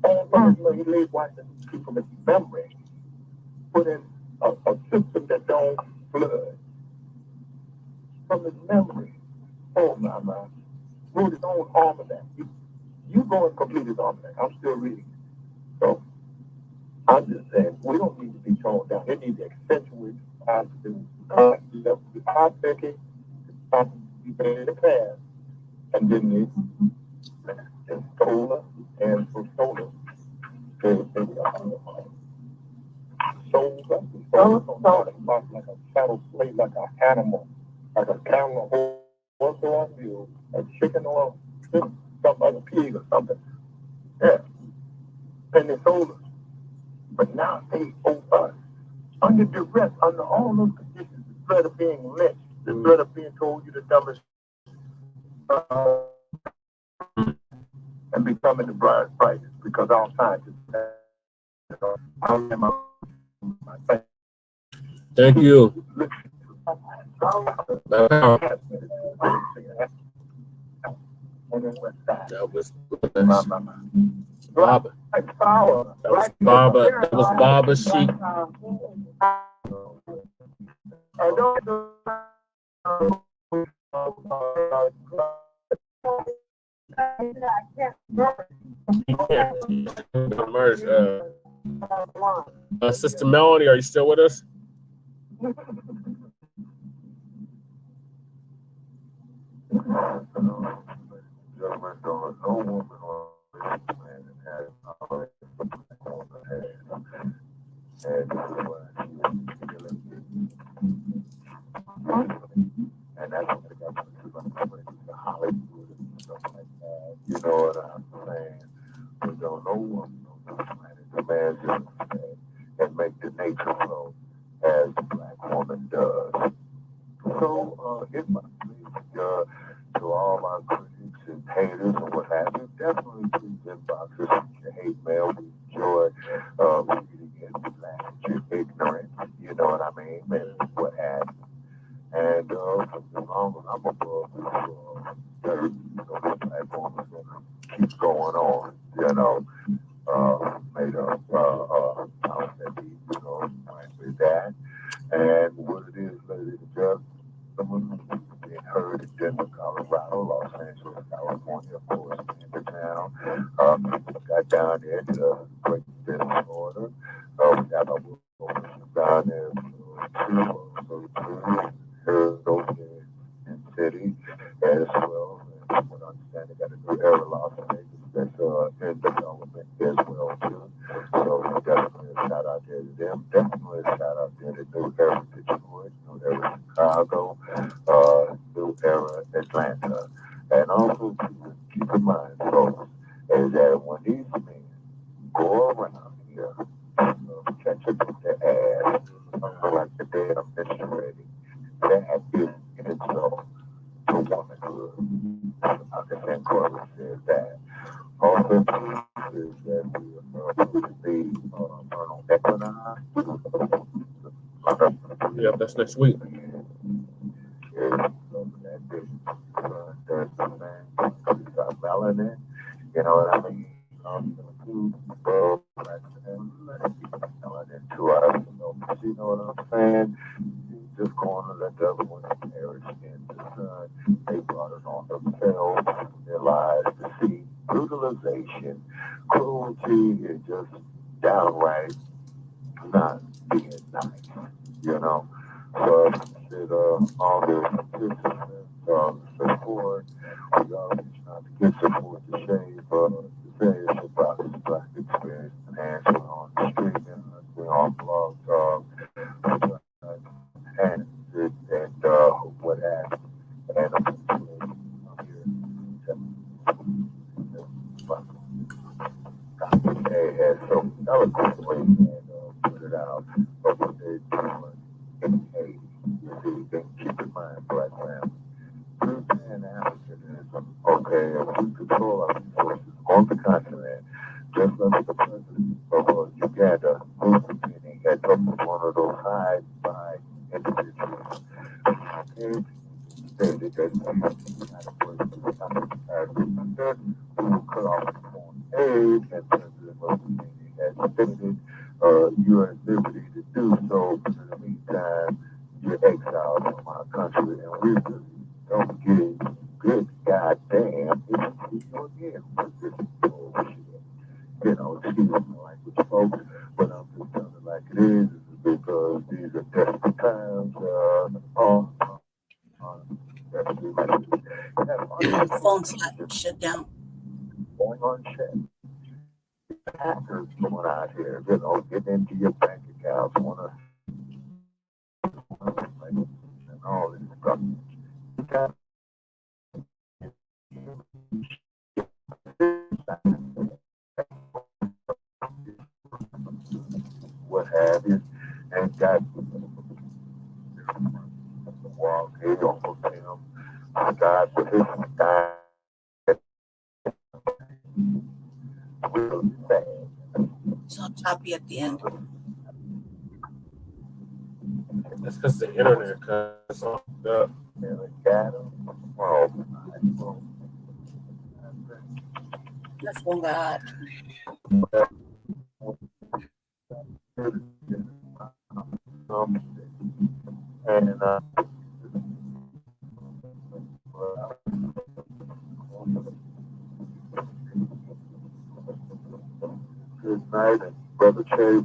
And he laid watching people in memory, put in a system that don't flood. From his memory, oh my, wrote his own almanac. You go and complete his almanac. I'm still reading. So I'm just saying, we don't need to be toned down. It needs to accentuate our thinking, we made in the past, and then they stole us and stole us. They sold us like a cattle slave, like an animal, like a camel, a horse on mule, a chicken or some other pig or something. Yeah. And they sold us. But now they owe us. Under duress, under all those conditions, the threat of being lynched, the threat of being told you the dumbest and becoming the bride price because our scientists Thank you. That was Baba. That was Baba Sheik. Sister Melanie, are you still with us? And that's what they got to Hollywood and stuff like that. You know what I'm saying? We don't know what the man just and make the nature flow as the Black woman does. So, it must be to all my critics and haters and what have you, definitely please inbox us your hate mail. We enjoy reading it. We laugh at your ignorance. You know what I mean? And what have you. And as long as I'm above this dirt, you know, this platform is going to keep going on, you know. Made up, I'll say, you know, with that. And what it is, ladies and gentlemen, being heard in Denver, Colorado, Los Angeles, California, of course, in the town. Got down there to Great Denver, Florida. We got down there to in city as well. And what I understand, they got a new era Los Angeles that's in development as well too. So definitely a shout out there to them. Definitely a shout out there to New Era Detroit, New Era Chicago, New Era Atlanta. And also keep in mind, folks, is that when these men go around here, catch up with their ass, like the day of mission ready. Yep, that's next week. Melanin, you know what I mean? Melanin to us, you know what I'm saying? Just going to let the other one perish in the sun. They brought it on themselves, their lives to see brutalization, cruelty, and just downright not being nice, you know? So I said, all the support, we are reaching out to get support to shave the various Shabaka'S Blacc experience enhancement on the streaming, we're on Blog Talk, and what have you. And I'm here so eloquently and put it out. But what they're doing in Haiti, you see, they keep in mind, Black family. Pan-Africanism, okay, and we control our resources on the continent, just like the president of Uganda, Museveni, had come from one of those high individuals. Okay, stated that we had a person who will cut off on aid, and President Museveni had stated you are at liberty to do so, but in the meantime, you're exiled from our country, and we really don't give good goddamn if you again with this bullshit. You know, excuse my language, folks, but I'm just telling it like it is because these are desperate times. Phone's shut down. Going on check. Hackers going out here, you know, getting into your bank accounts, and all this stuff. What have you, and got the wall, okay, almost him. God for his time. Really bad. So choppy at the end. That's because the internet cuts off. That's one God. And good night, and Brother Cherry.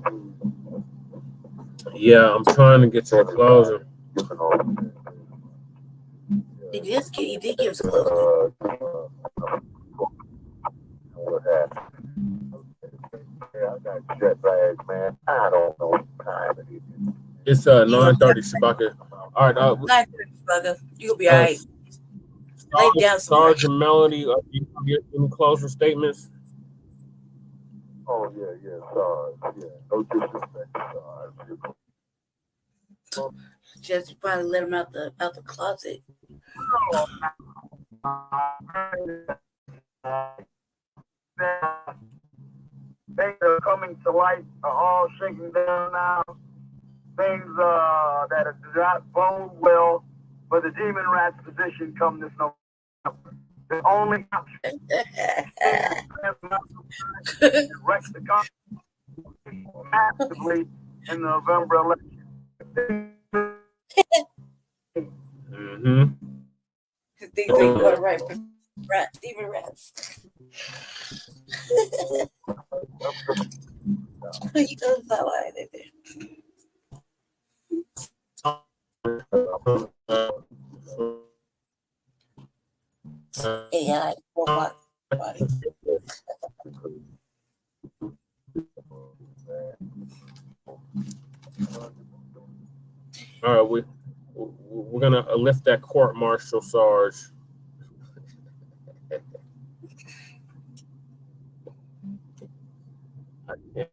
Yeah, I'm trying to get to the closer. He did give us closing. I got jet lag, man. I don't know what time it is. It's 9:30, Shabaka. All right, 9:30, Shabaka. You'll be all right. Lay down some Sarge and Melody, do you get any closing statements? Oh, yeah, Sarge. Yeah, no disrespect, Sarge. Just probably let him out the closet. Things are coming to light are all shaking down now. Things that do not bode well for the demon rat's position come this November. The only option is wreck the country massively in the November election. Things ain't going right for demon rats. You know that why they did. AI robot body. All right, we're gonna lift that court martial, Sarge. I can't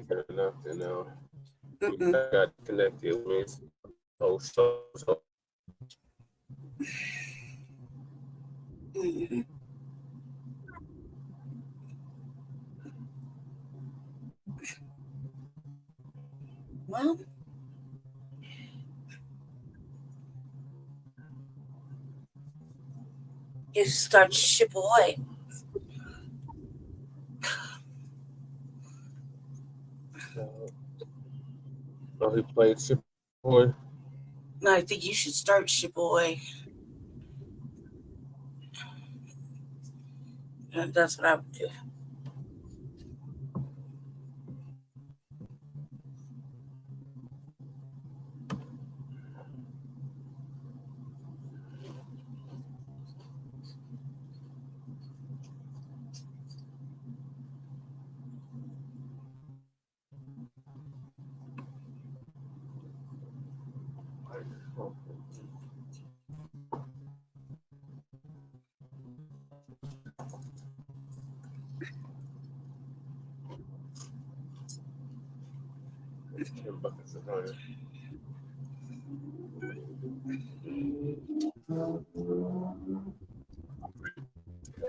hear nothing now. I got connected with so. Well, you start to ship away. Oh, he played Ship Boy. No, I think you should start ship away. And that's what I would do. Buckets of honey.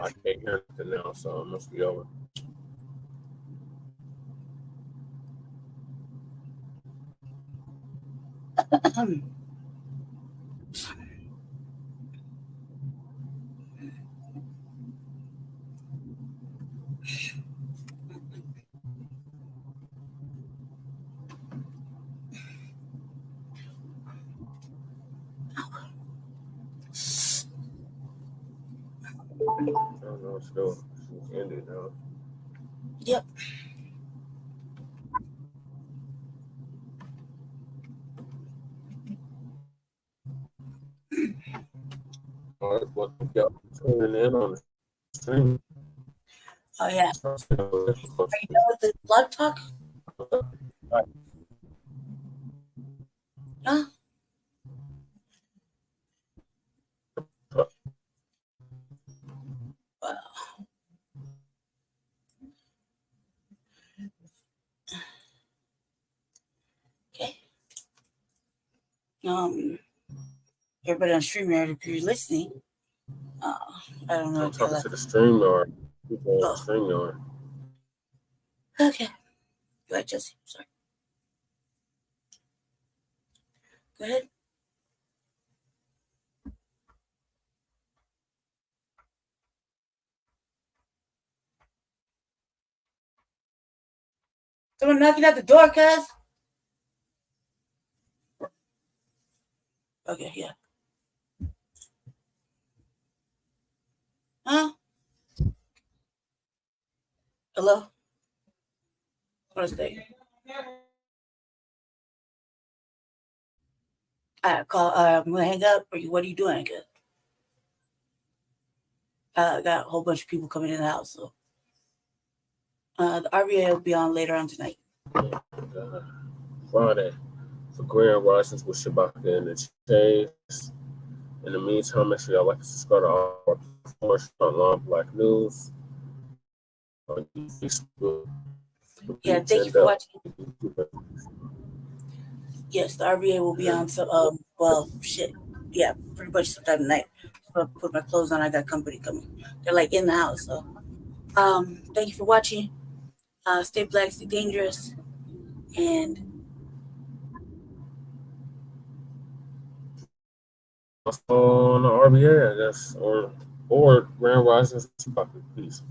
I can't hear anything now, so it must be over. I don't know what's doing. She's ended now. Yep. All right, well, thank y'all for tuning in on the stream. Oh yeah. Are you done with the blog talk? Huh? Wow. Okay. Everybody on StreamYard, if you're listening, I don't know. I'm talking to the StreamYard. People on StreamYard. Okay. Go ahead, Jesse. Sorry. Go ahead. Someone knocking at the door, cuz? Okay, yeah. Huh? Hello? What is that? I call. I'm gonna hang up. Or what are you doing? Cuz I got a whole bunch of people coming in the house, so the RBA will be on later on tonight. Friday for Grand Risings with Shabaka and the Chase. In the meantime, make sure y'all like and subscribe to our platforms on Black News on Facebook. Yeah, thank you for watching. Yes, the RBA will be on. So, well, shit. Yeah, pretty much sometime tonight. I'll put my clothes on. I got company coming. They're like in the house. So, thank you for watching. Stay black, stay dangerous, and on the RBA, I guess, or Grand Risings. Peace.